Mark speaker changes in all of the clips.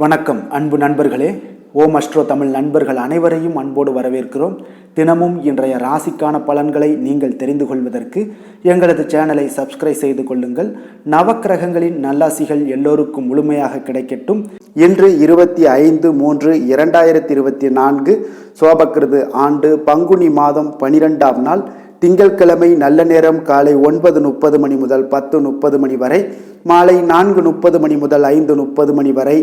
Speaker 1: வணக்கம் அன்பு நண்பர்களே. ஓம் அஸ்ட்ரோ தமிழ் நண்பர்கள் அனைவரையும் அன்போடு வரவேற்கிறோம். தினமும் இன்றைய ராசிக்கான பலன்களை நீங்கள் தெரிந்து கொள்வதற்கு எங்களது சேனலை சப்ஸ்கிரைப் செய்து கொள்ளுங்கள். நவக்கிரகங்களின் நல்லாசிகள் எல்லோருக்கும் முழுமையாக கிடைக்கட்டும். இன்று 25/3/2024 சோபக்கிருது ஆண்டு பங்குனி மாதம் 12ஆம் நாள் திங்கட்கிழமை. நல்ல நேரம் காலை 9:30 மணி முதல் 10:30 மணி வரை, மாலை 4:30 மணி முதல் 5:30 மணி வரை.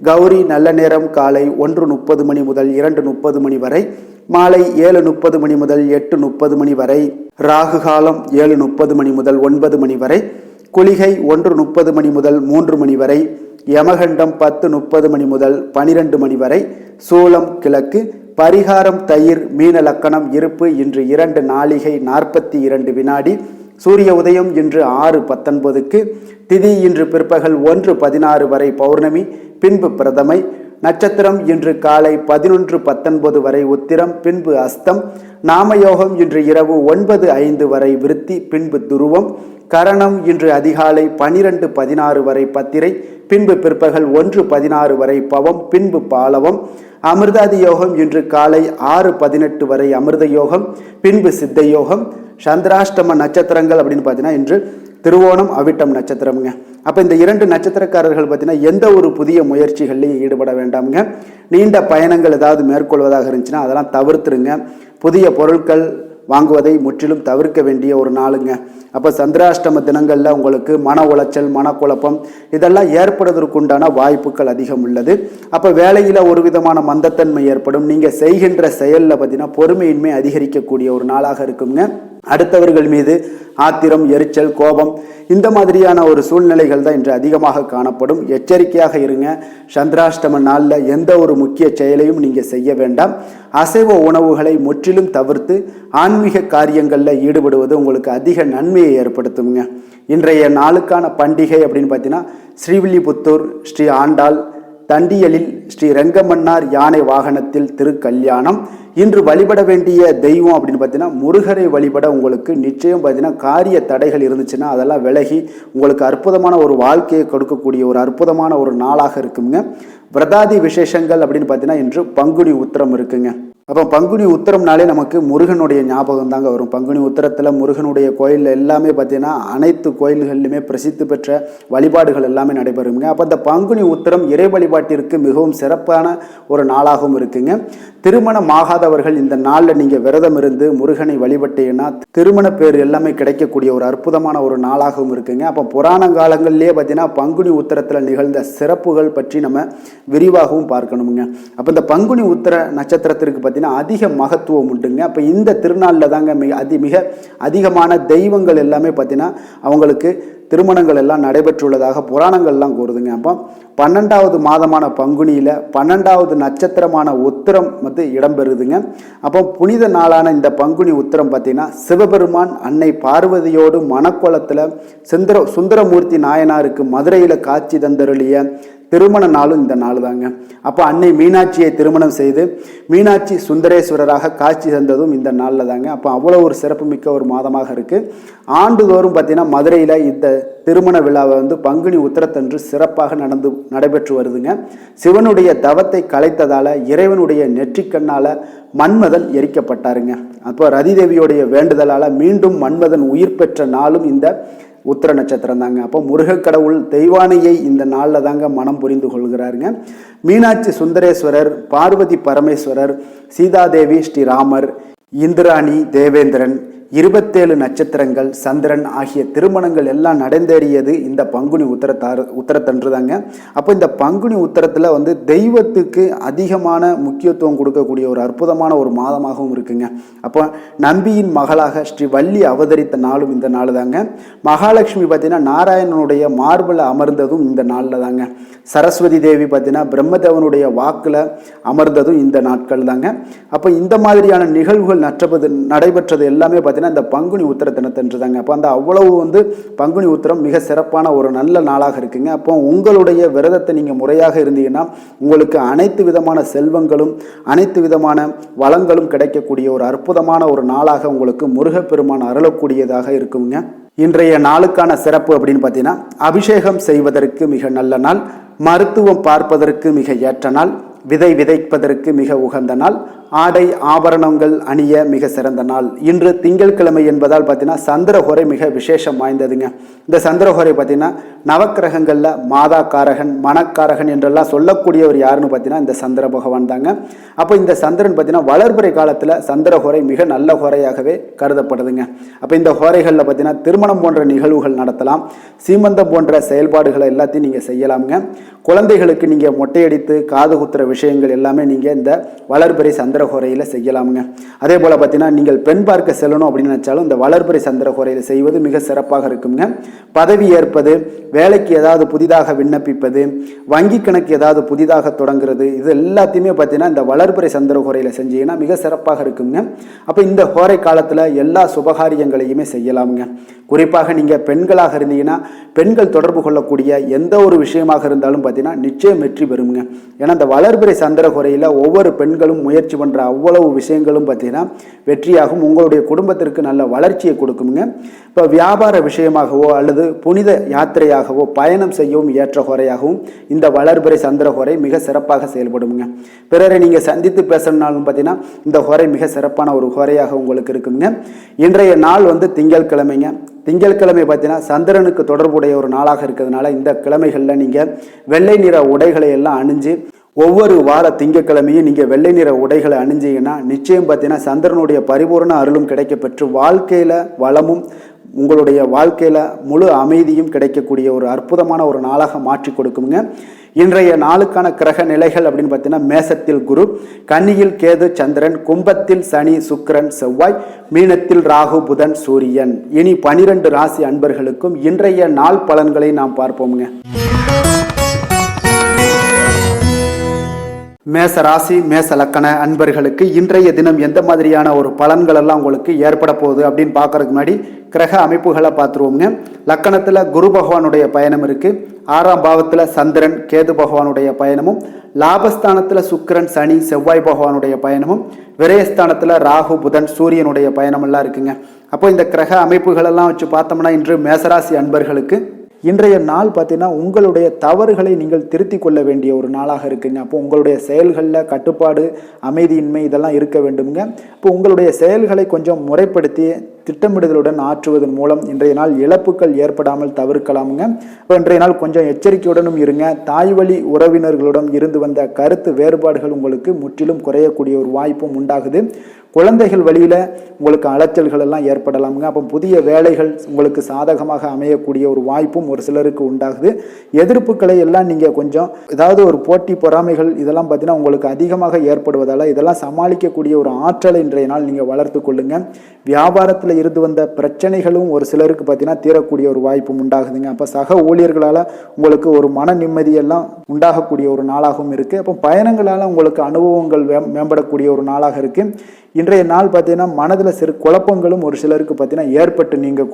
Speaker 1: கௌரி நல்ல நேரம் காலை 1:30 மணி முதல் 2:30 மணி வரை, மாலை 7:30 மணி முதல் 8:30 மணி வரை. ராகு காலம் 7:30 மணி முதல் 9 மணி வரை. குளிகை 1:30 மணி முதல் 3 மணி வரை. யமகண்டம் 10:30 மணி முதல் 12 மணி வரை. சூலம் கிழக்கு. பரிகாரம் தயிர். மீன லக்கணம் இருப்பு. இன்று 2 நாழிகை 42 வினாடி. சூரிய உதயம் இன்று 6:19க்கு. திதி இன்று பிற்பகல் 1:16 வரை பௌர்ணமி, பின்பு பிரதமை. நட்சத்திரம் இன்று காலை 11:19 வரை உத்திரம், பின்பு அஸ்தம். நாமயோகம் இன்று இரவு 9:05 வரை விருத்தி, பின்பு துருவம். கரணம் இன்று அதிகாலை 12:16 வரை பத்திரை, பின்பு பிற்பகல் 1:16 வரை பவம், பின்பு பாலவம். அமிர்தாதி யோகம் இன்று காலை 6:18 வரை அமிர்த யோகம், பின்பு சித்த யோகம். சந்திராஷ்டம நட்சத்திரங்கள் அப்படின்னு பார்த்தீங்கன்னா இன்று திருவோணம் அவிட்டம் நட்சத்திரம்ங்க. அப்போ இந்த 2 நட்சத்திரக்காரர்கள் பார்த்தீங்கன்னா எந்த ஒரு புதிய முயற்சிகள்லையும் ஈடுபட வேண்டாமுங்க. நீண்ட பயணங்கள் ஏதாவது மேற்கொள்வதாக இருந்துச்சுன்னா அதெல்லாம் தவிர்த்துருங்க. புதிய பொருட்கள் வாங்குவதை முற்றிலும் தவிர்க்க வேண்டிய ஒரு நாளுங்க. அப்போ சந்திராஷ்டம தினங்களில் உங்களுக்கு மன உளைச்சல், மனக்குழப்பம் இதெல்லாம் ஏற்படுவதற்குண்டான வாய்ப்புகள் அதிகம் உள்ளது. அப்போ வேலையில் ஒரு விதமான மந்தத்தன்மை ஏற்படும். நீங்கள் செய்கின்ற செயலில் பார்த்தீங்கன்னா பொறுமையின்மை அதிகரிக்கக்கூடிய ஒரு நாளாக இருக்குங்க. அடுத்தவர்கள் மீது ஆத்திரம், எரிச்சல், கோபம் இந்த மாதிரியான ஒரு சூழ்நிலைகள் தான் இன்று அதிகமாக காணப்படும். எச்சரிக்கையாக இருங்க. சந்திராஷ்டம நாளில் எந்த ஒரு முக்கிய செயலையும் நீங்கள் செய்ய வேண்டாம். அசைவ உணவுகளை முற்றிலும் தவிர்த்து ஆன்மீக காரியங்களில் ஈடுபடுவது உங்களுக்கு அதிக நன்மையை ஏற்படுத்துங்க. இன்றைய நாளுக்கான பண்டிகை அப்படின்னு பார்த்தீங்கன்னா ஸ்ரீவில்லிபுத்தூர் ஸ்ரீ ஆண்டாள், தண்டியலில் ஸ்ரீ ரெங்கமன்னார் யானை வாகனத்தில் திருக்கல்யாணம். இன்று வழிபட வேண்டிய தெய்வம் அப்படின்னு பார்த்தீங்கன்னா முருகரை வழிபட உங்களுக்கு நிச்சயம் பார்த்தீங்கன்னா காரிய தடைகள் இருந்துச்சுன்னா அதெல்லாம் விலகி உங்களுக்கு அற்புதமான ஒரு வாழ்க்கையை கொடுக்கக்கூடிய ஒரு அற்புதமான ஒரு நாளாக இருக்குங்க. விரதாதி விசேஷங்கள் அப்படின்னு பார்த்தீங்கன்னா இன்று பங்குனி உத்திரம் இருக்குங்க. அப்போ பங்குனி உத்திரம்னாலே நமக்கு முருகனுடைய ஞாபகம் தாங்க வரும். பங்குனி உத்திரத்தில் முருகனுடைய கோயில் எல்லாமே பார்த்தீங்கன்னா அனைத்து கோயில்கள்லையுமே பிரசித்தி பெற்ற வழிபாடுகள் எல்லாமே நடைபெறுங்க. அப்போ இந்த பங்குனி உத்திரம் இறை வழிபாட்டிற்கு மிகவும் சிறப்பான ஒரு நாளாகவும் இருக்குங்க. திருமணம் ஆகாதவர்கள் இந்த நாளில் நீங்கள் விரதம் இருந்து முருகனை வழிபட்டீங்கன்னா திருமண பேர் எல்லாமே கிடைக்கக்கூடிய ஒரு அற்புதமான ஒரு நாளாகவும் இருக்குங்க. அப்போ புராண காலங்கள்லேயே பார்த்தீங்கன்னா பங்குனி உத்திரத்தில் நிகழ்ந்த சிறப்புகள் பற்றி நம்ம விரிவாகவும் பார்க்கணுங்க. அப்போ இந்த பங்குனி உத்திர நட்சத்திரத்திற்கு பார்த்தீங்கன்னா அதிக மகத்துவம் உண்டுங்க. அப்போ இந்த திருநாளில் தாங்க மிக அதிகமான தெய்வங்கள் எல்லாமே பார்த்தீங்கன்னா அவங்களுக்கு திருமணங்கள் எல்லாம் நடைபெற்றுள்ளதாக புராணங்கள்லாம் கூறுதுங்க. அப்போ 12வது மாதமான பங்குனியில் 12வது நட்சத்திரமான உத்திரம் வந்து இடம்பெறுதுங்க. அப்போ புனித நாளான இந்த பங்குனி உத்திரம் பார்த்தீங்கன்னா சிவபெருமான் அன்னை பார்வதியோடு மணக்கோலத்தில் சுந்தரமூர்த்தி நாயனாருக்கு மதுரையில் காட்சி தந்தருளிய திருமண நாளும் இந்த நாள் தாங்க. அப்போ அன்னை மீனாட்சியை திருமணம் செய்து மீனாட்சி சுந்தரேஸ்வரராக காட்சி தந்ததும் இந்த நாளில் தாங்க. அப்போ அவ்வளோ ஒரு சிறப்புமிக்க ஒரு மாதமாக இருக்குது. ஆண்டுதோறும் பார்த்தீங்கன்னா மதுரையில் இந்த திருமண விழாவை வந்து பங்குனி உத்திரத்தன்று சிறப்பாக நடைபெற்று வருதுங்க. சிவனுடைய தவத்தை கலைத்ததால் இறைவனுடைய நெற்றிக்கண்ணால் மன்மதன் எரிக்கப்பட்டாருங்க. அப்போ ரதிதேவியோடைய வேண்டுதலால் மீண்டும் மன்மதன் உயிர் பெற்ற நாளும் இந்த உத்திர நட்சத்திரம் தாங்க. அப்போ முருகக்கடவுள் தெய்வானையை இந்த நாளில் தாங்க மனம் புரிந்து கொள்கிறாருங்க. மீனாட்சி சுந்தரேஸ்வரர், பார்வதி பரமேஸ்வரர், சீதாதேவி, ஸ்ரீராமர், இந்திராணி, தேவேந்திரன், 27 நட்சத்திரங்கள், சந்திரன் ஆகிய திருமணங்கள் எல்லாம் நடந்தேறியது இந்த பங்குனி உத்திரத்தன்று தாங்க. அப்போ இந்த பங்குனி உத்திரத்தில் வந்து தெய்வத்துக்கு அதிகமான முக்கியத்துவம் கொடுக்கக்கூடிய ஒரு அற்புதமான ஒரு மாதமாகவும் இருக்குங்க. அப்போ நம்பியின் மகளாக ஸ்ரீ வள்ளி அவதரித்த நாளும் இந்த நாள் தாங்க. மகாலட்சுமி பார்த்தீங்கன்னா நாராயணனுடைய மார்பில் அமர்ந்ததும் இந்த நாளில் தாங்க. சரஸ்வதி தேவி பார்த்தீங்கன்னா பிரம்மதேவனுடைய வாக்கில் அமர்ந்ததும் இந்த நாட்கள் தாங்க. அப்போ இந்த மாதிரியான நிகழ்வுகள் நடைபெற்றது எல்லாமே பார்த்தீங்கன்னா இந்த பங்குனி உத்திர தினத்தன்று தாங்க. அப்போ அந்த அவ்வளவு வந்து பங்குனி உத்திரம் மிக சிறப்பான ஒரு நல்ல நாளாக இருக்குங்க. அப்போ உங்களுடைய விரதத்தை நீங்கள் முறையாக இருந்தீங்கன்னா உங்களுக்கு அனைத்து விதமான செல்வங்களும் அனைத்து விதமான வளங்களும் கிடைக்கக்கூடிய ஒரு அற்புதமான ஒரு நாளாக உங்களுக்கு முருகப்பெருமான் அருளக்கூடியதாக இருக்குங்க. இன்றைய நாளுக்கான சிறப்பு அப்படின்னு பார்த்தீங்கன்னா, அபிஷேகம் செய்வதற்கு மிக நல்ல நாள், மருத்துவம் பார்ப்பதற்கு மிக ஏற்ற நாள், விதை விதைப்பதற்கு மிக உகந்த நாள், ஆடை ஆபரணங்கள் அணிய மிக சிறந்த நாள். இன்று திங்கட்கிழமை என்பதால் பார்த்தீங்கன்னா சந்திரஹோரை மிக விசேஷம் வாய்ந்ததுங்க. இந்த சந்திரஹோரை பார்த்தீங்கன்னா நவக்கிரகங்களில் மாதாக்காரகன் மனக்காரகன் என்றெல்லாம் சொல்லக்கூடியவர் யாருன்னு பார்த்தீங்கன்னா இந்த சந்திர பகவான் தாங்க. அப்போ இந்த சந்திரன் பார்த்தீங்கன்னா வளர்பிறை காலத்தில் சந்திரஹோரை மிக நல்ல ஹோரையாகவே கருதப்படுதுங்க. அப்போ இந்த ஹோரைகளில் பார்த்தீங்கன்னா திருமணம் போன்ற நிகழ்வுகள் நடத்தலாம், சீமந்தம் போன்ற செயல்பாடுகளை எல்லாத்தையும் நீங்கள் செய்யலாமுங்க. குழந்தைகளுக்கு நீங்கள் மொட்டையடித்து காது குத்துற விஷயங்கள் எல்லாமே நீங்கள் இந்த வளர்பிறை சந்திரஹோரையில் செய்யலாமுங்க. அதே போல் பார்த்தீங்கன்னா நீங்கள் பெண் பார்க்க செல்லணும் அப்படின்னு நினச்சாலும் இந்த வளர்பிறை சந்திரஹோரையில் செய்வது மிக சிறப்பாக இருக்குங்க. பதவி ஏற்பது, வேலைக்கு ஏதாவது புதிதாக விண்ணப்பிப்பது, வங்கி கணக்கு ஏதாவது புதிதாக தொடங்குறது, இது எல்லாத்தையுமே பார்த்தீங்கன்னா இந்த வளர்பிறை சந்திரஹோரையில் செஞ்சீங்கன்னா மிக சிறப்பாக இருக்குங்க. அப்போ இந்த ஹோரை காலத்தில் எல்லா சுபகாரியங்களையுமே செய்யலாமுங்க. குறிப்பாக நீங்கள் பெண்களாக இருந்தீங்கன்னா பெண்கள் தொடர்பு கொள்ளக்கூடிய எந்த ஒரு விஷயமாக இருந்தாலும் பார்த்தீங்கன்னா நிச்சயம் வெற்றி பெறுங்க. ஏன்னா இந்த வளர்பிறை சந்திரஹோரையில் ஒவ்வொரு பெண்களும் முயற்சி பண்ணுற அவ்வளவு விஷயங்களும் பார்த்தீங்கன்னா வெற்றியாகும், உங்களுடைய குடும்பத்திற்கு நல்ல வளர்ச்சியை கொடுக்குங்க. இப்போ வியாபார விஷயமாகவோ அல்லது புனித யாத்திரையாகவோ பயணம் செய்யவும் ஏற்ற ஹோரையாகவும் இந்த வளர்பிறை சந்திரஹோரை மிக சிறப்பாக செயல்படுங்க. பிறரை நீங்கள் சந்தித்து பேசணும்னாலும் பார்த்தீங்கன்னா இந்த ஹோரை மிக சிறப்பான ஒரு ஹோரையாக உங்களுக்கு இருக்குங்க. இன்றைய நாள் திங்கட்கிழமைங்க. திங்கட்கிழமை பார்த்தீங்கன்னா சந்திரனுக்கு தொடர்புடைய ஒரு நாளாக இருக்கிறதுனால இந்த கிழமைகளில் நீங்கள் வெள்ளை நிற உடைகளை எல்லாம் அணிஞ்சு ஒவ்வொரு வார திங்கட்கிழமையும் நீங்கள் வெள்ளை நிற உடைகளை அணிஞ்சிங்கன்னா நிச்சயம் பார்த்தீங்கன்னா சந்திரனுடைய பரிபூர்ண அருளும் கிடைக்க பெற்று வாழ்க்கையில் வளமும் உங்களுடைய வாழ்க்கையில் முழு அமைதியும் கிடைக்கக்கூடிய ஒரு அற்புதமான ஒரு நாளாக மாற்றி கொடுக்குங்க. இன்றைய நாளுக்கான கிரக நிலைகள் அப்படின்னு பார்த்தீங்கன்னா மேசத்தில் குரு, கன்னியில் கேது சந்திரன், கும்பத்தில் சனி சுக்கிரன் செவ்வாய், மீனத்தில் ராகு புதன் சூரியன். இனி 12 ராசி அன்பர்களுக்கும் இன்றைய நாள் பலன்களை நாம் பார்ப்போமுங்க. மேச ராசி மேச லக்கண அன்பர்களுக்கு இன்றைய தினம் எந்த மாதிரியான ஒரு பலன்கள் எல்லாம் உங்களுக்கு ஏற்பட போகுது அப்படின்னு பார்க்கறதுக்கு முன்னாடி கிரக அமைப்புகளை பார்த்துருவோங்க. லக்கணத்தில் குரு பகவானுடைய பயணம் இருக்குது, 6ஆம் பாவத்தில் சந்திரன் கேது பகவானுடைய பயணமும், லாபஸ்தானத்தில் சுக்கிரன் சனி செவ்வாய் பகவானுடைய பயணமும், விரயஸ்தானத்தில் ராகு புதன் சூரியனுடைய பயணமெல்லாம் இருக்குங்க. அப்போ இந்த கிரக அமைப்புகளெல்லாம் வச்சு பார்த்தோம்னா இன்று மேசராசி அன்பர்களுக்கு இன்றைய நாள் பார்த்தீங்கன்னா உங்களுடைய தவறுகளை நீங்கள் திருத்தி கொள்ள வேண்டிய ஒரு நாளாக இருக்குங்க. அப்போ உங்களுடைய செயல்களில் கட்டுப்பாடு அமைதியின்மை இதெல்லாம் இருக்க வேண்டுங்க. இப்போ உங்களுடைய செயல்களை கொஞ்சம் முறைப்படுத்தி திட்டமிடுதலுடன் ஆற்றுவதன் மூலம் இன்றைய நாள் இழப்புகள் ஏற்படாமல் தவிர்க்கலாமுங்க. இப்போ இன்றைய நாள் கொஞ்சம் எச்சரிக்கையுடனும் இருங்க. தாய் வழி உறவினர்களுடன் இருந்து வந்த கருத்து வேறுபாடுகள் உங்களுக்கு முற்றிலும் குறையக்கூடிய ஒரு வாய்ப்பும் உண்டாகுது. குழந்தைகள் வழியில் உங்களுக்கு அலைச்சல்கள் எல்லாம் ஏற்படலாமுங்க. அப்போ புதிய வேலைகள் உங்களுக்கு சாதகமாக அமையக்கூடிய ஒரு வாய்ப்பும் ஒரு சிலருக்கு உண்டாகுது. எதிர்ப்புகளை எல்லாம் நீங்கள் கொஞ்சம் ஏதாவது ஒரு போட்டி பொறாமைகள் இதெல்லாம் பார்த்தீங்கன்னா உங்களுக்கு அதிகமாக ஏற்படுவதால் இதெல்லாம் சமாளிக்கக்கூடிய ஒரு ஆற்றலை இன்றைய நாள் நீங்கள் வளர்த்து கொள்ளுங்க. வியாபாரத்தில் இருந்து வந்த பிரச்சனைகளும் ஒரு சிலருக்கு பார்த்தீங்கன்னா தீரக்கூடிய ஒரு வாய்ப்பும் உண்டாகுதுங்க. அப்போ சக ஊழியர்களால் உங்களுக்கு ஒரு மன நிம்மதியெல்லாம் உண்டாகக்கூடிய ஒரு நாளாகவும் இருக்குது. அப்போ பயணங்களால் உங்களுக்கு அனுபவங்கள் மேம்படக்கூடிய ஒரு நாளாக இருக்குது. இன்றைய நாள் பார்த்தீங்கன்னா மனதில் சிறு குழப்பங்களும் ஒரு சிலருக்கு பார்த்தீங்கன்னா ஏற்பட்டு நீங்கள்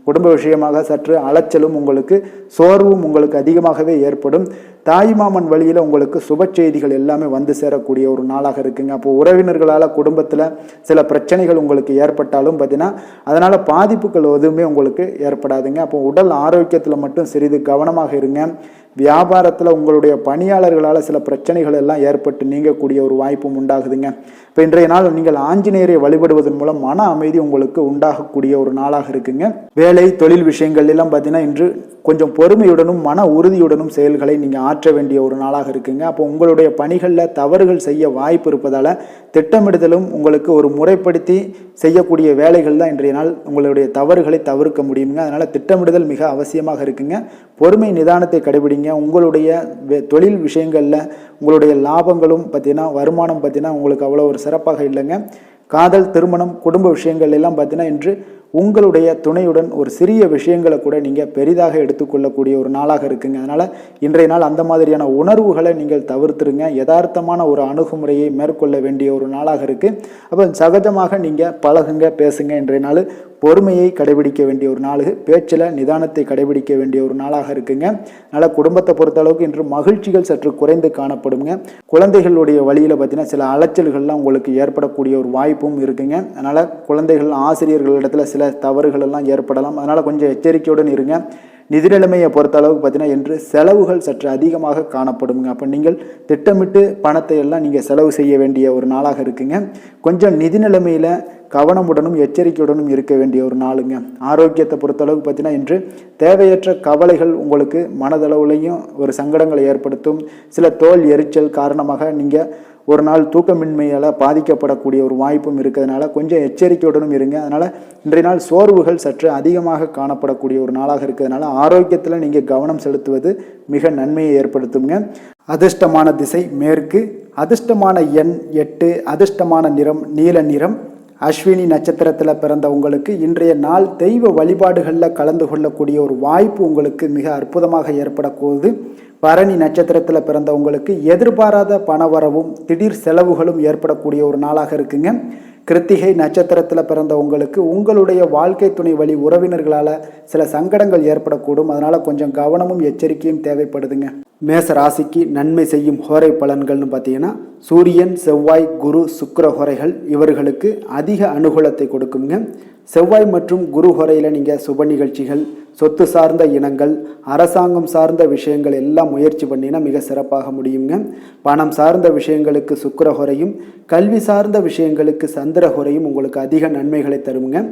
Speaker 1: குடும்ப விஷயமாக சற்று அலைச்சலும் உங்களுக்கு சோர்வும் உங்களுக்கு அதிகமாகவே ஏற்படும். தாய்மாமன் வழியில் உங்களுக்கு சுப செய்திகள் எல்லாமே வந்து சேரக்கூடிய ஒரு நாளாக இருக்குங்க. அப்போ உறவினர்களால் குடும்பத்தில் சில பிரச்சனைகள் உங்களுக்கு ஏற்பட்டாலும் பார்த்தீங்கன்னா அதனால் பாதிப்புகள் எதுவுமே உங்களுக்கு ஏற்படாதுங்க. அப்போ உடல் ஆரோக்கியத்தில் மட்டும் சிறிது கவனமாக இருங்க. வியாபாரத்தில் உங்களுடைய பணியாளர்களால் சில பிரச்சனைகள் எல்லாம் ஏற்பட்டு நீங்கக்கூடிய ஒரு வாய்ப்பும் உண்டாகுதுங்க. இப்போ இன்றைய நாள் நீங்கள் ஆஞ்சநேயரை வழிபடுவதன் மூலம் மன அமைதி உங்களுக்கு உண்டாகக்கூடிய ஒரு நாளாக இருக்குங்க. வேலை தொழில் விஷயங்கள் எல்லாம் பார்த்தீங்கன்னா இன்று கொஞ்சம் பொறுமையுடனும் மன உறுதியுடனும் செயல்களை நீங்கள் ஆற்ற வேண்டிய ஒரு நாளாக இருக்குங்க. அப்போ உங்களுடைய பணிகளில் தவறுகள் செய்ய வாய்ப்பு இருப்பதால் திட்டமிடுதலும் உங்களுக்கு ஒரு முறைப்படுத்தி செய்யக்கூடிய வேலைகள் தான் இன்றைய நாள் உங்களுடைய தவறுகளை தவிர்க்க முடியுங்க. அதனால் திட்டமிடுதல் மிக அவசியமாக இருக்குங்க. பொறுமை நிதானத்தை கடைபிடிங்க. உங்களுடைய தொழில் விஷயங்களில் உங்களுடைய லாபங்களும் பார்த்தீங்கன்னா வருமானம் பார்த்தீங்கன்னா உங்களுக்கு அவ்வளோ ஒரு சிறப்பாக இல்லைங்க. காதல் திருமணம் குடும்ப விஷயங்கள் எல்லாம் பார்த்தீங்கன்னா இன்று உங்களுடைய துணையுடன் ஒரு சிறிய விஷயங்களை கூட நீங்கள் பெரிதாக எடுத்துக்கொள்ளக்கூடிய ஒரு நாளாக இருக்குங்க. அதனால் இன்றைய நாள் அந்த மாதிரியான உணர்வுகளை நீங்கள் தவிர்த்துருங்க. யதார்த்தமான ஒரு அணுகுமுறையை மேற்கொள்ள வேண்டிய ஒரு நாளாக இருக்குது. அப்போ சகஜமாக நீங்கள் பழகுங்க, பேசுங்க. இன்றைய நாள் பொறுமையை கடைபிடிக்க வேண்டிய ஒரு நாள், பேச்சில் நிதானத்தை கடைபிடிக்க வேண்டிய ஒரு நாளாக இருக்குங்க. அதனால் குடும்பத்தை பொறுத்தளவுக்கு இன்று மகிழ்ச்சிகள் சற்று குறைந்து காணப்படுங்க. குழந்தைகளுடைய வழியில் பார்த்தீங்கன்னா சில அலைச்சல்கள்லாம் உங்களுக்கு ஏற்படக்கூடிய ஒரு வாய்ப்பும் இருக்குங்க. அதனால் குழந்தைகள் ஆசிரியர்களிடத்தில் சில தவறுகள் எல்லாம் ஏற்படலாம். அதனால் கொஞ்சம் எச்சரிக்கையுடன் இருங்க. நிதி நிலைமையை பொறுத்த அளவுக்கு பார்த்தீங்கன்னா இன்று செலவுகள் சற்று அதிகமாக காணப்படுங்க. அப்போ நீங்கள் திட்டமிட்டு பணத்தை எல்லாம் நீங்கள் செலவு செய்ய வேண்டிய ஒரு நாளாக இருக்குங்க. கொஞ்சம் நிதி நிலைமையில் கவனமுடனும் எச்சரிக்கையுடனும் இருக்க வேண்டிய ஒரு நாளுங்க. ஆரோக்கியத்தை பொறுத்தளவுக்கு பார்த்தீங்கன்னா இன்று தேவையற்ற கவலைகள் உங்களுக்கு மனதளவுலையும் ஒரு சங்கடங்களை ஏற்படுத்தும். சில தோல் எரிச்சல் காரணமாக நீங்கள் ஒரு நாள் தூக்கமின்மையால் பாதிக்கப்படக்கூடிய ஒரு வாய்ப்பும் இருக்கிறதுனால கொஞ்சம் எச்சரிக்கையுடனும் இருங்க. அதனால் இன்றைய நாள் சோர்வுகள் சற்று அதிகமாக காணப்படக்கூடிய ஒரு நாளாக இருக்கிறதுனால ஆரோக்கியத்தில் நீங்கள் கவனம் செலுத்துவது மிக நன்மையை ஏற்படுத்துங்க. அதிர்ஷ்டமான திசை மேற்கு, அதிர்ஷ்டமான எண் 8, அதிர்ஷ்டமான நிறம் நீல நிறம். அஸ்வினி நட்சத்திரத்தில் பிறந்த உங்களுக்கு இன்றைய நாள் தெய்வ வழிபாடுகளில் கலந்து கொள்ளக்கூடிய ஒரு வாய்ப்பு உங்களுக்கு மிக அற்புதமாக ஏற்படக்கூடுது. பரணி நட்சத்திரத்தில் பிறந்த உங்களுக்கு எதிர்பாராத பணவரவும் திடீர் செலவுகளும் ஏற்படக்கூடிய ஒரு நாளாக இருக்குங்க. கிருத்திகை நட்சத்திரத்தில் பிறந்த உங்களுக்கு உங்களுடைய வாழ்க்கை துணை வழி உறவினர்களால் சில சங்கடங்கள் ஏற்படக்கூடும். அதனால் கொஞ்சம் கவனமும் எச்சரிக்கையும் தேவைப்படுதுங்க. மேச ராசிக்கு நன்மை செய்யும் ஹோரை பலன்கள்னு பார்த்தீங்கன்னா சூரியன், செவ்வாய், குரு, சுக்கிர ஹோரைகள் இவர்களுக்கு அதிக அனுகூலத்தை கொடுக்குங்க. செவ்வாய் மற்றும் குரு ஹோரையில் நீங்கள் சுப நிகழ்ச்சிகள், சொத்து சார்ந்த இனங்கள், அரசாங்கம் சார்ந்த விஷயங்கள் எல்லாம் முயற்சி பண்ணினா மிக சிறப்பாக முடியுங்க. பணம் சார்ந்த விஷயங்களுக்கு சுக்கிர ஹோரையும், கல்வி சார்ந்த விஷயங்களுக்கு சந்திர ஹோரையும் உங்களுக்கு அதிக நன்மைகளை தருங்க.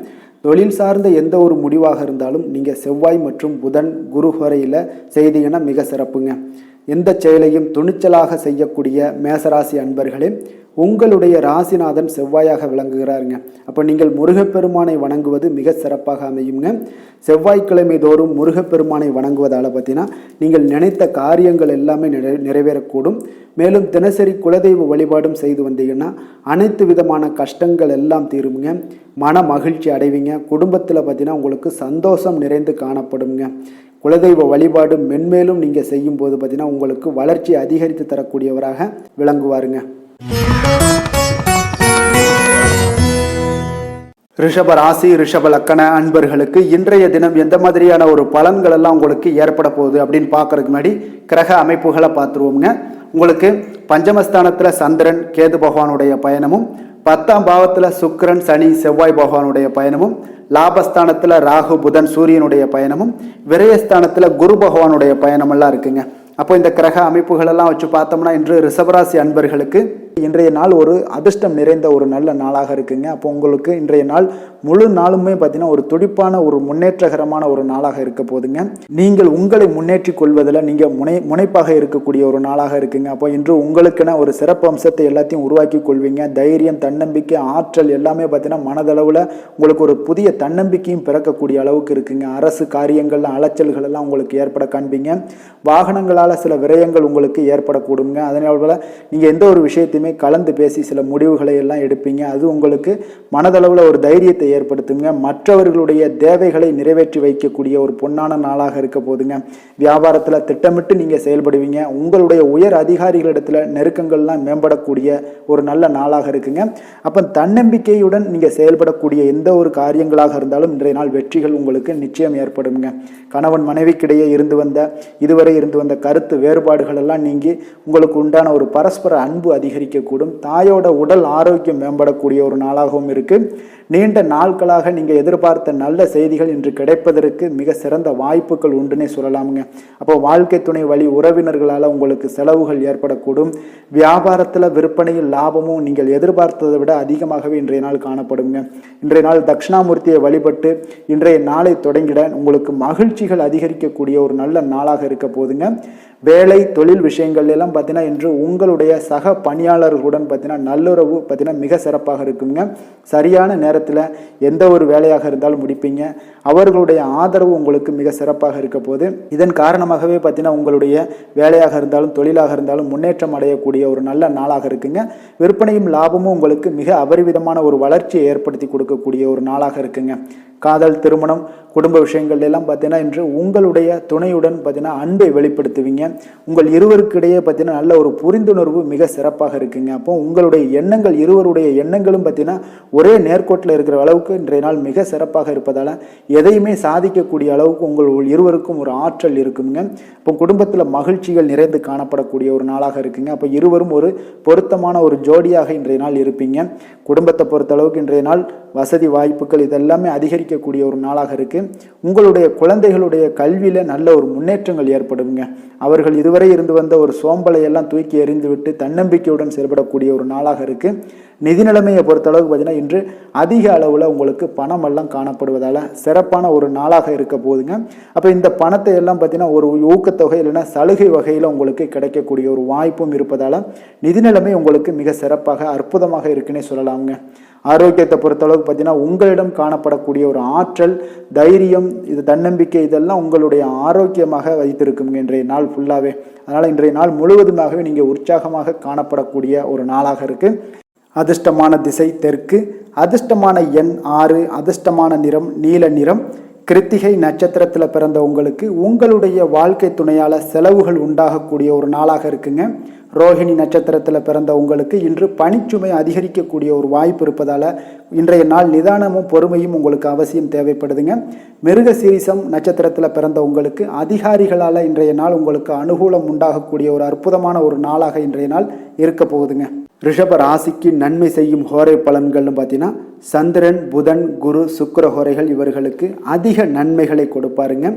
Speaker 1: தொழில் சார்ந்த எந்த ஒரு முடிவாக இருந்தாலும் நீங்கள் செவ்வாய் மற்றும் புதன், குரு ஹோரையில் செய்தீங்கன்னா மிக சிறப்புங்க. எந்த செயலையும் துணிச்சலாக செய்யக்கூடிய மேசராசி அன்பர்களே, உங்களுடைய ராசிநாதன் செவ்வாயாக விளங்குகிறாருங்க. அப்போ நீங்கள் முருகப்பெருமானை வணங்குவது மிக சிறப்பாக அமையுங்க. செவ்வாய்க்கிழமை தோறும் முருகப்பெருமானை வணங்குவதால் பார்த்தீங்கன்னா நீங்கள் நினைத்த காரியங்கள் எல்லாமே நிறைவேறக்கூடும். மேலும் தினசரி குலதெய்வ வழிபாடும் செய்து வந்தீங்கன்னா அனைத்து விதமான கஷ்டங்கள் எல்லாம் தீருங்க. மன மகிழ்ச்சி அடைவீங்க. குடும்பத்தில் பார்த்தீங்கன்னா உங்களுக்கு சந்தோஷம் நிறைந்து காணப்படுங்க. குலதெய்வ வழிபாடு மென்மேலும் நீங்கள் செய்யும் போது பார்த்தீங்கன்னா உங்களுக்கு வளர்ச்சி அதிகரித்து தரக்கூடியவராக விளங்குவாருங்க. ரிஷப ராசி, ரிஷப லக்கண அன்பர்களுக்கு இன்றைய தினம் எந்த மாதிரியான ஒரு பலன்கள் எல்லாம் உங்களுக்கு ஏற்பட போகுது அப்படின்னு பார்க்கறதுக்கு முன்னாடி கிரக அமைப்புகளை பார்த்துருவோங்க. உங்களுக்கு பஞ்சமஸ்தானத்தில் சந்திரன், கேது பகவானுடைய பயணமும், 10ஆம் பாவத்தில் சுக்கிரன், சனி, செவ்வாய் பகவானுடைய பயணமும், லாபஸ்தானத்தில் ராகு, புதன், சூரியனுடைய பயணமும், விரயஸ்தானத்தில் குரு பகவானுடைய பயணமெல்லாம் இருக்குங்க. அப்போ இந்த கிரக அமைப்புகளெல்லாம் வச்சு பார்த்தோம்னா இன்று ரிஷபராசி அன்பர்களுக்கு இன்றைய நாள் ஒரு அதிர்ஷ்டம் நிறைந்த ஒரு நல்ல நாளாக இருக்குங்க. அப்போ உங்களுக்கு இன்றைய நாள் முழு நாளுமே பார்த்தீங்கன்னா ஒரு துடிப்பான ஒரு முன்னேற்றகரமான ஒரு நாளாக இருக்க போதுங்க. நீங்கள் உங்களை முன்னேற்றி கொள்வதில் நீங்கள் முனைப்பாக இருக்கக்கூடிய ஒரு நாளாக இருக்குங்க. அப்போ இன்று உங்களுக்கென ஒரு சிறப்பு அம்சத்தை எல்லாத்தையும் உருவாக்கி கொள்வீங்க. தைரியம், தன்னம்பிக்கை, ஆற்றல் எல்லாமே பார்த்தீங்கன்னா மனதளவில் உங்களுக்கு ஒரு புதிய தன்னம்பிக்கையும் பிறக்கக்கூடிய அளவுக்கு இருக்குங்க. அரசு காரியங்கள்ல அலைச்சல்கள் எல்லாம் உங்களுக்கு ஏற்பட காண்பீங்க. வாகனங்களால் சில விரயங்கள் உங்களுக்கு ஏற்படக்கூடுங்க. அதனால நீங்கள் எந்த ஒரு விஷயத்தையுமே கலந்து பேசி சில முடிவுகளை எல்லாம் எடுப்பீங்க. அது உங்களுக்கு மனதளவில் ஒரு தைரியத்தை ஏற்படுத்துங்க. மற்றவர்களுடைய தேவைகளை நிறைவேற்றி வைக்கக்கூடிய ஒரு பொன்னான நாளாக இருக்க போதுங்க. வியாபாரத்தில் திட்டமிட்டு நீங்கள் செயல்படுவீங்க. உங்களுடைய உயர் அதிகாரிகளிடத்தில் நெருக்கங்கள்லாம் மேம்படக்கூடிய ஒரு நல்ல நாளாக இருக்குங்க. அப்போ தன்னம்பிக்கையுடன் நீங்கள் செயல்படக்கூடிய எந்த ஒரு காரியங்களாக இருந்தாலும் இன்றைய நாள் வெற்றிகள் உங்களுக்கு நிச்சயம் ஏற்படுங்க. கணவன் மனைவிக்கிடையே இதுவரை இருந்து வந்த கருத்து வேறுபாடுகள் எல்லாம் நீங்கி உங்களுக்கு உண்டான ஒரு பரஸ்பர அன்பு அதிகரிக்கக்கூடும். தாயோட உடல் ஆரோக்கியம் மேம்படக்கூடிய ஒரு நாளாகவும் இருக்கு. நீண்ட நாட்களாக நீங்கள் எதிர்பார்த்த நல்ல செய்திகள் இன்று கிடைப்பதற்கு மிக சிறந்த வாய்ப்புகள் உண்டுன்னே சொல்லலாமுங்க. அப்போ வாழ்க்கை துணை வழி உறவினர்களால் உங்களுக்கு செலவுகள் ஏற்படக்கூடும். வியாபாரத்தில் விற்பனையில் லாபமும் நீங்கள் எதிர்பார்த்ததை விட அதிகமாகவே இன்றைய நாள் காணப்படுங்க. இன்றைய நாள் தட்சிணாமூர்த்தியை வழிபட்டு இன்றைய நாளை தொடங்கிட உங்களுக்கு மகிழ்ச்சிகள் அதிகரிக்கக்கூடிய ஒரு நல்ல நாளாக இருக்க போதுங்க. வேலை தொழில் விஷயங்கள் எல்லாம் பார்த்தீங்கன்னா இன்று உங்களுடைய சக பணியாளர்களுடன் பார்த்தீங்கன்னா நல்லுறவு பார்த்தீங்கன்னா மிக சிறப்பாக இருக்குங்க. சரியான நேரத்தில் எந்த ஒரு வேலையாக இருந்தாலும் முடிப்பீங்க. அவர்களுடைய ஆதரவு உங்களுக்கு மிக சிறப்பாக இருக்க போது இதன் காரணமாகவே பார்த்தீங்கன்னா உங்களுடைய வேலையாக இருந்தாலும் தொழிலாக இருந்தாலும் முன்னேற்றம் அடையக்கூடிய ஒரு நல்ல நாளாக இருக்குங்க. விற்பனையும் லாபமும் உங்களுக்கு மிக அபரிவிதமான ஒரு வளர்ச்சியை ஏற்படுத்தி கொடுக்கக்கூடிய ஒரு நாளாக இருக்குங்க. காதல், திருமணம், குடும்ப விஷயங்கள் எல்லாம் பார்த்தீங்கன்னா இன்று உங்களுடைய துணையுடன் பார்த்தீங்கன்னா அன்பை வெளிப்படுத்துவீங்க. உங்கள் இருவருக்கு இடையே பார்த்தீங்கன்னா நல்ல ஒரு புரிந்துணர்வு மிக சிறப்பாக இருக்குங்க. அப்போ உங்களுடைய எண்ணங்கள் இருவருடைய எண்ணங்களும் பார்த்தீங்கன்னா ஒரே நேர்கோட்டில் இருக்கிற அளவுக்கு இன்றைய நாள் மிக சிறப்பாக இருப்பதால் எதையுமே சாதிக்கக்கூடிய அளவுக்கு உங்கள் இருவருக்கும் ஒரு ஆற்றல் இருக்குங்க. இப்போ குடும்பத்தில் மகிழ்ச்சிகள் நிறைந்து காணப்படக்கூடிய ஒரு நாளாக இருக்குங்க. அப்போ இருவரும் ஒரு பொருத்தமான ஒரு ஜோடியாக இன்றைய நாள் இருப்பீங்க. குடும்பத்தை பொறுத்த அளவுக்கு இன்றைய நாள் வசதி வாய்ப்புகள் இதெல்லாமே அதிகரிக்கக்கூடிய ஒரு நாளாக இருக்குது. உங்களுடைய குழந்தைகளுடைய கல்வியில் நல்ல ஒரு முன்னேற்றங்கள் ஏற்படுங்க. அவர்கள் இதுவரை இருந்து வந்த ஒரு சோம்பலை எல்லாம் தூக்கி எறிந்துவிட்டு தன்னம்பிக்கையுடன் செயல்படக்கூடிய ஒரு நாளாக இருக்குது. நிதி நிலைமையை பொறுத்தளவுக்கு பார்த்தீங்கன்னா இன்று அதிக அளவில் உங்களுக்கு பணம் எல்லாம் காணப்படுவதால் சிறப்பான ஒரு நாளாக இருக்க போகுதுங்க. அப்போ இந்த பணத்தை எல்லாம் பார்த்தீங்கன்னா ஒரு ஊக்கத்தொகை இல்லைன்னா சலுகை வகையில் உங்களுக்கு கிடைக்கக்கூடிய ஒரு வாய்ப்பும் இருப்பதால் நிதி நிலைமை உங்களுக்கு மிக சிறப்பாக அற்புதமாக இருக்குன்னே சொல்லலாமுங்க. ஆரோக்கியத்தை பொறுத்தளவுக்கு பார்த்தீங்கன்னா உங்களிடம் காணப்படக்கூடிய ஒரு ஆற்றல், தைரியம், இது தன்னம்பிக்கை இதெல்லாம் உங்களுடைய ஆரோக்கியமாக வைத்திருக்குங்க இன்றைய நாள் ஃபுல்லாகவே. அதனால் இன்றைய நாள் முழுவதுமாகவே நீங்கள் உற்சாகமாக காணப்படக்கூடிய ஒரு நாளாக இருக்குது. அதிர்ஷ்டமான திசை தெற்கு, அதிர்ஷ்டமான எண் 6, அதிர்ஷ்டமான நிறம் நீல நிறம். கிருத்திகை நட்சத்திரத்தில் பிறந்த உங்களுக்கு உங்களுடைய வாழ்க்கை துணையால் செலவுகள் உண்டாகக்கூடிய ஒரு நாளாக இருக்குங்க. ரோஹிணி நட்சத்திரத்தில் பிறந்த உங்களுக்கு இன்று பணிச்சுமை அதிகரிக்கக்கூடிய ஒரு வாய்ப்பு இருப்பதால் இன்றைய நாள் நிதானமும் பொறுமையும் உங்களுக்கு அவசியம் தேவைப்படுதுங்க. மிருக சீரிசம் நட்சத்திரத்தில் பிறந்த உங்களுக்கு அதிகாரிகளால் இன்றைய நாள் உங்களுக்கு அனுகூலம் உண்டாகக்கூடிய ஒரு அற்புதமான ஒரு நாளாக இன்றைய நாள் இருக்க போகுதுங்க. ரிஷப ராசிக்கு நன்மை செய்யும் ஹோரை பலன்கள்னு பார்த்தீங்கன்னா சந்திரன், புதன், குரு, சுக்கிர ஹோரைகள் இவர்களுக்கு அதிக நன்மைகளை கொடுப்பாருங்க.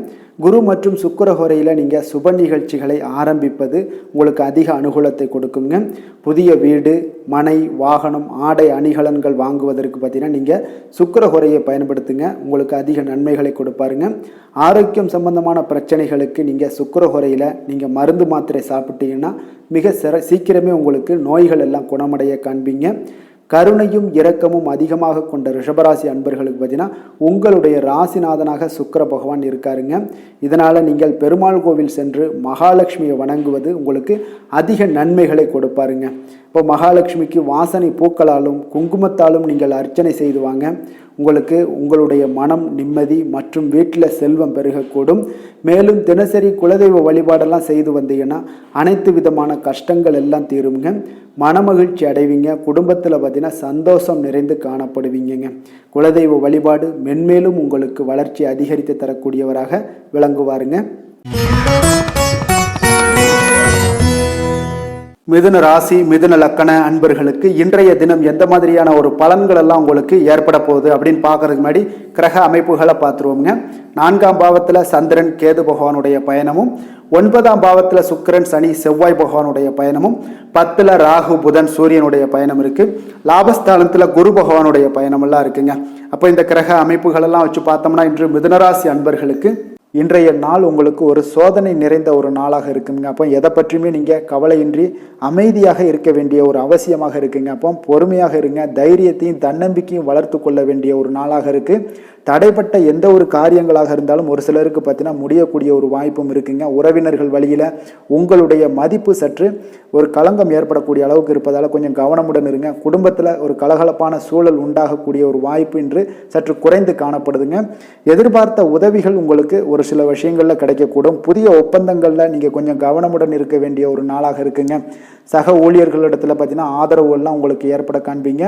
Speaker 1: குரு மற்றும் சுக்கிர ஹோரையில் நீங்கள் சுப நிகழ்ச்சிகளை ஆரம்பிப்பது உங்களுக்கு அதிக அனுகூலத்தை கொடுக்குங்க. புதிய வீடு, மனை, வாகனம், ஆடை அணிகலன்கள் வாங்குவதற்கு பார்த்தீங்கன்னா நீங்கள் சுக்கிர ஹோரையை பயன்படுத்துங்க, உங்களுக்கு அதிக நன்மைகளை கொடுப்பாருங்க. ஆரோக்கியம் சம்பந்தமான பிரச்சனைகளுக்கு நீங்கள் சுக்கிர ஹோரையில் நீங்கள் மருந்து மாத்திரை சாப்பிட்டீங்கன்னா மிக சீக்கிரமே உங்களுக்கு நோய்கள் எல்லாம் குணமடைய காண்பீங்க. கருணையும் இரக்கமும் அதிகமாக கொண்ட ரிஷபராசி அன்பர்களுக்கு பார்த்தீங்கன்னா உங்களுடைய ராசிநாதனாக சுக்கிர பகவான் இருக்காருங்க. இதனால் நீங்கள் பெருமாள் கோவில் சென்று மகாலட்சுமியை வணங்குவது உங்களுக்கு அதிக நன்மைகளை கொடுப்பாருங்க. இப்போ மகாலட்சுமிக்கு வாசனை பூக்களாலும் குங்குமத்தாலும் நீங்கள் அர்ச்சனை செய்து வாங்க. உங்களுக்கு உங்களுடைய மனம் நிம்மதி மற்றும் வீட்டில் செல்வம் பெருகக்கூடும். மேலும் தினசரி குலதெய்வ வழிபாடெல்லாம் செய்து வந்தீங்கன்னா அனைத்து விதமான கஷ்டங்கள் எல்லாம் தீருங்க. மனமகிழ்ச்சி அடைவீங்க. குடும்பத்தில் பார்த்தீங்கன்னா சந்தோஷம் நிறைந்து காணப்படுவீங்க. குலதெய்வ வழிபாடு மென்மேலும் உங்களுக்கு வளர்ச்சி அதிகரித்து தரக்கூடியவராக விளங்குவாருங்க. மிதுன ராசி மிதுன லக்கண அன்பர்களுக்கு இன்றைய தினம் எந்த மாதிரியான ஒரு பலன்கள் எல்லாம் உங்களுக்கு ஏற்பட போகுது அப்படின்னு பார்க்கறதுக்கு முன்னாடி கிரக அமைப்புகளை பார்த்துருவோங்க. 4ஆம் பாவத்தில் சந்திரன் கேது பகவானுடைய பயணமும், 9ஆம் பாவத்தில் சுக்கிரன் சனி செவ்வாய் பகவானுடைய பயணமும், 10ல் ராகு புதன் சூரியனுடைய பயணம் இருக்கு. லாபஸ்தானத்தில் குரு பகவானுடைய பயணமெல்லாம் இருக்குங்க. அப்போ இந்த கிரக அமைப்புகளெல்லாம் வச்சு பார்த்தோம்னா இன்று மிதுனராசி அன்பர்களுக்கு இன்றைய நாள் உங்களுக்கு ஒரு சோதனை நிறைந்த ஒரு நாளாக இருக்குங்க. அப்போ எதை பற்றியுமே நீங்கள் கவலையின்றி அமைதியாக இருக்க வேண்டிய ஒரு அவசியமாக இருக்குங்க. அப்போ பொறுமையாக இருங்க. தைரியத்தையும் தன்னம்பிக்கையும் வளர்த்து கொள்ள வேண்டிய ஒரு நாளாக இருக்குது. தடைப்பட்ட எந்த ஒரு காரியங்களாக இருந்தாலும் ஒரு சிலருக்கு பார்த்தீங்கன்னா முடியக்கூடிய ஒரு வாய்ப்பும் இருக்குங்க. உறவினர்கள் வழியில் உங்களுடைய மதிப்பு சற்று ஒரு களங்கம் ஏற்படக்கூடிய அளவுக்கு இருப்பதால் கொஞ்சம் கவனமுடன் இருங்க. குடும்பத்தில் ஒரு கலகலப்பான சூழல் உண்டாகக்கூடிய ஒரு வாய்ப்பு இன்று சற்று குறைந்து காணப்படுதுங்க. எதிர்பார்த்த உதவிகள் உங்களுக்கு ஒரு சில விஷயங்களில் கிடைக்கக்கூடும். புதிய ஒப்பந்தங்களில் நீங்கள் கொஞ்சம் கவனமுடன் இருக்க வேண்டிய ஒரு நாளாக இருக்குங்க. சக ஊழியர்களிடத்தில் பார்த்தீங்கன்னா ஆதரவு எல்லாம் உங்களுக்கு ஏற்பட காண்பீங்க.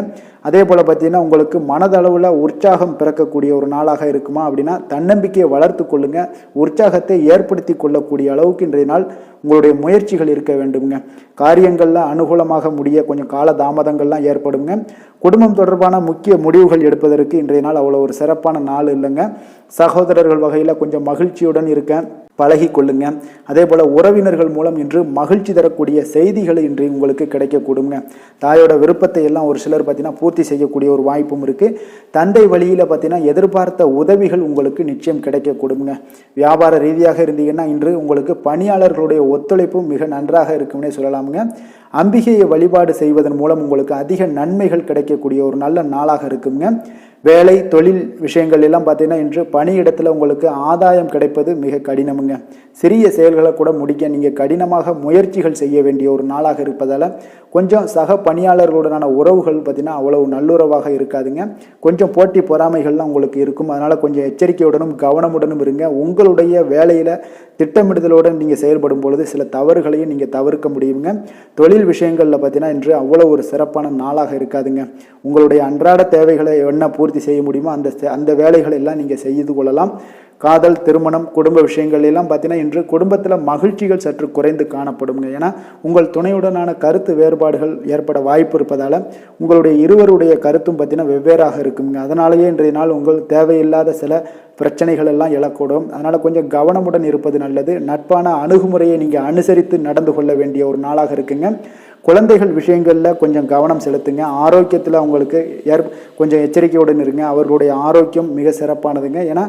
Speaker 1: அதே போல் பார்த்தீங்கன்னா உங்களுக்கு மனதளவில் உற்சாகம் பிறக்கக்கூடிய ஒரு நாளாக இருக்குமா அப்படின்னா தன்னம்பிக்கையை வளர்த்து கொள்ளுங்க. உற்சாகத்தை ஏற்படுத்தி கொள்ளக்கூடிய அளவுக்கு இன்றைய நாள் உங்களுடைய முயற்சிகள் இருக்க வேண்டுங்க. காரியங்கள்லாம் அனுகூலமாக முடிய கொஞ்சம் கால தாமதங்கள்லாம் ஏற்படுங்க. குடும்பம் தொடர்பான முக்கிய முடிவுகள் எடுப்பதற்கு இன்றைய நாள் அவ்வளோ ஒரு சிறப்பான நாள் இல்லைங்க. சகோதரர்கள் வகையில் கொஞ்சம் மகிழ்ச்சியுடன் இருக்க பழகி கொள்ளுங்க. அதே போல் உறவினர்கள் மூலம் இன்று மகிழ்ச்சி தரக்கூடிய செய்திகள் இன்று உங்களுக்கு கிடைக்கக்கூடுங்க. தாயோட விருப்பத்தை எல்லாம் ஒரு சிலர் பார்த்தீங்கன்னா பூர்த்தி செய்யக்கூடிய ஒரு வாய்ப்பும் இருக்குது. தந்தை வழியில் பார்த்தீங்கன்னா எதிர்பார்த்த உதவிகள் உங்களுக்கு நிச்சயம் கிடைக்கக்கூடுங்க. வியாபார ரீதியாக இருந்தீங்கன்னா இன்று உங்களுக்கு பணியாளர்களுடைய ஒத்துழைப்பும் மிக நன்றாக இருக்கும்னே சொல்லலாமுங்க. அம்பிகையை வழிபாடு செய்வதன் மூலம் உங்களுக்கு அதிக நன்மைகள் கிடைக்கக்கூடிய ஒரு நல்ல நாளாக இருக்குங்க. வேலை தொழில் விஷயங்கள் எல்லாம் பார்த்தீங்கன்னா இன்று பணியிடத்தில் உங்களுக்கு ஆதாயம் கிடைப்பது மிக கடினமுங்க. சிறிய செயல்களை கூட முடிக்க நீங்கள் கடினமாக முயற்சிகள் செய்ய வேண்டிய ஒரு நாளாக இருப்பதால் கொஞ்சம் சக பணியாளர்களுடனான உறவுகள் பார்த்தீங்கன்னா அவ்வளவு நல்லுறவாக இருக்காதுங்க. கொஞ்சம் போட்டி பொறாமைகள்லாம் உங்களுக்கு இருக்கும். அதனால் கொஞ்சம் எச்சரிக்கையுடனும் கவனமுடனும் இருங்க. உங்களுடைய வேலையில் திட்டமிடுதலுடன் நீங்கள் செயல்படும் பொழுது சில தவறுகளையும் நீங்கள் தவிர்க்க முடியுங்க. தொழில் விஷயங்களில் பார்த்தீங்கன்னா இன்று அவ்வளோ ஒரு சிறப்பான நாளாக இருக்காதுங்க. உங்களுடைய அன்றாட தேவைகளை என்ன பூர்த்தி செய்ய முடியுமோ அந்த வேலைகளை எல்லாம் நீங்கள் செய்து கொள்ளலாம். காதல், திருமணம், குடும்ப விஷயங்கள் எல்லாம் பார்த்தீங்கன்னா இன்று குடும்பத்தில் மகிழ்ச்சிகள் சற்று குறைந்து காணப்படுங்க. ஏன்னா உங்கள் துணையுடனான கருத்து வேறுபாடுகள் ஏற்பட வாய்ப்பு இருப்பதால் உங்களுடைய இருவருடைய கருத்தும் பார்த்தீங்கன்னா வெவ்வேறாக இருக்குங்க. அதனாலேயே இன்றைய நாள் உங்கள் தேவையில்லாத சில பிரச்சனைகள் எல்லாம் எழக்கூடும். அதனால் கொஞ்சம் கவனமுடன் இருப்பது நல்லது. நட்பான அணுகுமுறையை நீங்கள் அனுசரித்து நடந்து கொள்ள வேண்டிய ஒரு நாளாக இருக்குங்க. குழந்தைகள் விஷயங்களில் கொஞ்சம் கவனம் செலுத்துங்க. ஆரோக்கியத்தில் அவங்களுக்கு கொஞ்சம் எச்சரிக்கையுடன் இருங்க. அவர்களுடைய ஆரோக்கியம் மிக சிறப்பானதுங்க. ஏன்னா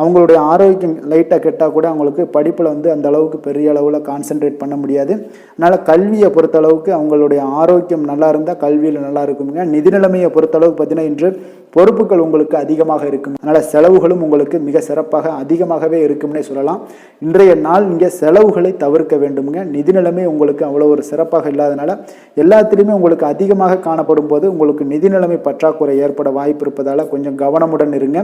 Speaker 1: அவங்களுடைய ஆரோக்கியம் லைட்டாக கெட்டால் கூட அவங்களுக்கு படிப்பில் அந்த அளவுக்கு பெரிய அளவில் கான்சென்ட்ரேட் பண்ண முடியாது. அதனால் கல்வியை பொறுத்தளவுக்கு அவங்களுடைய ஆரோக்கியம் நல்லா இருந்தால் கல்வியில் நல்லா இருக்குங்க. நிதி நிலைமையை பொறுத்தளவுக்கு பார்த்தீங்கன்னா இன்று பொறுப்புகள் உங்களுக்கு அதிகமாக இருக்கும். அதனால் செலவுகளும் உங்களுக்கு மிக சிறப்பாக அதிகமாகவே இருக்கும்னே சொல்லலாம். இன்றைய நாள் நீங்கள் செலவுகளை தவிர்க்க வேண்டுமுங்க. நிதி நிலைமை உங்களுக்கு அவ்வளோ ஒரு சிறப்பாக இல்லாதனால எல்லாத்திலையுமே உங்களுக்கு அதிகமாக காணப்படும் போது உங்களுக்கு நிதி நிலைமை பற்றாக்குறை ஏற்பட வாய்ப்பு இருப்பதால் கொஞ்சம் கவனமுடன் இருங்க.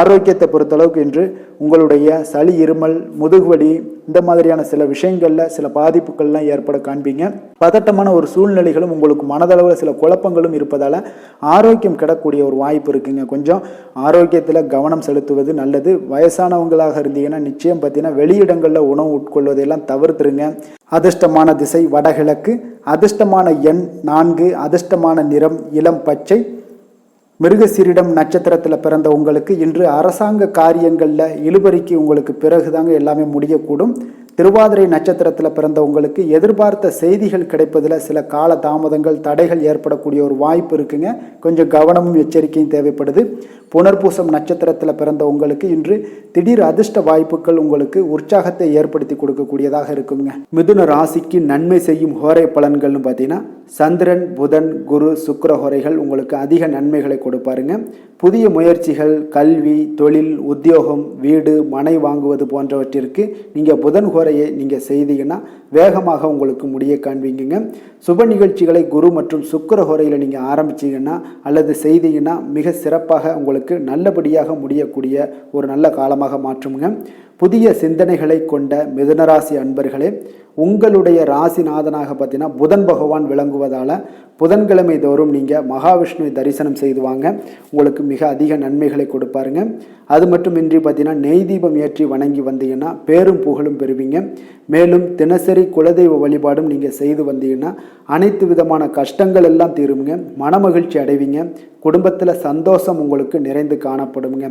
Speaker 1: ஆரோக்கியத்தை பொறுத்தளவுக்கு இன்று உங்களுடைய சளி, இருமல், முதுகுவலி இந்த மாதிரியான சில விஷயங்களில் சில பாதிப்புகள்லாம் ஏற்பட காண்பீங்க. பதட்டமான ஒரு சூழ்நிலைகளும் உங்களுக்கு மனதளவில் சில குழப்பங்களும் இருப்பதால் ஆரோக்கியம் கிடக்கூடிய ஒரு வாய்ப்பு இருக்குங்க. கொஞ்சம் ஆரோக்கியத்தில் கவனம் செலுத்துவது நல்லது. வயசானவங்களாக இருந்தீங்கன்னா நிச்சயம் பார்த்தீங்கன்னா வெளியிடங்களில் உணவு உட்கொள்வதையெல்லாம் தவிர்த்துருங்க. அதிர்ஷ்டமான திசை வடகிழக்கு, அதிர்ஷ்டமான எண் 4, அதிர்ஷ்டமான நிறம் இளம் பச்சை. மிருகசீரிடம் நட்சத்திரத்தில் பிறந்த உங்களுக்கு இன்று அரசாங்க காரியங்களில் இழுபறிக்கு உங்களுக்கு பிறகுதாங்க எல்லாமே முடியக்கூடும். திருவாதிரை நட்சத்திரத்தில் பிறந்த உங்களுக்கு எதிர்பார்த்த செய்திகள் கிடைப்பதில் சில கால தாமதங்கள், தடைகள் ஏற்படக்கூடிய ஒரு வாய்ப்பு இருக்குங்க. கொஞ்சம் கவனமும் எச்சரிக்கையும் தேவைப்படுது. புனர்பூசம் நட்சத்திரத்தில் பிறந்த உங்களுக்கு இன்று திடீர் அதிர்ஷ்ட வாய்ப்புகள் உங்களுக்கு உற்சாகத்தை ஏற்படுத்தி கொடுக்கக்கூடியதாக இருக்குங்க. மிதுன ராசிக்கு நன்மை செய்யும் ஹோரை பலன்கள்னு பார்த்தீங்கன்னா சந்திரன், புதன், குரு, சுக்கிர ஹோரைகள் உங்களுக்கு அதிக நன்மைகளை கொடுப்பாருங்க. புதிய முயற்சிகள், கல்வி, தொழில், உத்தியோகம், வீடு, மனை வாங்குவது போன்றவற்றிற்கு நீங்கள் புதன் ஹோரையை நீங்கள் செய்தீங்கன்னா வேகமாக உங்களுக்கு முடிய காண்பீங்க. சுப நிகழ்ச்சிகளை குரு மற்றும் சுக்கிர ஹோரையில் நீங்கள் ஆரம்பிச்சிங்கன்னா அல்லது செய்தீங்கன்னா மிக சிறப்பாக உங்களுக்கு நல்லபடியாக முடியக்கூடிய ஒரு நல்ல காலமாக மாற்றுங்க. புதிய சிந்தனைகளை கொண்ட மிதுனராசி அன்பர்களே, உங்களுடைய ராசிநாதனாக பார்த்தீங்கன்னா புதன் பகவான் விளங்குவதால் புதன்கிழமை தோறும் நீங்கள் மகாவிஷ்ணுவை தரிசனம் செய்து வாங்க. உங்களுக்கு மிக அதிக நன்மைகளை கொடுப்பாருங்க. அது மட்டுமின்றி பார்த்தீங்கன்னா நெய் தீபம் ஏற்றி வணங்கி வந்தீங்கன்னா பேரும் புகழும் பெறுவீங்க. மேலும் தினசரி குலதெய்வ வழிபாடும் நீங்கள் செய்து வந்தீங்கன்னா அனைத்து விதமான கஷ்டங்கள் எல்லாம் தீருங்க. மனமகிழ்ச்சி அடைவீங்க. குடும்பத்தில் சந்தோஷம் உங்களுக்கு நிறைந்து காணப்படுங்க.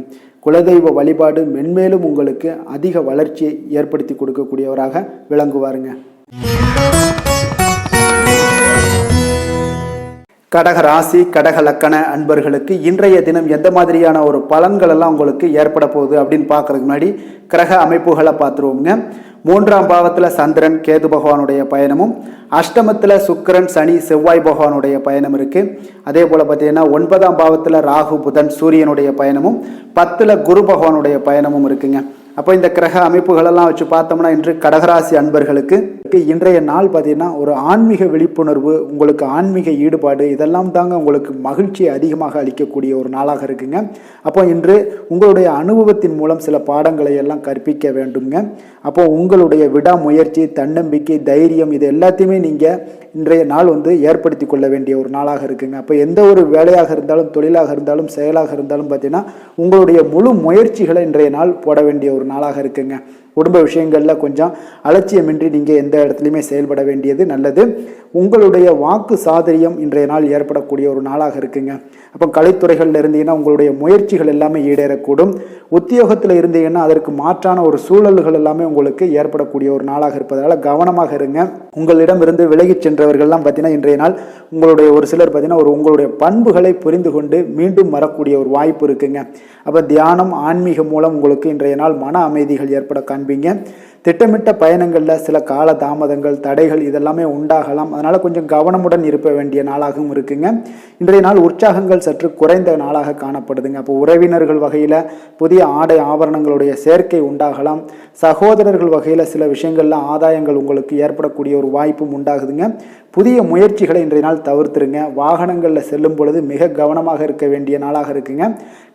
Speaker 1: குலதெய்வ வழிபாடு மென்மேலும் உங்களுக்கு அதிக வளர்ச்சியை ஏற்படுத்தி கொடுக்கக்கூடியவராக விளங்குவாருங்க. கடக ராசி, கடக லக்கண அன்பர்களுக்கு இன்றைய தினம் எந்த மாதிரியான ஒரு பலன்கள் எல்லாம் உங்களுக்கு ஏற்பட போகுது அப்படின்னு பார்க்கறதுக்கு முன்னாடி கிரக அமைப்புகளை பார்த்துருவோங்க. 3ஆம் பாவத்தில் சந்திரன், கேது பகவானுடைய பயணமும், அஷ்டமத்தில் சுக்கிரன், சனி, செவ்வாய் பகவானுடைய பயணம் இருக்குது. அதே போல் பார்த்தீங்கன்னா 9ஆம் பாவத்தில் ராகு, புதன், சூரியனுடைய பயணமும், 10ல் குரு பகவானுடைய பயணமும் இருக்குங்க. அப்போ இந்த கிரக அமைப்புகளெல்லாம் வச்சு பார்த்தோம்னா இன்று கடகராசி அன்பர்களுக்கு இன்றைய நாள் பார்த்தீங்கன்னா ஒரு ஆன்மீக விழிப்புணர்வு, உங்களுக்கு ஆன்மீக ஈடுபாடு இதெல்லாம் தாங்க உங்களுக்கு மகிழ்ச்சியை அதிகமாக அளிக்கக்கூடிய ஒரு நாளாக இருக்குங்க. அப்போ இன்று உங்களுடைய அனுபவத்தின் மூலம் சில பாடங்களை எல்லாம் கற்பிக்க வேண்டுங்க. அப்போ உங்களுடைய விடாமுயற்சி, தன்னம்பிக்கை, தைரியம் இது எல்லாத்தையுமே நீங்கள் இன்றைய நாள் ஏற்படுத்தி கொள்ள வேண்டிய ஒரு நாளாக இருக்குங்க. அப்போ எந்த ஒரு வேலையாக இருந்தாலும், தொழிலாக இருந்தாலும், செயலாக இருந்தாலும் பார்த்தீங்கன்னா உங்களுடைய முழு முயற்சிகளை இன்றைய நாள் போட வேண்டிய ஒரு நாளாக இருக்குங்க. குடும்ப விஷயங்களில் கொஞ்சம் அலட்சியமின்றி நீங்கள் எந்த இடத்துலையுமே செயல்பட வேண்டியது நல்லது. உங்களுடைய வாக்கு சாதுரியம் இன்றைய நாள் ஏற்படக்கூடிய ஒரு நாளாக இருக்குங்க. அப்போ கலைத்துறைகளில் இருந்தீங்கன்னா உங்களுடைய முயற்சிகள் எல்லாமே ஈடேறக்கூடும். உத்தியோகத்தில் இருந்தீங்கன்னா அதற்கு மாற்றான ஒரு சூழல்கள் எல்லாமே உங்களுக்கு ஏற்படக்கூடிய ஒரு நாளாக இருப்பதால் கவனமாக இருங்க. உங்களிடமிருந்து விலகிச் சென்றவர்கள்லாம் பார்த்தீங்கன்னா இன்றைய நாள் உங்களுடைய ஒரு சிலர் பார்த்தீங்கன்னா உங்களுடைய பண்புகளை புரிந்து கொண்டு மீண்டும் வரக்கூடிய ஒரு வாய்ப்பு இருக்குங்க. அப்போ தியானம், ஆன்மீகம் மூலம் உங்களுக்கு இன்றைய நாள் மன அமைதிகள் ஏற்பட காண்பீங்க. திட்டமிட்ட பயணங்களில் சில கால தாமதங்கள் தடைகள் இதெல்லாமே உண்டாகலாம். அதனால் கொஞ்சம் கவனமுடன் இருக்க வேண்டிய நாளாகவும் இருக்குங்க. இன்றைய நாள் உற்சாகங்கள் சற்று குறைந்த நாளாக காணப்படுதுங்க. அப்போ உறவினர்கள் வகையில் புதிய ஆடை ஆபரணங்களுடைய சேர்க்கை உண்டாகலாம். சகோதரர்கள் வகையில் சில விஷயங்கள்ல ஆதாயங்கள் உங்களுக்கு ஏற்படக்கூடிய ஒரு வாய்ப்பும் உண்டாகுதுங்க. புதிய முயற்சிகளை இன்றைய நாள் தவிர்த்துருங்க. வாகனங்களில் செல்லும் பொழுது மிக கவனமாக இருக்க வேண்டிய நாளாக இருக்குங்க.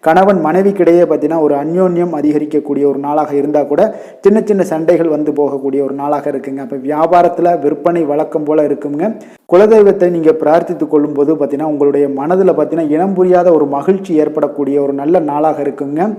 Speaker 1: கணவன் மனைவிக்கிடையே பார்த்தீங்கன்னா ஒரு அந்யோன்யம் அதிகரிக்கக்கூடிய ஒரு நாளாக இருந்தால் கூட சின்ன சின்ன சண்டைகள் வந்து போகக்கூடிய ஒரு நாளாக இருக்குங்க. அப்போ வியாபாரத்தில் விற்பனை வழக்கம் போல இருக்குங்க. குலதெய்வத்தை நீங்கள் பிரார்த்தித்து கொள்ளும் போது பார்த்தீங்கன்னா உங்களுடைய மனதில் பார்த்தீங்கன்னா இனம் புரியாத ஒரு மகிழ்ச்சி ஏற்படக்கூடிய ஒரு நல்ல நாளாக இருக்குங்க.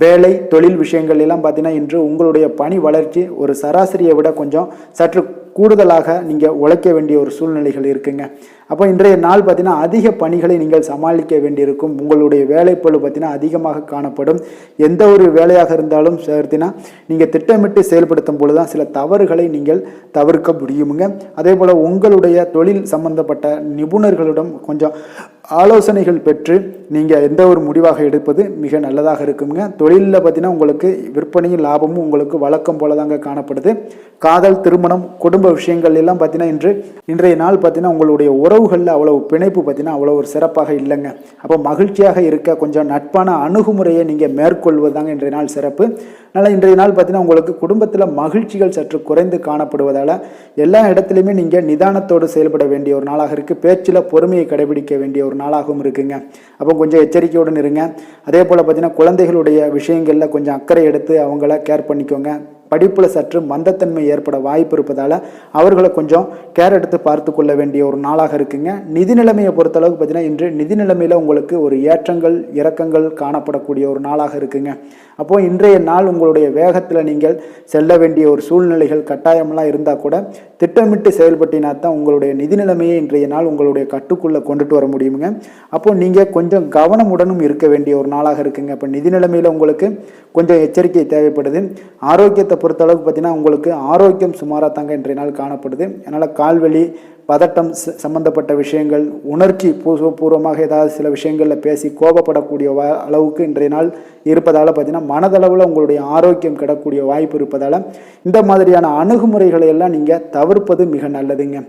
Speaker 1: வேலை தொழில் விஷயங்கள் எல்லாம் பார்த்தீங்கன்னா இன்று உங்களுடைய பணி வளர்ச்சி ஒரு சராசரியை விட கொஞ்சம் சற்று கூடுதலாக நீங்கள் உழைக்க வேண்டிய ஒரு சூழ்நிலைகள் இருக்குங்க. அப்போ இன்றைய நாள் பார்த்தீங்கன்னா அதிக பணிகளை நீங்கள் சமாளிக்க வேண்டியிருக்கும். உங்களுடைய வேலைப்பளு பார்த்தீங்கன்னா அதிகமாக காணப்படும். எந்த ஒரு வேலையாக இருந்தாலும் பார்த்தீங்கன்னா நீங்கள் திட்டமிட்டு செயல்படுத்தும் பொழுது தான் சில தவறுகளை நீங்கள் தவிர்க்க முடியுமுங்க. அதே போல் உங்களுடைய தொழில் சம்பந்தப்பட்ட நிபுணர்களிடம் கொஞ்சம் ஆலோசனைகள் பெற்று நீங்கள் எந்த ஒரு முடிவாக எடுப்பது மிக நல்லதாக இருக்குங்க. தொழிலில் பார்த்தீங்கன்னா உங்களுக்கு விற்பனையும் லாபமும் உங்களுக்கு வழக்கம் போல தாங்க காணப்படுது. காதல் திருமணம் குடும்ப விஷயங்கள் எல்லாம் பார்த்தீங்கன்னா இன்றைய நாள் பார்த்தீங்கன்னா உங்களுடைய உறவுகளில் அவ்வளவு பிணைப்பு பார்த்தீங்கன்னா அவ்வளோ ஒரு சிறப்பாக இல்லைங்க. அப்போ மகிழ்ச்சியாக இருக்க கொஞ்சம் நட்பான அணுகுமுறையை நீங்கள் மேற்கொள்வதாங்க இன்றைய நாள் சிறப்பு. அதனால் இன்றைய நாள் பார்த்தீங்கன்னா உங்களுக்கு குடும்பத்தில் மகிழ்ச்சிகள் சற்று குறைந்து காணப்படுவதால் எல்லா இடத்துலையுமே நீங்கள் நிதானத்தோடு செயல்பட வேண்டிய ஒரு நாளாக இருக்குது. பேச்சில் பொறுமையை கடைபிடிக்க வேண்டிய ஒரு நாளாகவும் இருக்குங்க. அப்போ கொஞ்சம் எச்சரிக்கையுடன் இருங்க. அதே போல் பார்த்தீங்கன்னா குழந்தைகளுடைய விஷயங்களில் கொஞ்சம் அக்கறை எடுத்து அவங்கள கேர் பண்ணிக்கோங்க. படிப்பில் சற்று மந்தத்தன்மை ஏற்பட வாய்ப்பு இருப்பதால் அவர்களை கொஞ்சம் கேர் எடுத்து பார்த்து கொள்ள வேண்டிய ஒரு நாளாக இருக்குங்க. நிதி நிலைமையை பொறுத்தளவுக்கு பார்த்தீங்கன்னா இன்று நிதி நிலைமையில் உங்களுக்கு ஒரு ஏற்றங்கள் இறக்கங்கள் காணப்படக்கூடிய ஒரு நாளாக இருக்குங்க. அப்போது இன்றைய நாள் உங்களுடைய வேகத்தில் நீங்கள் செல்ல வேண்டிய ஒரு சூழ்நிலைகள் கட்டாயமெல்லாம் இருந்தால் கூட திட்டமிட்டு செயல்பட்டினா தான் உங்களுடைய நிதி நிலைமையை இன்றைய நாள் உங்களுடைய கட்டுக்குள்ளே கொண்டுட்டு வர முடியுங்க. அப்போது நீங்கள் கொஞ்சம் கவனமுடனும் இருக்க வேண்டிய ஒரு நாளாக இருக்குங்க. இப்போ நிதி நிலைமையில் உங்களுக்கு கொஞ்சம் எச்சரிக்கை தேவைப்படுது. ஆரோக்கியத்தை பொறுத்தளவுக்கு பார்த்தீங்கன்னா உங்களுக்கு ஆரோக்கியம் சுமாராக தாங்க இன்றைய நாள் காணப்படுது. அதனால் கால்வலி பதட்டம் சம்பந்தப்பட்ட விஷயங்கள் உணர்ச்சி பூர்வமாக ஏதாவது சில விஷயங்களில் பேசி கோபப்படக்கூடிய அளவுக்கு இன்றைய நாள் இருப்பதால் பார்த்தீங்கன்னா மனதளவில் உங்களுடைய ஆரோக்கியம் கிடக்கூடிய வாய்ப்பு இருப்பதால் இந்த மாதிரியான அணுகுமுறைகளை எல்லாம் நீங்கள் தவிர்ப்பது மிக நல்லதுங்க.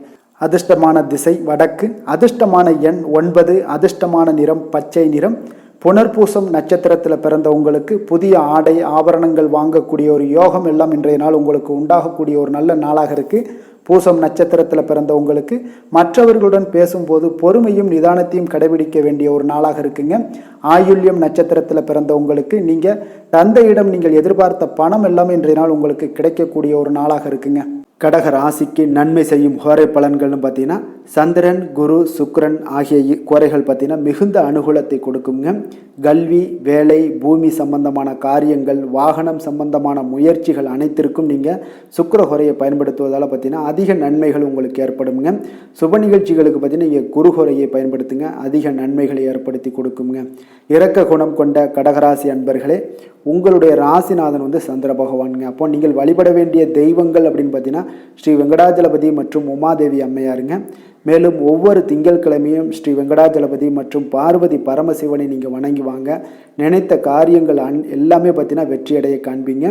Speaker 1: அதிர்ஷ்டமான திசை வடக்கு, அதிர்ஷ்டமான எண் 9, அதிர்ஷ்டமான நிறம் பச்சை நிறம். புனர்பூசம் நட்சத்திரத்தில் பிறந்த உங்களுக்கு புதிய ஆடை ஆபரணங்கள் வாங்கக்கூடிய ஒரு யோகம் எல்லாம் இன்றைய நாள் உங்களுக்கு உண்டாகக்கூடிய ஒரு நல்ல நாளாக இருக்குது. பூசம் நட்சத்திரத்தில் பிறந்த உங்களுக்கு மற்றவர்களுடன் பேசும்போது பொறுமையும் நிதானத்தையும் கடைபிடிக்க வேண்டிய ஒரு நாளாக இருக்குங்க. ஆயுள்யம் நட்சத்திரத்தில் பிறந்த உங்களுக்கு நீங்கள் தந்தையிடம் நீங்கள் எதிர்பார்த்த பணம் எல்லாமே இன்றைய நாள் உங்களுக்கு கிடைக்கக்கூடிய ஒரு நாளாக இருக்குங்க. கடக ராசிக்கு நன்மை செய்யும் ஹோரை பலன்கள்னு பார்த்தீங்கன்னா சந்திரன் குரு சுக்கிரன் ஆகிய கோரைகள் பார்த்தீங்கன்னா மிகுந்த அனுகூலத்தை கொடுக்குங்க. கல்வி வேலை பூமி சம்பந்தமான காரியங்கள் வாகனம் சம்பந்தமான முயற்சிகள் அனைத்திற்கும் நீங்கள் சுக்கிர ஹோரையை பயன்படுத்துவதால் பார்த்தீங்கன்னா அதிக நன்மைகள் உங்களுக்கு ஏற்படுங்க. சுப நிகழ்ச்சிகளுக்கு பார்த்தீங்கன்னா நீங்கள் குரு ஹோரையை பயன்படுத்துங்க, அதிக நன்மைகளை ஏற்படுத்தி கொடுக்குங்க. இரக்க குணம் கொண்ட கடகராசி அன்பர்களே, உங்களுடைய ராசிநாதன் சந்திர பகவானுங்க. அப்போ நீங்கள் வழிபட வேண்டிய தெய்வங்கள் அப்படின்னு பார்த்தீங்கன்னா ஸ்ரீ வெங்கடாஜலபதி மற்றும் உமாதேவி அம்மையாருங்க. மேலும் ஒவ்வொரு திங்கட்கிழமையும் ஸ்ரீ வெங்கடாஜலபதி மற்றும் பார்வதி பரமசிவனை நீங்கள் வணங்கி வாங்க. நினைத்த காரியங்கள் எல்லாமே பார்த்தீங்கன்னா வெற்றியடைய காண்பீங்க.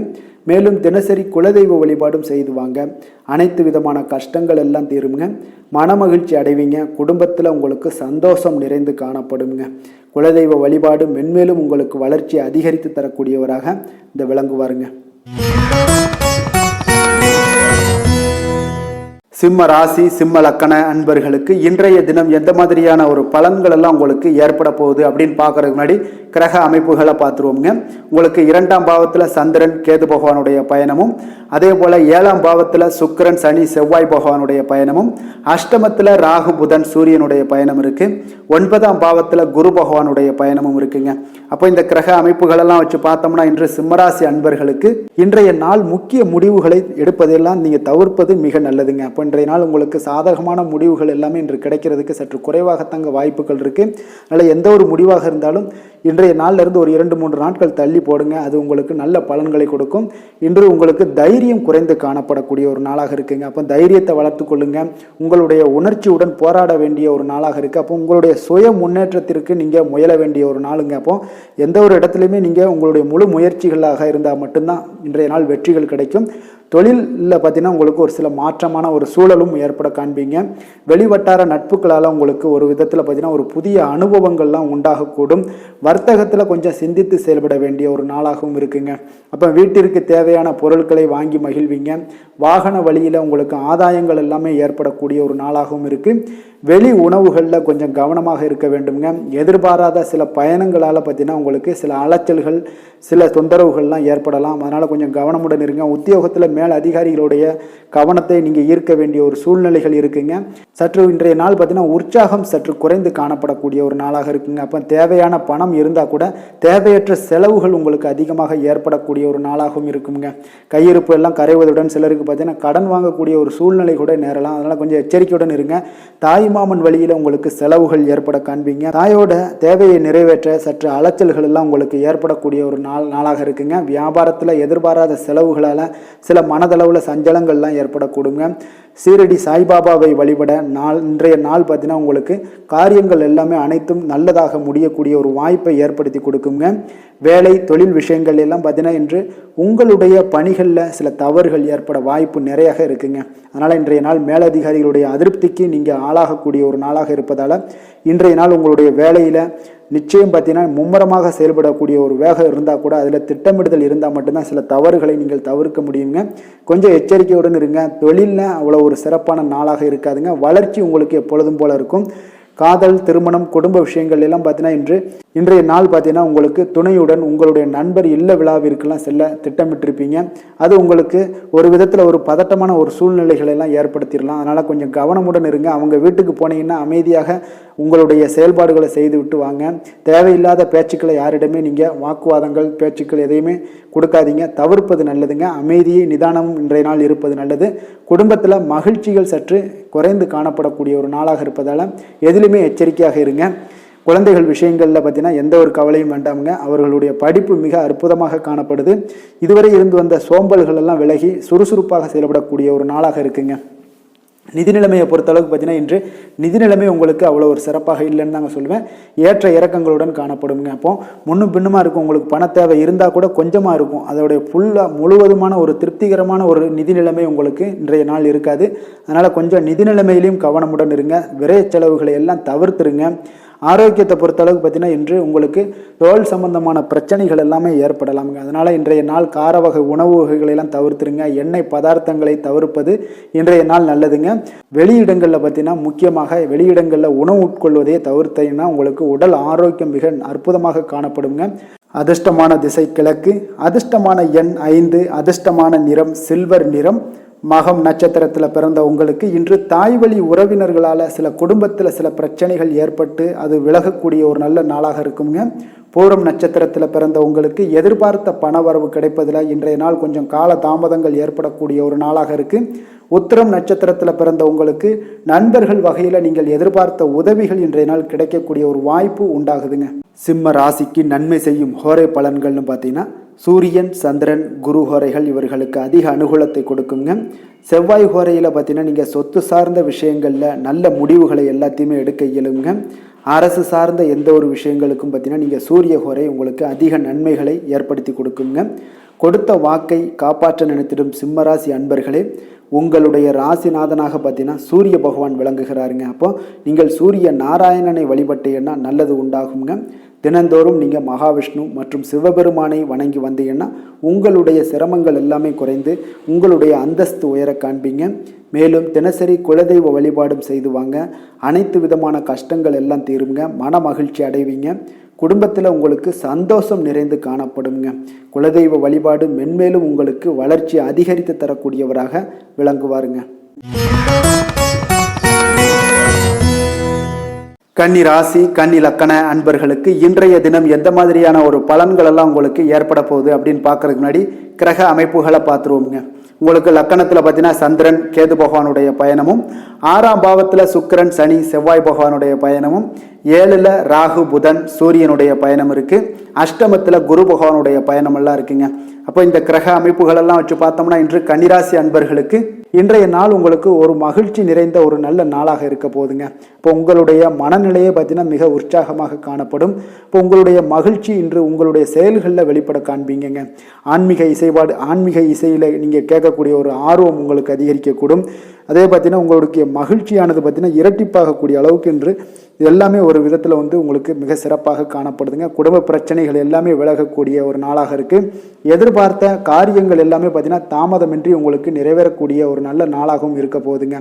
Speaker 1: மேலும் தினசரி குலதெய்வ வழிபாடும் செய்து வாங்க. அனைத்து விதமான கஷ்டங்கள் எல்லாம் தீருங்க. மனமகிழ்ச்சி அடைவீங்க. குடும்பத்தில் உங்களுக்கு சந்தோஷம் நிறைந்து காணப்படுங்க. குலதெய்வ வழிபாடு மென்மேலும் உங்களுக்கு வளர்ச்சி அதிகரித்து தரக்கூடியவராக இந்த விளங்குவாருங்க. சிம்ம ராசி சிம்ம லக்கண அன்பர்களுக்கு இன்றைய தினம் எந்த மாதிரியான ஒரு பலன்கள் எல்லாம் உங்களுக்கு ஏற்பட போகுது அப்படின்னு பார்க்கறதுக்கு முன்னாடி கிரக அமைப்புகளை பார்த்துருவோங்க. உங்களுக்கு 2ஆம் பாவத்தில் சந்திரன் கேது பகவானுடைய பயணமும், அதே போல் 7ஆம் பாவத்தில் சுக்கிரன் சனி செவ்வாய் பகவானுடைய பயணமும், அஷ்டமத்தில் ராகு புதன் சூரியனுடைய பயணம் இருக்குது, 9ஆம் பாவத்தில் குரு பகவானுடைய பயணமும் இருக்குங்க. அப்போ இந்த கிரக அமைப்புகளெல்லாம் வச்சு பார்த்தோம்னா இன்று சிம்மராசி அன்பர்களுக்கு இன்றைய நாள் முக்கிய முடிவுகளை எடுப்பதெல்லாம் நீங்கள் தவிர்ப்பது மிக நல்லதுங்க. அப்போ இன்றைய நாள் உங்களுக்கு சாதகமான முடிவுகள் எல்லாமே இன்று கிடைக்கிறதுக்கு சற்று குறைவாகத்தாங்க வாய்ப்புகள் இருக்குது. அதனால் எந்த ஒரு முடிவாக இருந்தாலும் இன்றைய நாளிலிருந்து ஒரு 2-3 நாட்கள் தள்ளி போடுங்க. அது உங்களுக்கு நல்ல பலன்களை கொடுக்கும். இன்று உங்களுக்கு தைரியம் குறைந்து காணப்படக்கூடிய ஒரு நாளாக இருக்குங்க. அப்போ தைரியத்தை வளர்த்து கொள்ளுங்க. உங்களுடைய உணர்ச்சியுடன் போராட வேண்டிய ஒரு நாளாக இருக்குது. அப்போ உங்களுடைய சுய முன்னேற்றத்திற்கு நீங்கள் முயல வேண்டிய ஒரு நாளுங்க. அப்போ எந்த ஒரு இடத்துலையுமே நீங்கள் உங்களுடைய முழு முயற்சிகளாக இருந்தால் மட்டும்தான் இன்றைய நாள் வெற்றிகள் கிடைக்கும். தொழிலில் பார்த்தீங்கன்னா உங்களுக்கு ஒரு சில மாற்றமான ஒரு சூழலும் ஏற்பட காண்பீங்க. வெளிவட்டார நட்புகளால் உங்களுக்கு ஒரு விதத்தில் பார்த்தீங்கன்னா ஒரு புதிய அனுபவங்கள்லாம் உண்டாகக்கூடும். வர்த்தகத்தில் கொஞ்சம் சிந்தித்து செயல்பட வேண்டிய ஒரு நாளாகவும் இருக்குங்க. அப்போ வீட்டிற்கு தேவையான பொருட்களை வாங்கி மகிழ்வீங்க. வாகன வழியில் உங்களுக்கு ஆதாயங்கள் எல்லாமே ஏற்படக்கூடிய ஒரு நாளாகவும் இருக்குது. வெளி உணவுகளில் கொஞ்சம் கவனமாக இருக்க வேண்டுங்க. எதிர்பாராத சில பயணங்களால் பார்த்தீங்கன்னா உங்களுக்கு சில அலைச்சல்கள், சில தொந்தரவுகள்லாம் ஏற்படலாம். அதனால் கொஞ்சம் கவனமுடன் இருங்க. உத்தியோகத்தில் மேல் அதிகாரிகளுடைய கவனத்தை நீங்கள் ஈர்க்க வேண்டிய ஒரு சூழ்நிலைகள் இருக்குங்க. சற்று இன்றைய நாள் பார்த்தீங்கன்னா உற்சாகம் சற்று குறைந்து காணப்படக்கூடிய ஒரு நாளாக இருக்குங்க. அப்போ தேவையான பணம் இருந்தால் கூட தேவையற்ற செலவுகள் உங்களுக்கு அதிகமாக ஏற்படக்கூடிய ஒரு நாளாகவும் இருக்குங்க. கையிருப்பு எல்லாம் கரைவதுடன் சிலருக்கு பார்த்தீங்கன்னா கடன் வாங்கக்கூடிய ஒரு சூழ்நிலை கூட நேரலாம். அதனால் கொஞ்சம் எச்சரிக்கையுடன் இருங்க. தாய்மாமன் வழியில் உங்களுக்கு செலவுகள் ஏற்பட காண்பீங்க. தாயோட தேவையை நிறைவேற்ற சற்று அலைச்சல்கள் எல்லாம் உங்களுக்கு ஏற்படக்கூடிய ஒரு நாளாக இருக்குங்க. வியாபாரத்தில் எதிர்பாராத செலவுகளால் சில மனதளவில் சஞ்சலங்கள்லாம் ஏற்படக்கூடுங்க. சீரடி சாய்பாபாவை வழிபட இன்றைய நாள் பார்த்தீங்கன்னா உங்களுக்கு காரியங்கள் எல்லாமே அனைத்தும் நல்லதாக முடியக்கூடிய ஒரு வாய்ப்பை ஏற்படுத்தி கொடுக்குங்க. வேலை தொழில் விஷயங்கள் எல்லாம் பார்த்தீங்கன்னா இன்று உங்களுடைய பணிகளில் சில தவறுகள் ஏற்பட வாய்ப்பு நிறையாக இருக்குங்க. அதனால் இன்றைய நாள் மேலதிகாரிகளுடைய அதிருப்திக்கு நீங்கள் ஆளாகக்கூடிய ஒரு நாளாக இருப்பதால் இன்றைய நாள் உங்களுடைய வேலையில் நிச்சயம் பார்த்தீங்கன்னா மும்முரமாக செயல்படக்கூடிய ஒரு வேகம் இருந்தால் கூட அதில் திட்டமிடுதல் இருந்தால் மட்டும்தான் சில தவறுகளை நீங்கள் தவிர்க்க முடியுங்க. கொஞ்சம் எச்சரிக்கையுடன் இருங்க. தொழிலில் அவ்வளோ ஒரு சிறப்பான நாளாக இருக்காதுங்க. வளர்ச்சி உங்களுக்கு எப்பொழுதும் போல இருக்கும். காதல், திருமணம், குடும்ப விஷயங்கள் எல்லாம் பார்த்தீங்கன்னா இன்றைய நாள் பார்த்தீங்கன்னா உங்களுக்கு துணையுடன் உங்களுடைய நண்பர் இல்ல விழாவிற்கெல்லாம் செல்ல திட்டமிட்டிருப்பீங்க. அது உங்களுக்கு ஒரு விதத்தில் ஒரு பதட்டமான ஒரு சூழ்நிலைகளை எல்லாம் ஏற்படுத்திடலாம். அதனால் கொஞ்சம் கவனமுடன் இருங்க. அவங்க வீட்டுக்கு போனீங்கன்னா அமைதியாக உங்களுடைய செயல்பாடுகளை செய்து விட்டு வாங்க. தேவையில்லாத பேச்சுக்களை யாரிடமே நீங்கள் வாக்குவாதங்கள் பேச்சுக்கள் எதையுமே கொடுக்காதீங்க. தவிர்ப்பது நல்லதுங்க. அமைதியை நிதானமும் இன்றைய நாள் இருப்பது நல்லது. குடும்பத்தில் மகிழ்ச்சிகள் சற்று குறைந்து காணப்படக்கூடிய ஒரு நாளாக இருப்பதால் எதிலுமே எச்சரிக்கையாக இருங்க. குழந்தைகள் விஷயங்களில் பார்த்தீங்கன்னா எந்த ஒரு கவலையும் வேண்டாமுங்க. அவர்களுடைய படிப்பு மிக அற்புதமாக காணப்படுது. இதுவரை இருந்து வந்த சோம்பல்கள் எல்லாம் விலகி சுறுசுறுப்பாக செயல்படக்கூடிய ஒரு நாளாக இருக்குங்க. நிதி நிலைமையை பொறுத்தளவுக்கு பார்த்தீங்கன்னா இன்று நிதி நிலைமை உங்களுக்கு அவ்வளோ ஒரு சிறப்பாக இல்லைன்னு தாங்க சொல்லுவேன். ஏற்ற இறக்கங்களுடன் காணப்படுங்க. அப்போ முன்னும் பின்னுமா இருக்கும். உங்களுக்கு பண தேவை இருந்தால் கூட கொஞ்சமாக இருக்கும். அதோடைய முழுவதுமான ஒரு திருப்திகரமான ஒரு நிதி நிலைமை உங்களுக்கு இன்றைய நாள் இருக்காது. அதனால் கொஞ்சம் நிதி நிலைமையிலையும் கவனமுடன் இருங்க. விரைய செலவுகளை எல்லாம் தவிர்த்துருங்க. ஆரோக்கியத்தை பொறுத்தளவுக்கு பார்த்தீங்கன்னா இன்று உங்களுக்கு தோல் சம்பந்தமான பிரச்சனைகள் எல்லாமே ஏற்படலாமுங்க. அதனால் இன்றைய நாள் கார வகை உணவு வகைகளெல்லாம் தவிர்த்துருங்க. எண்ணெய் பதார்த்தங்களை தவிர்ப்பது இன்றைய நாள் நல்லதுங்க. வெளியிடங்களில் பார்த்தீங்கன்னா முக்கியமாக வெளியிடங்களில் உணவு உட்கொள்வதையே தவிர்த்தீங்கன்னா உங்களுக்கு உடல் ஆரோக்கியம் மிக அற்புதமாக காணப்படுங்க. அதிர்ஷ்டமான திசை கிழக்கு, அதிர்ஷ்டமான எண் 5, அதிர்ஷ்டமான நிறம் சில்வர் நிறம். மகம் நட்சத்திரத்தில் பிறந்த உங்களுக்கு இன்று தாய் வழி உறவினர்களால் சில குடும்பத்தில் சில பிரச்சனைகள் ஏற்பட்டு அது விலகக்கூடிய ஒரு நல்ல நாளாக இருக்குங்க. பூரம் நட்சத்திரத்தில் பிறந்த உங்களுக்கு எதிர்பார்த்த பண வரவு கிடைப்பதில் இன்றைய நாள் கொஞ்சம் கால தாமதங்கள் ஏற்படக்கூடிய ஒரு நாளாக இருக்குது. உத்திரம் நட்சத்திரத்தில் பிறந்த உங்களுக்கு நண்பர்கள் வகையில் நீங்கள் எதிர்பார்த்த உதவிகள் இன்றைய நாள் கிடைக்கக்கூடிய ஒரு வாய்ப்பு உண்டாகுதுங்க. சிம்ம ராசிக்கு நன்மை செய்யும் ஹோரை பலன்கள்னு பார்த்தீங்கன்னா சூரியன், சந்திரன், குரு ஹோரைகள் இவர்களுக்கு அதிக அனுகூலத்தை கொடுக்குங்க. செவ்வாய் ஹோரையில் பார்த்தீங்கன்னா நீங்கள் சொத்து சார்ந்த விஷயங்களில் நல்ல முடிவுகளை எல்லாத்தையுமே எடுக்க இயலுங்க. அரசு சார்ந்த எந்த ஒரு விஷயங்களுக்கும் பார்த்தீங்கன்னா நீங்கள் சூரிய ஹோரை உங்களுக்கு அதிக நன்மைகளை ஏற்படுத்தி கொடுக்குங்க. கொடுத்த வாக்கை காப்பாற்ற நினைத்திடும் சிம்மராசி அன்பர்களே, உங்களுடைய ராசிநாதனாக பார்த்தீங்கன்னா சூரிய பகவான் விளங்குகிறாருங்க. அப்போ நீங்கள் சூரிய நாராயணனை வழிபட்டீங்கன்னா நல்லது உண்டாகுங்க. தினந்தோறும் நீங்கள் மகாவிஷ்ணு மற்றும் சிவபெருமானை வணங்கி வந்தீங்கன்னா உங்களுடைய சிரமங்கள் எல்லாமே குறைந்து உங்களுடைய அந்தஸ்து உயர காண்பீங்க. மேலும் தினசரி குலதெய்வ வழிபாடும் செய்து வாங்க. அனைத்து விதமான கஷ்டங்கள் எல்லாம் தீருங்க. மன மகிழ்ச்சி அடைவீங்க. குடும்பத்தில் உங்களுக்கு சந்தோஷம் நிறைந்து காணப்படுங்க. குலதெய்வ வழிபாடு மென்மேலும் உங்களுக்கு வளர்ச்சி அதிகரித்து தரக்கூடியவராக விளங்குவாருங்க. கன்னி ராசி, கன்னி லக்கண அன்பர்களுக்கு இன்றைய தினம் எந்த மாதிரியான ஒரு பலன்கள் எல்லாம் உங்களுக்கு ஏற்பட போகுது அப்படின்னு பார்க்கறதுக்கு முன்னாடி கிரக அமைப்புகளை பார்த்துருவோங்க. உங்களுக்கு லக்கணத்தில் பார்த்தீங்கன்னா சந்திரன் கேது பகவானுடைய பயணமும், 6ஆம் பாவத்தில் சுக்கிரன் சனி செவ்வாய் பகவானுடைய பயணமும், 7ல் ராகு புதன் சூரியனுடைய பயணம் இருக்குது. அஷ்டமத்தில் குரு பகவானுடைய பயணம் எல்லாம் இருக்குங்க. அப்போ இந்த கிரக அமைப்புகளெல்லாம் வச்சு பார்த்தோம்னா இன்று கன்னிராசி அன்பர்களுக்கு இன்றைய நாள் உங்களுக்கு ஒரு மகிழ்ச்சி நிறைந்த ஒரு நல்ல நாளாக இருக்க போகுதுங்க. இப்போ உங்களுடைய மனநிலையை பார்த்தீங்கன்னா மிக உற்சாகமாக காணப்படும். இப்போ உங்களுடைய மகிழ்ச்சி இன்று உங்களுடைய செயல்களில் வெளிப்பட காண்பீங்க. ஆன்மீக இசையில் நீங்கள் கேட்கக்கூடிய ஒரு ஆர்வம் உங்களுக்கு அதிகரிக்கக்கூடும். அதே பார்த்தீங்கன்னா உங்களுடைய மகிழ்ச்சியானது பார்த்தீங்கன்னா இரட்டிப்பாகக்கூடிய அளவுக்கு இன்று எல்லாமே ஒரு விதத்தில் உங்களுக்கு மிக சிறப்பாக காணப்படுதுங்க. குடும்ப பிரச்சனைகள் எல்லாமே விலகக்கூடிய ஒரு நாளாக இருக்குது. எதிர்பார்த்த காரியங்கள் எல்லாமே பார்த்தீங்கன்னா தாமதமின்றி உங்களுக்கு நிறைவேறக்கூடிய ஒரு நல்ல நாளாகவும் இருக்க போகுதுங்க.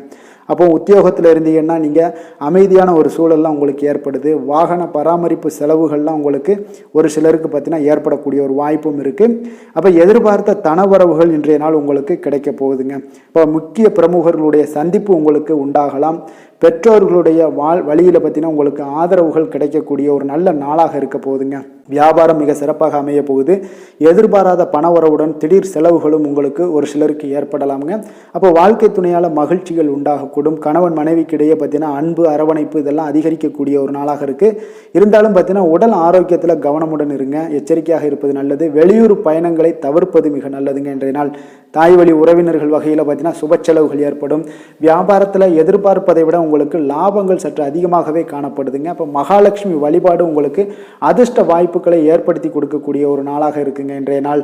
Speaker 1: அப்போ உத்தியோகத்தில் இருந்தீங்கன்னா நீங்கள் அமைதியான ஒரு சூழல்லாம் உங்களுக்கு ஏற்படுது. வாகன பராமரிப்பு செலவுகள்லாம் உங்களுக்கு ஒரு சிலருக்கு பார்த்தீங்கன்னா ஏற்படக்கூடிய ஒரு வாய்ப்பும் இருக்குது. அப்போ எதிர்பார்த்த தனவரவுகள் இன்றைய நாள் உங்களுக்கு கிடைக்க போகுதுங்க. இப்போ முக்கிய பிரமுகர்களுடைய சந்திப்பு உங்களுக்கு உண்டாகலாம். பெற்றோர்களுடைய வழியில் பார்த்தீங்கன்னா உங்களுக்கு ஆதரவுகள் கிடைக்கக்கூடிய ஒரு நல்ல நாளாக இருக்க போகுதுங்க. வியாபாரம் மிக சிறப்பாக அமைய போகுது. எதிர்பாராத பணவரவுடன் திடீர் செலவுகளும் உங்களுக்கு ஒரு சிலருக்கு ஏற்படலாமுங்க. அப்போ வாழ்க்கை துணையால் மகிழ்ச்சிகள் உண்டாகக்கூடும். கணவன் மனைவிக்கிடையே பார்த்தீங்கன்னா அன்பு, அரவணைப்பு இதெல்லாம் அதிகரிக்கக்கூடிய ஒரு நாளாக இருக்குது. இருந்தாலும் பார்த்தீங்கன்னா உடல் ஆரோக்கியத்தில் கவனமுடன் இருங்க. எச்சரிக்கையாக இருப்பது நல்லது. வெளியூர் பயணங்களை தவிர்ப்பது மிக நல்லதுங்க. இன்றைய நாள் தாய் வழி உறவினர்கள் வகையில் பார்த்தீங்கன்னா சுப செலவுகள் ஏற்படும். வியாபாரத்தில் எதிர்பார்ப்பதை விட உங்களுக்கு லாபங்கள் சற்று அதிகமாகவே காணப்படுதுங்க. அப்போ மகாலட்சுமி வழிபாடு உங்களுக்கு அதிர்ஷ்ட வாய்ப்புகளை ஏற்படுத்தி கொடுக்கக்கூடிய ஒரு நாளாக இருக்குங்க இன்றைய நாள்.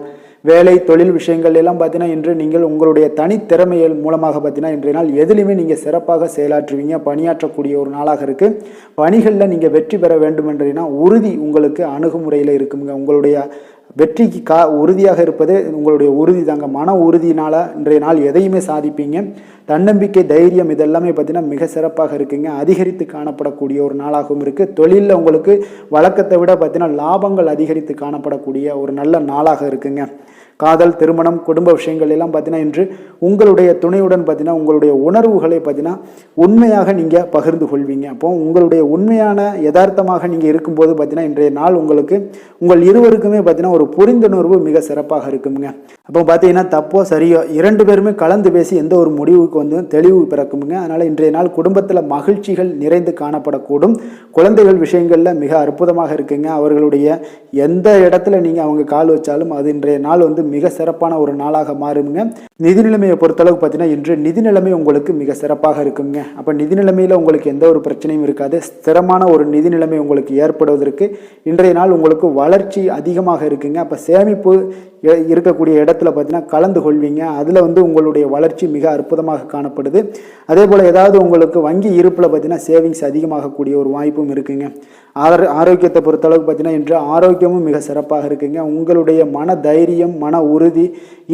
Speaker 1: வேலை தொழில் விஷயங்கள் எல்லாம் பார்த்தீங்கன்னா இன்று நீங்கள் உங்களுடைய தனித்திறமைகள் மூலமாக பார்த்தீங்கன்னா இன்றைய நாள் எதிலுமே நீங்கள் சிறப்பாக செயலாற்றுவீங்க. பணியாற்றக்கூடிய ஒரு நாளாக இருக்குது. பணிகளில் நீங்கள் வெற்றி பெற வேண்டும் என்றீங்கன்னா உறுதி உங்களுக்கு அணுகுமுறையில் இருக்குங்க. உங்களுடைய வெற்றிக்கு உறுதியாக இருப்பது உங்களுடைய உறுதி தாங்க. மன உறுதியினால் இன்றைய நாள் எதையுமே சாதிப்பீங்க. தன்னம்பிக்கை, தைரியம் இதெல்லாமே பார்த்தீங்கன்னா மிக சிறப்பாக இருக்குங்க. அதிகரித்து காணப்படக்கூடிய ஒரு நாளாகவும் இருக்குது. தொழிலில் உங்களுக்கு வழக்கத்தை விட பார்த்தீங்கன்னா லாபங்கள் அதிகரித்து காணப்படக்கூடிய ஒரு நல்ல நாளாக இருக்குங்க. காதல், திருமணம், குடும்ப விஷயங்கள் எல்லாம் பார்த்தீங்கன்னா இன்று உங்களுடைய துணையுடன் பார்த்தீங்கன்னா உங்களுடைய உணர்வுகளை பார்த்தீங்கன்னா உண்மையாக நீங்கள் பகிர்ந்து கொள்வீங்க. அப்போ உங்களுடைய உண்மையான யதார்த்தமாக நீங்கள் இருக்கும்போது பார்த்தீங்கன்னா இன்றைய நாள் உங்களுக்கு உங்கள் இருவருக்குமே பார்த்தீங்கன்னா ஒரு புரிந்துணர்வு மிக சிறப்பாக இருக்குங்க. அப்போ பார்த்தீங்கன்னா தப்போ சரியோ 2 பேருமே கலந்து பேசி எந்த ஒரு முடிவுக்கு தெளிவு பிறக்குங்க. அதனால் இன்றைய நாள் குடும்பத்தில் மகிழ்ச்சிகள் நிறைந்து காணப்படக்கூடும். குழந்தைகள் விஷயங்களில் மிக அற்புதமாக இருக்குங்க. அவர்களுடைய எந்த இடத்துல நீங்கள் அவங்க கால் வச்சாலும் அது இன்றைய நாள் மிக சிறப்பான ஒரு நாளாக மாறுங்க. நிதி நிலைமையை பொறுத்தளவுக்கு பார்த்தீங்கன்னா இன்று நிதி நிலைமை உங்களுக்கு மிக சிறப்பாக இருக்குங்க. அப்போ நிதி நிலைமையில் உங்களுக்கு எந்த ஒரு பிரச்சனையும் இருக்காது. ஸ்திரமான ஒரு நிதி நிலைமை உங்களுக்கு ஏற்படுவதற்கு இன்றைய நாள் உங்களுக்கு வளர்ச்சி அதிகமாக இருக்குங்க. அப்போ சேமிப்பு இருக்கக்கூடிய இடத்துல பார்த்தீங்கன்னா கலந்து கொள்வீங்க. அதில் உங்களுடைய வளர்ச்சி மிக அற்புதமாக காணப்படுது. அதே போல் ஏதாவது உங்களுக்கு வங்கி இருப்பில் பார்த்தீங்கன்னா சேவிங்ஸ் அதிகமாகக்கூடிய ஒரு வாய்ப்பும் இருக்குங்க. ஆரோக்கியத்தை பொறுத்தளவுக்கு பார்த்தீங்கன்னா இன்று ஆரோக்கியமும் மிக சிறப்பாக இருக்குங்க. உங்களுடைய மன தைரியம், மன உறுதி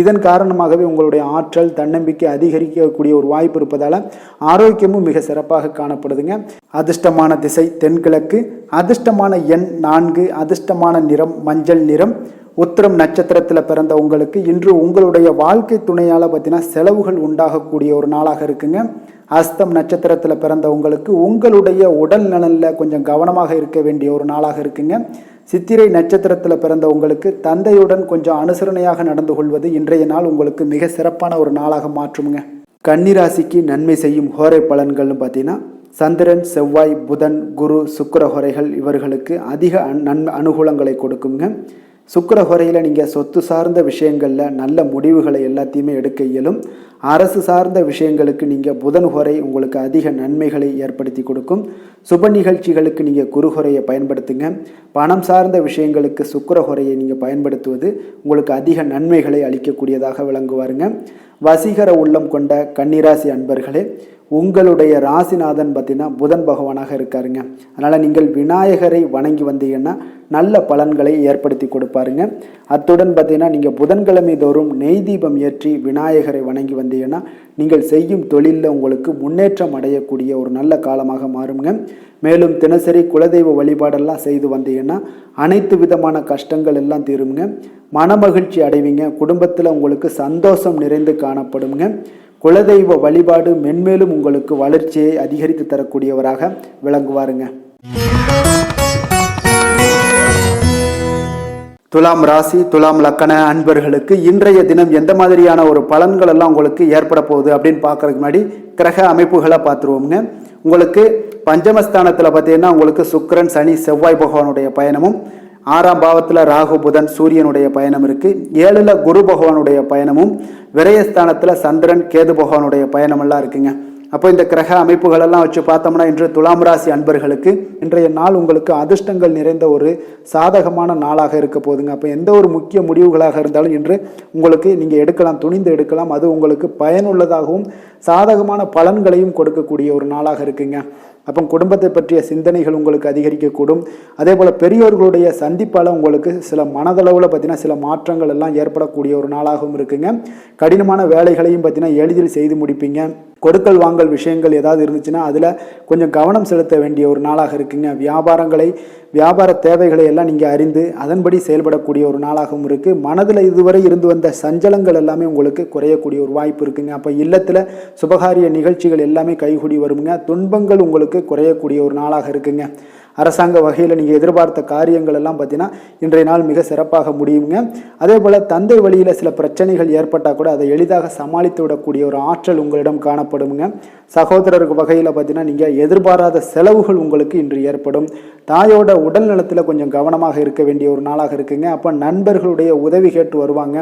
Speaker 1: இதன் காரணமாகவே உங்களுடைய ஆற்றல், தன்னம்பிக்கை அதிகரிக்கக்கூடிய ஒரு வாய்ப்பு இருப்பதால் ஆரோக்கியமும் மிக சிறப்பாக காணப்படுதுங்க. அதிர்ஷ்டமான திசை தென்கிழக்கு, அதிர்ஷ்டமான எண் 4, அதிர்ஷ்டமான நிறம் மஞ்சள் நிறம். உத்திரம் நட்சத்திரத்தில் பிறந்த உங்களுக்கு இன்று உங்களுடைய வாழ்க்கை துணையால் பார்த்தீங்கன்னா செலவுகள் உண்டாகக்கூடிய ஒரு நாளாக இருக்குங்க. அஸ்தம் நட்சத்திரத்தில் பிறந்த உங்களுக்கு உங்களுடைய உடல் நலனில் கொஞ்சம் கவனமாக இருக்க வேண்டிய ஒரு நாளாக இருக்குங்க. சித்திரை நட்சத்திரத்தில் பிறந்த உங்களுக்கு தந்தையுடன் கொஞ்சம் அனுசரணையாக நடந்து கொள்வது இன்றைய நாள் உங்களுக்கு மிக சிறப்பான ஒரு நாளாக மாற்றுமுங்க. கன்னிராசிக்கு நன்மை செய்யும் ஹோரை பலன்கள்னு பார்த்தீங்கன்னா சந்திரன், செவ்வாய், புதன், குரு, சுக்கிர ஹோரைகள் இவர்களுக்கு அதிக அனுகூலங்களை கொடுக்குங்க. சுக்கிர ஹோரையில் நீங்கள் சொத்து சார்ந்த விஷயங்களில் நல்ல முடிவுகளை எல்லாத்தையுமே எடுக்க இயலும். அரசு சார்ந்த விஷயங்களுக்கு நீங்கள் புதன் ஹோரை உங்களுக்கு அதிக நன்மைகளை ஏற்படுத்தி கொடுக்கும். சுப நிகழ்ச்சிகளுக்கு நீங்கள் குரு ஹோரையை பயன்படுத்துங்க. பணம் சார்ந்த விஷயங்களுக்கு சுக்கிர ஹோரையை நீங்கள் பயன்படுத்துவது உங்களுக்கு அதிக நன்மைகளை அளிக்கக்கூடியதாக விளங்குவாருங்க. வசீகர உள்ளம் கொண்ட கன்னிராசி அன்பர்களே, உங்களுடைய ராசிநாதன் பார்த்தீங்கன்னா புதன் பகவானாக இருக்காருங்க. அதனால் நீங்கள் விநாயகரை வணங்கி வந்தீங்கன்னா நல்ல பலன்களை ஏற்படுத்தி கொடுப்பாருங்க. அத்துடன் பார்த்தீங்கன்னா நீங்கள் புதன்கிழமை தோறும் நெய் தீபம் ஏற்றி விநாயகரை வணங்கி வந்தீங்கன்னா நீங்கள் செய்யும் தொழிலில் உங்களுக்கு முன்னேற்றம் அடையக்கூடிய ஒரு நல்ல காலமாக மாறுங்க. மேலும் தினசரி குலதெய்வ வழிபாடெல்லாம் செய்து வந்தீங்கன்னா அனைத்து விதமான கஷ்டங்கள் எல்லாம் தீருங்க. மனமகிழ்ச்சி அடைவீங்க. குடும்பத்தில் உங்களுக்கு சந்தோஷம் நிறைந்து காணப்படுங்க. குலதெய்வ வழிபாடு மென்மேலும் உங்களுக்கு வளர்ச்சியை அதிகரித்து தரக்கூடியவராக விளங்குவாருங்க. துலாம் ராசி, துலாம் லக்கண அன்பர்களுக்கு இன்றைய தினம் எந்த மாதிரியான ஒரு பலன்கள் எல்லாம் உங்களுக்கு ஏற்பட போகுது அப்படின்னு பார்க்கறதுக்கு முன்னாடி கிரக அமைப்புகளை பார்த்துருவோங்க. உங்களுக்கு பஞ்சமஸ்தானத்தில் பார்த்தீங்கன்னா உங்களுக்கு சுக்கிரன், சனி, செவ்வாய் பகவானுடைய பயணமும், 6ஆம் பாவத்தில் ராகு புதன் சூரியனுடைய பயணம் இருக்குது. 7ல் குரு பகவானுடைய பயணமும், விரயஸ்தானத்தில் சந்திரன் கேது பகவானுடைய பயணமெல்லாம் இருக்குங்க. அப்போ இந்த கிரக அமைப்புகளெல்லாம் வச்சு பார்த்தோம்னா இன்று துலாம் ராசி அன்பர்களுக்கு இன்றைய நாள் உங்களுக்கு அதிர்ஷ்டங்கள் நிறைந்த ஒரு சாதகமான நாளாக இருக்க போகுதுங்க. அப்போ எந்த ஒரு முக்கிய முடிவுகளாக இருந்தாலும் இன்று உங்களுக்கு நீங்கள் எடுக்கலாம், துணிந்து எடுக்கலாம். அது உங்களுக்கு பயனுள்ளதாகவும் சாதகமான பலன்களையும் கொடுக்கக்கூடிய ஒரு நாளாக இருக்குங்க. அப்போ குடும்பத்தை பற்றிய சிந்தனைகள் உங்களுக்கு அதிகரிக்கக்கூடும். அதே போல் பெரியோர்களுடைய சந்திப்பால் உங்களுக்கு சில மனதளவில் பார்த்தீங்கன்னா சில மாற்றங்கள் எல்லாம் ஏற்படக்கூடிய ஒரு நாளாகவும் இருக்குங்க. கடினமான வேலைகளையும் பார்த்தீங்கன்னா எளிதில் செய்து முடிப்பீங்க. கொடுக்கல் வாங்கல் விஷயங்கள் ஏதாவது இருந்துச்சுன்னா அதில் கொஞ்சம் கவனம் செலுத்த வேண்டிய ஒரு நாளாக இருக்குங்க. வியாபார தேவைகளை எல்லாம் நீங்கள் அறிந்து அதன்படி செயல்படக்கூடிய ஒரு நாளாகவும் இருக்குது. மனதில் இதுவரை இருந்து வந்த சஞ்சலங்கள் எல்லாமே உங்களுக்கு குறையக்கூடிய ஒரு வாய்ப்பு இருக்குங்க. அப்போ இல்லத்தில் சுபகாரிய நிகழ்ச்சிகள் எல்லாமே கைகூடி வருங்க. துன்பங்கள் உங்களுக்கு குறையக்கூடிய ஒரு நாளாக இருக்குங்க. அரசாங்க வகையில் நீங்கள் எதிர்பார்த்த காரியங்கள் எல்லாம் பார்த்தீங்கன்னா இன்றைய நாள் மிக சிறப்பாக முடியுங்க. அதே போல் தந்தை வழியில் சில பிரச்சனைகள் ஏற்பட்டால் கூட அதை எளிதாக சமாளித்து விடக்கூடிய ஒரு ஆற்றல் உங்களிடம் காணப்படுங்க. சகோதரருக்கு வகையில் பார்த்தீங்கன்னா நீங்கள் எதிர்பாராத செலவுகள் உங்களுக்கு இன்று ஏற்படும். தாயோட உடல் நலத்தில் கொஞ்சம் கவனமாக இருக்க வேண்டிய ஒரு நாளாக இருக்குங்க. அப்போ நண்பர்களுடைய உதவி கேட்டு வருவாங்க.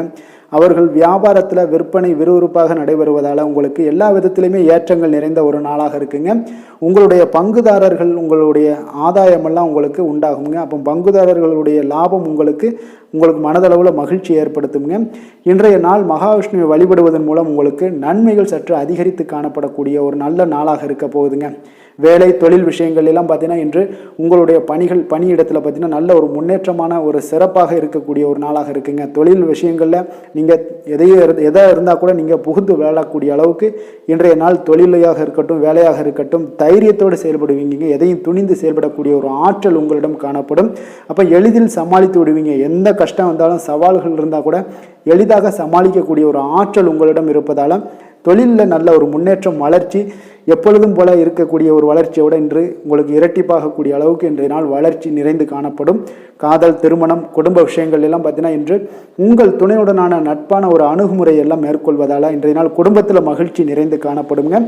Speaker 1: அவர்கள் வியாபாரத்தில் விற்பனை விறுவிறுப்பாக நடைபெறுவதால் உங்களுக்கு எல்லா விதத்திலுமே ஏற்றங்கள் நிறைந்த ஒரு நாளாக இருக்குங்க. உங்களுடைய பங்குதாரர்கள் உங்களுடைய ஆதாயமெல்லாம் உங்களுக்கு உண்டாகுங்க. அப்போ பங்குதாரர்களுடைய லாபம் உங்களுக்கு மனதளவில் மகிழ்ச்சி ஏற்படுத்துங்க. இன்றைய நாள் மகாவிஷ்ணுவை வழிபடுவதன் மூலம் உங்களுக்கு நன்மைகள் சற்று அதிகரித்து காணப்படக்கூடிய ஒரு நல்ல நாளாக இருக்க போகுதுங்க. வேலை தொழில் விஷயங்கள் எல்லாம் பார்த்தீங்கன்னா இன்று உங்களுடைய பணியிடத்தில் பார்த்தீங்கன்னா நல்ல ஒரு முன்னேற்றமான ஒரு சிறப்பாக இருக்கக்கூடிய ஒரு நாளாக இருக்குங்க. தொழில் விஷயங்களில் நீங்கள் எதாக இருந்தால் கூட நீங்கள் புகுந்து விளையாடக்கூடிய அளவுக்கு இன்றைய நாள் தொழிலையாக இருக்கட்டும் வேலையாக இருக்கட்டும் தைரியத்தோடு செயல்படுவீங்க. எதையும் துணிந்து செயல்படக்கூடிய ஒரு ஆற்றல் உங்களிடம் காணப்படும். அப்போ எளிதில் சமாளித்து விடுவீங்க. எந்த கஷ்டம் வந்தாலும் சவால்கள் இருந்தால் கூட எளிதாக சமாளிக்கக்கூடிய ஒரு ஆற்றல் உங்களிடம் இருப்பதால் தொழிலில் நல்ல ஒரு முன்னேற்றம் வளர்ச்சி எப்பொழுதும் போல இருக்கக்கூடிய ஒரு வளர்ச்சியோட இன்று உங்களுக்கு இரட்டிப்பாகக்கூடிய அளவுக்கு இன்றைய நாள் வளர்ச்சி நிறைந்து காணப்படும். காதல், திருமணம், குடும்ப விஷயங்கள் எல்லாம் பார்த்தீங்கன்னா இன்று உங்கள் துணையுடனான நட்பான ஒரு அணுகுமுறை எல்லாம் மேற்கொள்வதால் இன்றைய நாள் குடும்பத்தில் மகிழ்ச்சி நிறைந்து காணப்படுங்க.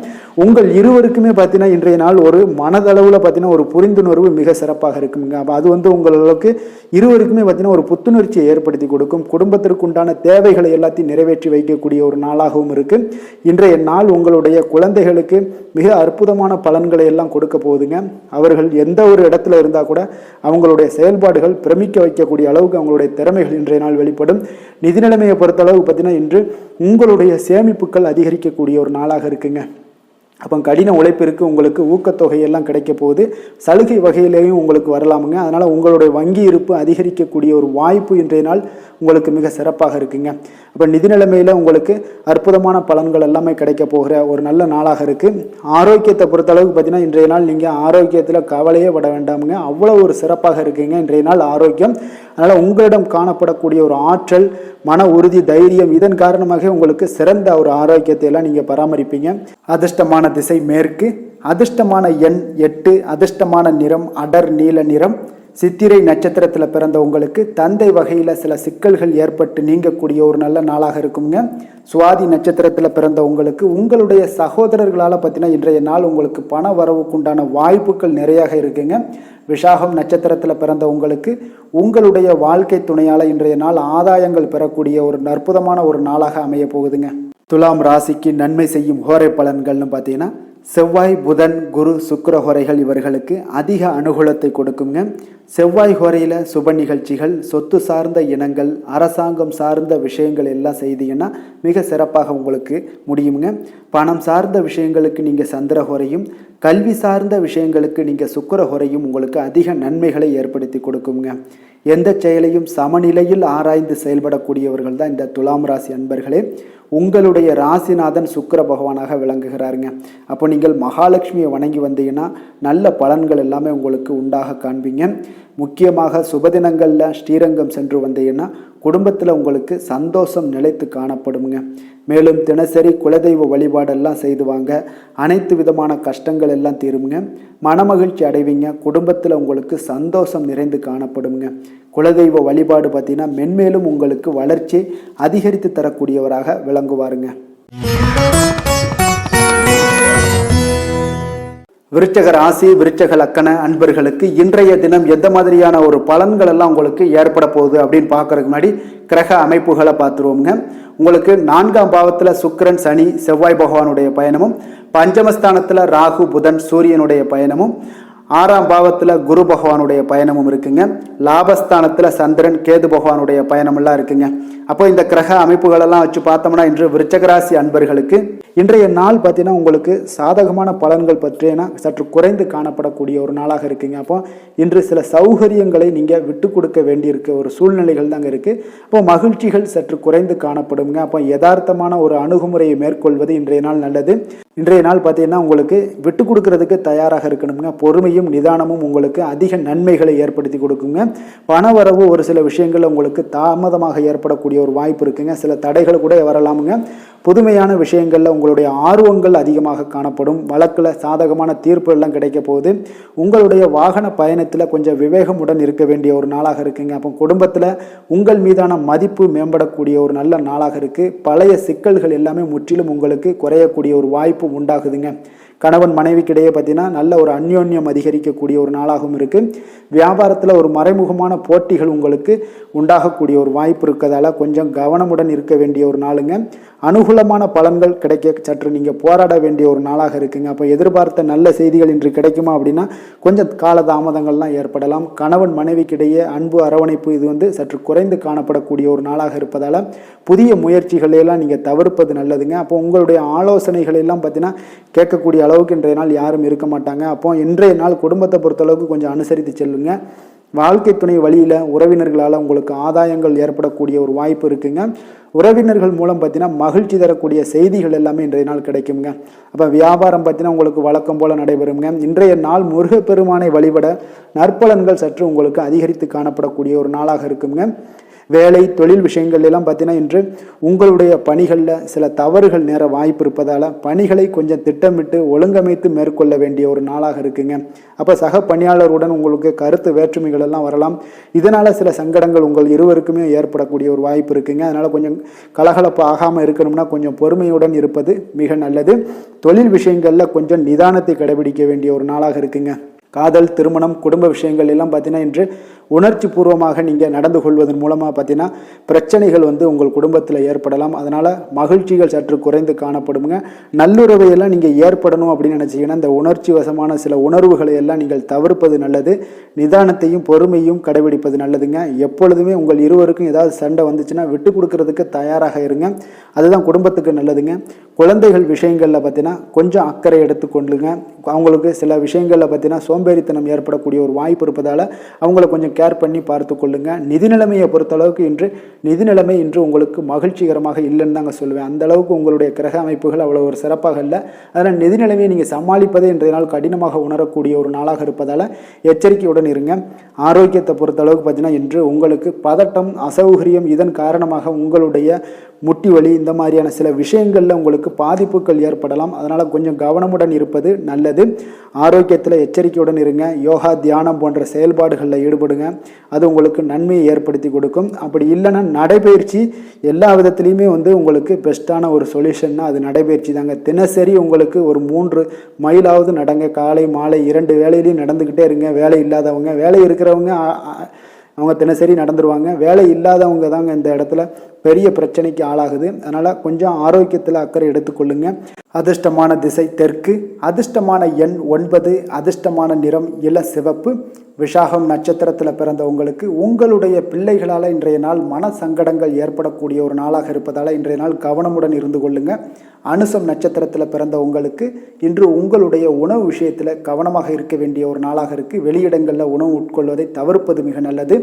Speaker 1: உங்கள் இருவருக்குமே பார்த்தீங்கன்னா இன்றைய நாள் ஒரு மனதளவில் பார்த்தீங்கன்னா ஒரு புரிந்துணர்வு மிக சிறப்பாக இருக்குங்க. அப்போ அது உங்களுக்கு இருவருக்குமே பார்த்தீங்கன்னா ஒரு புத்துணர்ச்சியை ஏற்படுத்தி கொடுக்கும். குடும்பத்திற்கு உண்டான தேவைகளை எல்லாத்தையும் நிறைவேற்றி வைக்கக்கூடிய ஒரு நாளாகவும் இருக்கு. இன்றைய நாள் உங்களுடைய குழந்தைகளுக்கு மிக அற்புதமான பலன்களை எல்லாம் கொடுக்க போகுதுங்க. அவர்கள் எந்த ஒரு இடத்துல இருந்தால் கூட அவங்களுடைய செயல்பாடுகள் பிரமிக்க வைக்கக்கூடிய அளவுக்கு அவங்களுடைய திறமைகள் இன்றைய நாள் வெளிப்படும். நிதி நிலைமையை பொறுத்த அளவுக்கு பார்த்தீங்கன்னா இன்று உங்களுடைய சேமிப்புகள் அதிகரிக்கக்கூடிய ஒரு நாளாக இருக்குங்க. அப்போ கடின உழைப்பிற்கு உங்களுக்கு ஊக்கத்தொகையெல்லாம் கிடைக்க போகுது. சலுகை வகையிலேயும் உங்களுக்கு வரலாமுங்க. அதனால் உங்களுடைய வங்கி இருப்பு அதிகரிக்கக்கூடிய ஒரு வாய்ப்பு இன்றைய நாள் உங்களுக்கு மிக சிறப்பாக இருக்குங்க. அப்போ நிதி நிலைமையில் உங்களுக்கு அற்புதமான பலன்கள் எல்லாமே கிடைக்க போகிற ஒரு நல்ல நாளாக இருக்குது. ஆரோக்கியத்தை பொறுத்தளவுக்கு பார்த்தீங்கன்னா இன்றைய நாள் நீங்கள் ஆரோக்கியத்தில் கவலையே பட வேண்டாமுங்க. அவ்வளோ ஒரு சிறப்பாக இருக்குங்க இன்றைய நாள் ஆரோக்கியம். அதனால் உங்களிடம் காணப்படக்கூடிய ஒரு ஆற்றல், மன உறுதி, தைரியம் இதன் காரணமாக உங்களுக்கு சிறந்த ஒரு ஆரோக்கியத்தை எல்லாம் நீங்கள் பராமரிப்பீங்க. அதிர்ஷ்டமான திசை மேற்கு, அதிர்ஷ்டமான எண் 8, அதிர்ஷ்டமான நிறம் அடர் நீல நிறம். சித்திரை நட்சத்திரத்தில் பிறந்த உங்களுக்கு தந்தை வகையில் சில சிக்கல்கள் ஏற்பட்டு நீங்கக்கூடிய ஒரு நல்ல நாளாக இருக்குங்க. சுவாதி நட்சத்திரத்தில் பிறந்த உங்களுக்கு உங்களுடைய சகோதரர்களால் பார்த்தீங்கன்னா இன்றைய நாள் உங்களுக்கு பண வரவுக்குண்டான வாய்ப்புகள் நிறையாக இருக்குங்க. விஷாகம் நட்சத்திரத்தில் பிறந்த உங்களுக்கு உங்களுடைய வாழ்க்கை துணையால் இன்றைய நாள் ஆதாயங்கள் பெறக்கூடிய ஒரு அற்புதமான ஒரு நாளாக அமைய போகுதுங்க. துலாம் ராசிக்கு நன்மை செய்யும் ஹோரை பலன்கள்னு பார்த்தீங்கன்னா செவ்வாய், புதன், குரு, சுக்கிர ஹோரைகள் இவர்களுக்கு அதிக அனுகூலத்தை கொடுக்குங்க. செவ்வாய் ஹோரையில் சுப நிகழ்ச்சிகள், சொத்து சார்ந்த இனங்கள், அரசாங்கம் சார்ந்த விஷயங்கள் எல்லாம் செய்தீங்கன்னா மிக சிறப்பாக உங்களுக்கு முடியுங்க. பணம் சார்ந்த விஷயங்களுக்கு நீங்கள் சந்திர ஹோரையும், கல்வி சார்ந்த விஷயங்களுக்கு நீங்கள் சுக்கிர ஹோரையும் உங்களுக்கு அதிக நன்மைகளை ஏற்படுத்தி கொடுக்குங்க. எந்த செயலையும் சமநிலையில் ஆராய்ந்து செயல்படக்கூடியவர்கள் தான் இந்த துலாம் ராசி அன்பர்களே. உங்களுடைய ராசிநாதன் சுக்கிர பகவானாக விளங்குகிறாருங்க. அப்போ நீங்கள் மகாலட்சுமியை வணங்கி வந்தீங்கன்னா நல்ல பலன்கள் எல்லாமே உங்களுக்கு உண்டாக காண்பீங்க. முக்கியமாக சுபதினங்களில் ஸ்ரீரங்கம் சென்று வந்தீங்கன்னா குடும்பத்தில் உங்களுக்கு சந்தோஷம் நிலைத்து காணப்படுங்க. மேலும் தினசரி குலதெய்வ வழிபாடெல்லாம் செய்து வாங்க. அனைத்து விதமான கஷ்டங்கள் எல்லாம் தீருங்க. மனமகிழ்ச்சி அடைவீங்க. குடும்பத்தில் உங்களுக்கு சந்தோஷம் நிறைந்து காணப்படுங்க. குலதெய்வ வழிபாடு பார்த்தீங்கன்னா மென்மேலும் உங்களுக்கு வளர்ச்சி அதிகரித்து தரக்கூடியவராக விளங்குவாருங்க. விருச்சக ராசி விருச்சக லக்கண அன்பர்களுக்கு இன்றைய தினம் எந்த மாதிரியான ஒரு பலன்கள் எல்லாம் உங்களுக்கு ஏற்பட போகுது அப்படின்னு பார்க்கறதுக்கு முன்னாடி கிரக அமைப்புகளை பார்த்துருவோங்க. உங்களுக்கு 4ஆம் பாவத்தில் சுக்கிரன் சனி செவ்வாய் பகவானுடைய பயணமும், பஞ்சமஸ்தானத்தில் ராகு புதன் சூரியனுடைய பயணமும், 6ஆம் பாவத்தில் குரு பகவானுடைய பயணமும் இருக்குங்க. லாபஸ்தானத்தில் சந்திரன் கேது பகவானுடைய பயணமெல்லாம் இருக்குங்க. அப்போ இந்த கிரக அமைப்புகளெல்லாம் வச்சு பார்த்தோம்னா இன்று விருச்சகராசி அன்பர்களுக்கு இன்றைய நாள் பார்த்தீங்கன்னா உங்களுக்கு சாதகமான பலன்கள் பற்றினா சற்று குறைந்து காணப்படக்கூடிய ஒரு நாளாக இருக்குங்க. அப்போ இன்று சில சௌகரியங்களை நீங்கள் விட்டு கொடுக்க வேண்டியிருக்க ஒரு சூழ்நிலைகள் தாங்க இருக்குது. அப்போ மகிழ்ச்சிகள் சற்று குறைந்து காணப்படுங்க. அப்போ யதார்த்தமான ஒரு அணுகுமுறையை மேற்கொள்வது இன்றைய நாள் நல்லது. இன்றைய நாள் பார்த்தீங்கன்னா உங்களுக்கு விட்டு கொடுக்கறதுக்கு தயாராக இருக்கணுங்க. பொறுமையும் நிதானமும் உங்களுக்கு அதிக நன்மைகளை ஏற்படுத்தி கொடுக்குங்க. பணவரவு ஒரு சில விஷயங்கள் உங்களுக்கு தாமதமாக ஏற்படக்கூடிய ஒரு வாய்ப்பு இருக்குங்க. சில தடைகள் கூட வரலாமுங்க. புதுமையான விஷயங்களில் உங்களுடைய ஆர்வங்கள் அதிகமாக காணப்படும். வழக்கில் சாதகமான தீர்ப்பு எல்லாம் கிடைக்க போகுது. உங்களுடைய வாகன பயணத்தில் கொஞ்சம் விவேகமுடன் இருக்க வேண்டிய ஒரு நாளாக இருக்குங்க. அப்போ குடும்பத்தில் உங்கள் மீதான மதிப்பு மேம்படக்கூடிய ஒரு நல்ல நாளாக இருக்குது. பழைய சிக்கல்கள் எல்லாமே முற்றிலும் உங்களுக்கு குறையக்கூடிய ஒரு வாய்ப்பு உண்டாகுதுங்க. கணவன் மனைவிக்கிடையே பார்த்தீங்கன்னா நல்ல ஒரு அந்யோன்யம் அதிகரிக்கக்கூடிய ஒரு நாளாகவும் இருக்குது. வியாபாரத்தில் ஒரு மறைமுகமான போட்டிகள் உங்களுக்கு உண்டாகக்கூடிய ஒரு வாய்ப்பு இருக்கிறதால கொஞ்சம் கவனமுடன் இருக்க வேண்டிய ஒரு நாளுங்க. அனுகூலமான பலன்கள் கிடைக்க சற்று நீங்கள் போராட வேண்டிய ஒரு நாளாக இருக்குங்க. அப்போ எதிர்பார்த்த நல்ல செய்திகள் இன்று கிடைக்குமா அப்படின்னா கொஞ்சம் காலதாமதங்கள்லாம் ஏற்படலாம். கணவன் மனைவிக்கிடையே அன்பு அரவணைப்பு இது சற்று குறைந்து காணப்படக்கூடிய ஒரு நாளாக இருப்பதால் புதிய முயற்சிகளையெல்லாம் நீங்கள் தவிர்ப்பது நல்லதுங்க. அப்போ உங்களுடைய ஆலோசனைகள் எல்லாம் பார்த்தீங்கன்னா கேட்கக்கூடிய அளவுக்கு இன்றைய நாள் யாரும் இருக்க மாட்டாங்க. அப்போ இன்றைய நாள் குடும்பத்தை பொறுத்தளவுக்கு கொஞ்சம் அனுசரித்து செல்லுங்க. வாழ்க்கை துணை வழியில் உறவினர்களால் உங்களுக்கு ஆதாயங்கள் ஏற்படக்கூடிய ஒரு வாய்ப்பு இருக்குங்க. உறவினர்கள் மூலம் பார்த்தீங்கன்னா மகிழ்ச்சி தரக்கூடிய செய்திகள் எல்லாமே இன்றைய நாள் கிடைக்குங்க. அப்போ வியாபாரம் பார்த்தீங்கன்னா உங்களுக்கு வழக்கம் போல் நடைபெறுங்க. இன்றைய நாள் முருகப்பெருமானை வழிபட நற்பலன்கள் சற்று உங்களுக்கு அதிகரித்து காணப்படக்கூடிய ஒரு நாளாக இருக்குங்க. வேலை தொழில் விஷயங்கள் எல்லாம் பார்த்தீங்கன்னா இன்று உங்களுடைய பணிகளில் சில தவறுகள் நேர வாய்ப்பு இருப்பதால் பணிகளை கொஞ்சம் திட்டமிட்டு ஒழுங்கமைத்து மேற்கொள்ள வேண்டிய ஒரு நாளாக இருக்குங்க. அப்போ சக பணியாளருடன் உங்களுக்கு கருத்து வேற்றுமைகள் எல்லாம் வரலாம். இதனால் சில சங்கடங்கள் உங்கள் இருவருக்குமே ஏற்படக்கூடிய ஒரு வாய்ப்பு இருக்குங்க. அதனால் கொஞ்சம் கலகலப்பு ஆகாமல் இருக்கணும்னா கொஞ்சம் பொறுமையுடன் இருப்பது மிக நல்லது. தொழில் விஷயங்களில் கொஞ்சம் நிதானத்தை கடைபிடிக்க வேண்டிய ஒரு நாளாக இருக்குங்க. காதல் திருமணம் குடும்ப விஷயங்கள் எல்லாம் பார்த்தீங்கன்னா இன்று உணர்ச்சி பூர்வமாக நீங்கள் நடந்து கொள்வதன் மூலமாக பார்த்தீங்கன்னா பிரச்சனைகள் உங்கள் குடும்பத்தில் ஏற்படலாம். அதனால் மகிழ்ச்சிகள் சற்று குறைந்து காணப்படுங்க. நல்லுறவையெல்லாம் நீங்கள் ஏற்படணும் அப்படின்னு நினச்சிங்கன்னா இந்த உணர்ச்சி வசமான சில உணர்வுகளை எல்லாம் நீங்கள் தவிர்ப்பது நல்லது. நிதானத்தையும் பொறுமையும் கடைபிடிப்பது நல்லதுங்க. எப்பொழுதுமே உங்கள் இருவருக்கும் ஏதாவது சண்டை வந்துச்சுன்னா விட்டு கொடுக்கறதுக்கு தயாராக இருங்க. அதுதான் குடும்பத்துக்கு நல்லதுங்க. குழந்தைகள் விஷயங்களில் பார்த்தீங்கன்னா கொஞ்சம் அக்கறை எடுத்துக்கொள்ளுங்க. அவங்களுக்கு சில விஷயங்களில் பார்த்தீங்கன்னா சோம்பேறித்தனம் ஏற்படக்கூடிய ஒரு வாய்ப்பு இருப்பதால் அவங்கள கொஞ்சம் கேர் பண்ணி பார்த்து கொள்ளுங்க. நிதி நிலைமையை பொறுத்தளவுக்கு நிதி நிலைமை இன்று உங்களுக்கு மகிழ்ச்சிகரமாக இல்லைன்னு தாங்க சொல்லுவேன். அந்த அளவுக்கு உங்களுடைய கிரக அமைப்புகள் அவ்வளோ ஒரு சிறப்பாக இல்லை. அதனால் நிதி நிலைமையை நீங்கள் சமாளிப்பதே இன்றைய நாள் கடினமாக உணரக்கூடிய ஒரு நாளாக இருப்பதால் எச்சரிக்கையுடன் இருங்க. ஆரோக்கியத்தை பொறுத்தளவுக்கு பார்த்தீங்கன்னா இன்று உங்களுக்கு பதட்டம் அசௌகரியம் இதன் காரணமாக உங்களுடைய முட்டி வலி இந்த மாதிரியான சில விஷயங்களில் உங்களுக்கு பாதிப்புகள் ஏற்படலாம். அதனால் கொஞ்சம் கவனமுடன் இருப்பது நல்லது. ஆரோக்கியத்தில் எச்சரிக்கையுடன் இருங்க. யோகா தியானம் போன்ற செயல்பாடுகளில் ஈடுபடுங்க. அது உங்களுக்கு நன்மையை ஏற்படுத்தி கொடுக்கும். அப்படி இல்லைன்னா நடைபயிற்சி எல்லா விதத்துலேயுமே உங்களுக்கு பெஸ்ட்டான ஒரு சொல்யூஷன்னா அது நடைபயிற்சி தாங்க. தினசரி உங்களுக்கு ஒரு 3 மைலாவது நடங்க. காலை மாலை 2 வேலையிலையும் நடந்துக்கிட்டே இருங்க. வேலை இல்லாதவங்க வேலை இருக்கிறவங்க அவங்க தினசரி நடந்துருவாங்க. வேலை இல்லாதவங்க தாங்க இந்த இடத்துல பெரிய பிரச்சனைக்கு ஆளாகுது. அதனால் கொஞ்சம் ஆரோக்கியத்தில் அக்கறை எடுத்துக்கொள்ளுங்க. அதிர்ஷ்டமான திசை தெற்கு, அதிர்ஷ்டமான எண் 9, அதிர்ஷ்டமான நிறம் இள சிவப்பு. விஷாகம் நட்சத்திரத்தில் பிறந்தவங்களுக்கு உங்களுடைய பிள்ளைகளால் இன்றைய நாள் மன சங்கடங்கள் ஏற்படக்கூடிய ஒரு நாளாக இருப்பதால் இன்றைய நாள் கவனமுடன் இருந்து கொள்ளுங்க. அனுசம் நட்சத்திரத்தில் பிறந்த உங்களுக்கு இன்று உங்களுடைய உணவு விஷயத்தில் கவனமாக இருக்க வேண்டிய ஒரு நாளாக இருக்குது. வெளியிடங்களில் உணவு உட்கொள்வதை தவிர்ப்பது மிக நல்லது.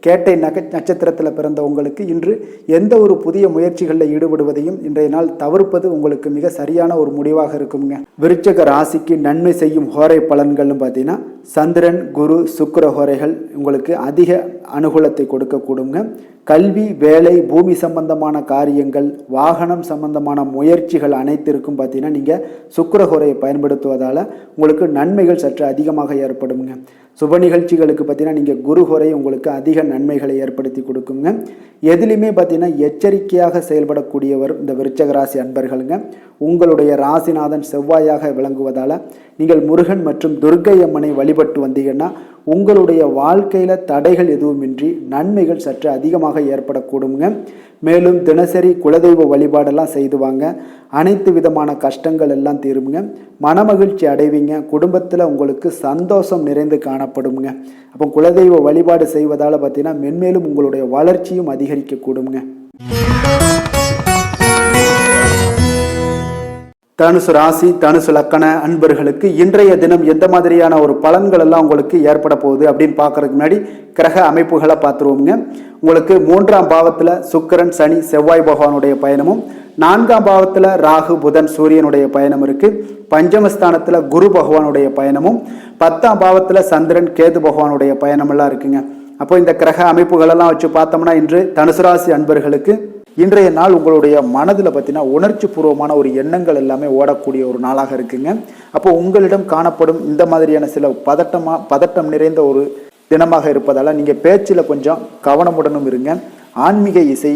Speaker 1: கேட்டை நட்சத்திரத்தில் பிறந்த உங்களுக்கு இன்று எந்த ஒரு புதிய முயற்சிகளில் ஈடுபடுவதையும் இன்றைய நாள் தவிர்ப்பது உங்களுக்கு மிக சரியான ஒரு முடிவாக இருக்குங்க. விருச்சக ராசிக்கு நன்மை செய்யும் ஹோரை பலன்கள்னு பார்த்தீங்கன்னா சந்திரன் குரு சுக்கிர ஹோரைகள் உங்களுக்கு அதிக அனுகூலத்தை கொடுக்கக்கூடுங்க. கல்வி வேலை பூமி சம்பந்தமான காரியங்கள் வாகனம் சம்பந்தமான முயற்சிகள் அனைத்திற்கும் பார்த்தீங்கன்னா நீங்கள் சுக்கிர ஹோரையை பயன்படுத்துவதால் உங்களுக்கு நன்மைகள் சற்று அதிகமாக ஏற்படுங்க. சுப நிகழ்ச்சிகளுக்கு பார்த்தீங்கன்னா நீங்கள் குருஹோரை உங்களுக்கு அதிக நன்மைகளை ஏற்படுத்தி கொடுக்குங்க. எதுலேயுமே பார்த்தீங்கன்னா எச்சரிக்கையாக செயல்படக்கூடியவர் இந்த விருச்சக ராசி அன்பர்களுங்க. உங்களுடைய ராசிநாதன் செவ்வாயாக விளங்குவதால் நீங்கள் முருகன் மற்றும் துர்க்கை அம்மனை வழிபட்டு வந்தீங்கன்னா உங்களுடைய வாழ்க்கையில் தடைகள் எதுவுமின்றி நன்மைகள் சற்று அதிகமாக ஏற்படக்கூடுங்க. மேலும் தினசரி குலதெய்வ வழிபாடெல்லாம் செய்து வாங்க, அனைத்து விதமான கஷ்டங்கள் எல்லாம் தீருங்க, மனமகிழ்ச்சி அடைவீங்க, குடும்பத்தில் உங்களுக்கு சந்தோஷம் நிறைந்து காணப்படுங்க. அப்போ குலதெய்வ வழிபாடு செய்வதால் பார்த்தீங்கன்னா மென்மேலும் உங்களுடைய வளர்ச்சியும் அதிகரிக்க கூடுங்க. தனுசு ராசி தனுசு லக்கண அன்பர்களுக்கு இன்றைய தினம் எந்த மாதிரியான ஒரு பலன்கள் எல்லாம் உங்களுக்கு ஏற்பட போகுது அப்படின்னு பார்க்கறதுக்கு முன்னாடி கிரக அமைப்புகளை பார்த்துருவோங்க. உங்களுக்கு 3ஆம் பாவத்தில் சுக்கிரன் சனி செவ்வாய் பகவானுடைய பயணமும், 4ஆம் பாவத்தில் ராகு புதன் சூரியனுடைய பயணம் இருக்கு. பஞ்சமஸ்தானத்தில் குரு பகவானுடைய பயணமும், 10ஆம் பாவத்தில் சந்திரன் கேது பகவானுடைய பயணம் எல்லாம் இருக்குங்க. அப்போ இந்த கிரக அமைப்புகளெல்லாம் வச்சு பார்த்தோம்னா இன்று தனுசு ராசி அன்பர்களுக்கு இன்றைய நாள் உங்களுடைய மனதில் பார்த்தீங்கன்னா உணர்ச்சி பூர்வமான ஒரு எண்ணங்கள் எல்லாமே ஓடக்கூடிய ஒரு நாளாக இருக்குங்க. அப்போ உங்களிடம் காணப்படும் இந்த மாதிரியான சில பதட்டம் நிறைந்த ஒரு தினமாக இருப்பதால் நீங்கள் பேச்சில் கொஞ்சம் கவனமுடனும் இருங்க. ஆன்மீக இசை,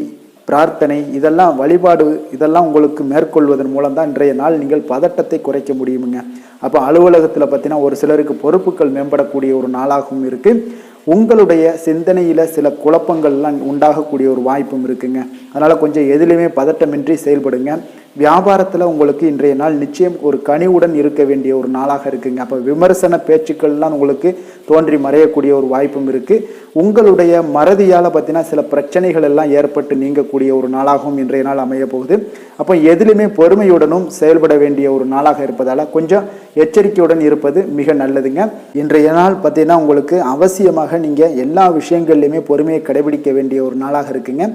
Speaker 1: பிரார்த்தனை, இதெல்லாம் வழிபாடு, இதெல்லாம் உங்களுக்கு மேற்கொள்வதன் மூலம் தான் இன்றைய நாள் நீங்கள் பதட்டத்தை குறைக்க முடியுமுங்க. அப்போ அலுவலகத்தில் பார்த்தீங்கன்னா ஒரு சிலருக்கு பொறுப்புகள் மேம்படக்கூடிய ஒரு நாளாகவும் இருக்குது. உங்களுடைய சிந்தனையில் சில குழப்பங்கள்லாம் உண்டாகக்கூடிய ஒரு வாய்ப்பும் இருக்குங்க. அதனால் கொஞ்சம் எதிலுமே பதட்டமின்றி செயல்படுங்க. வியாபாரத்தில் உங்களுக்கு இன்றைய நாள் நிச்சயம் ஒரு கனிவுடன் இருக்க வேண்டிய ஒரு நாளாக இருக்குங்க. அப்போ விமர்சன பேச்சுக்கள்லாம் உங்களுக்கு தோன்றி மறையக்கூடிய ஒரு வாய்ப்பும் இருக்குது. உங்களுடைய மறதியால் பார்த்தீங்கன்னா சில பிரச்சனைகள் எல்லாம் ஏற்பட்டு நீங்கக்கூடிய ஒரு நாளாகவும் இன்றைய நாள் அமைய போகுது. அப்போ எதிலுமே பொறுமையுடனும் செயல்பட வேண்டிய ஒரு நாளாக இருப்பதால் கொஞ்சம் எச்சரிக்கையுடன் இருப்பது மிக நல்லதுங்க. இன்றைய நாள் பார்த்தீங்கன்னா உங்களுக்கு அவசியமாக நீங்கள் எல்லா விஷயங்கள்லையுமே பொறுமையை கடைபிடிக்க வேண்டிய ஒரு நாளாக இருக்குங்க.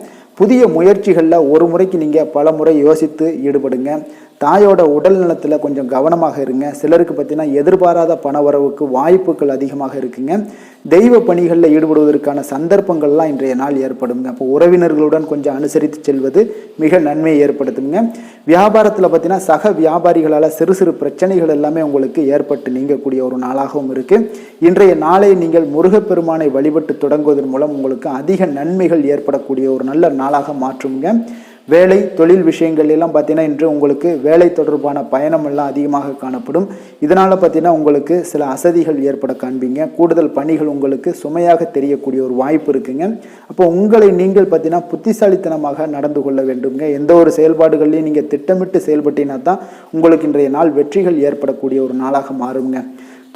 Speaker 1: புதிய முயற்சிகளில் ஒரு முறைக்கு நீங்கள் பல முறை யோசித்து ஈடுபடுங்க. தாயோட உடல் நலத்தில் கொஞ்சம் கவனமாக இருங்க. சிலருக்கு பார்த்தீங்கன்னா எதிர்பாராத பண வரவுக்கு வாய்ப்புகள் அதிகமாக இருக்குங்க. தெய்வ பணிகளில் ஈடுபடுவதற்கான சந்தர்ப்பங்கள்லாம் இன்றைய நாள் ஏற்படுங்க. அப்போ உறவினர்களுடன் கொஞ்சம் அனுசரித்து செல்வது மிக நன்மையை ஏற்படுத்துங்க. வியாபாரத்தில் பார்த்தீங்கன்னா சக வியாபாரிகளால் சிறு சிறு பிரச்சனைகள் எல்லாமே உங்களுக்கு ஏற்பட்டு நீங்கக்கூடிய ஒரு நாளாகவும் இருக்குது. இன்றைய நாளை நீங்கள் முருகப்பெருமானை வழிபட்டு தொடங்குவதன் மூலம் உங்களுக்கு அதிக நன்மைகள் ஏற்படக்கூடிய ஒரு நல்ல நாளாக மாற்றுங்க. வேலை தொழில் விஷயங்கள் எல்லாம் பார்த்தீங்கன்னா இன்று உங்களுக்கு வேலை தொடர்பான பயணம் எல்லாம் அதிகமாக காணப்படும். இதனால் பார்த்தீங்கன்னா உங்களுக்கு சில அசதிகள் ஏற்பட காண்பீங்க. கூடுதல் பணிகள் உங்களுக்கு சுமையாக தெரியக்கூடிய ஒரு வாய்ப்பு இருக்குங்க. அப்போ உங்களை நீங்கள் பார்த்தீங்கன்னா புத்திசாலித்தனமாக நடந்து கொள்ள வேண்டுங்க. எந்த ஒரு செயல்பாடுகள்லையும் நீங்கள் திட்டமிட்டு செயல்பட்டீங்கன்னா தான் உங்களுக்கு இன்றைய நாள் வெற்றிகள் ஏற்படக்கூடிய ஒரு நாளாக மாறுங்க.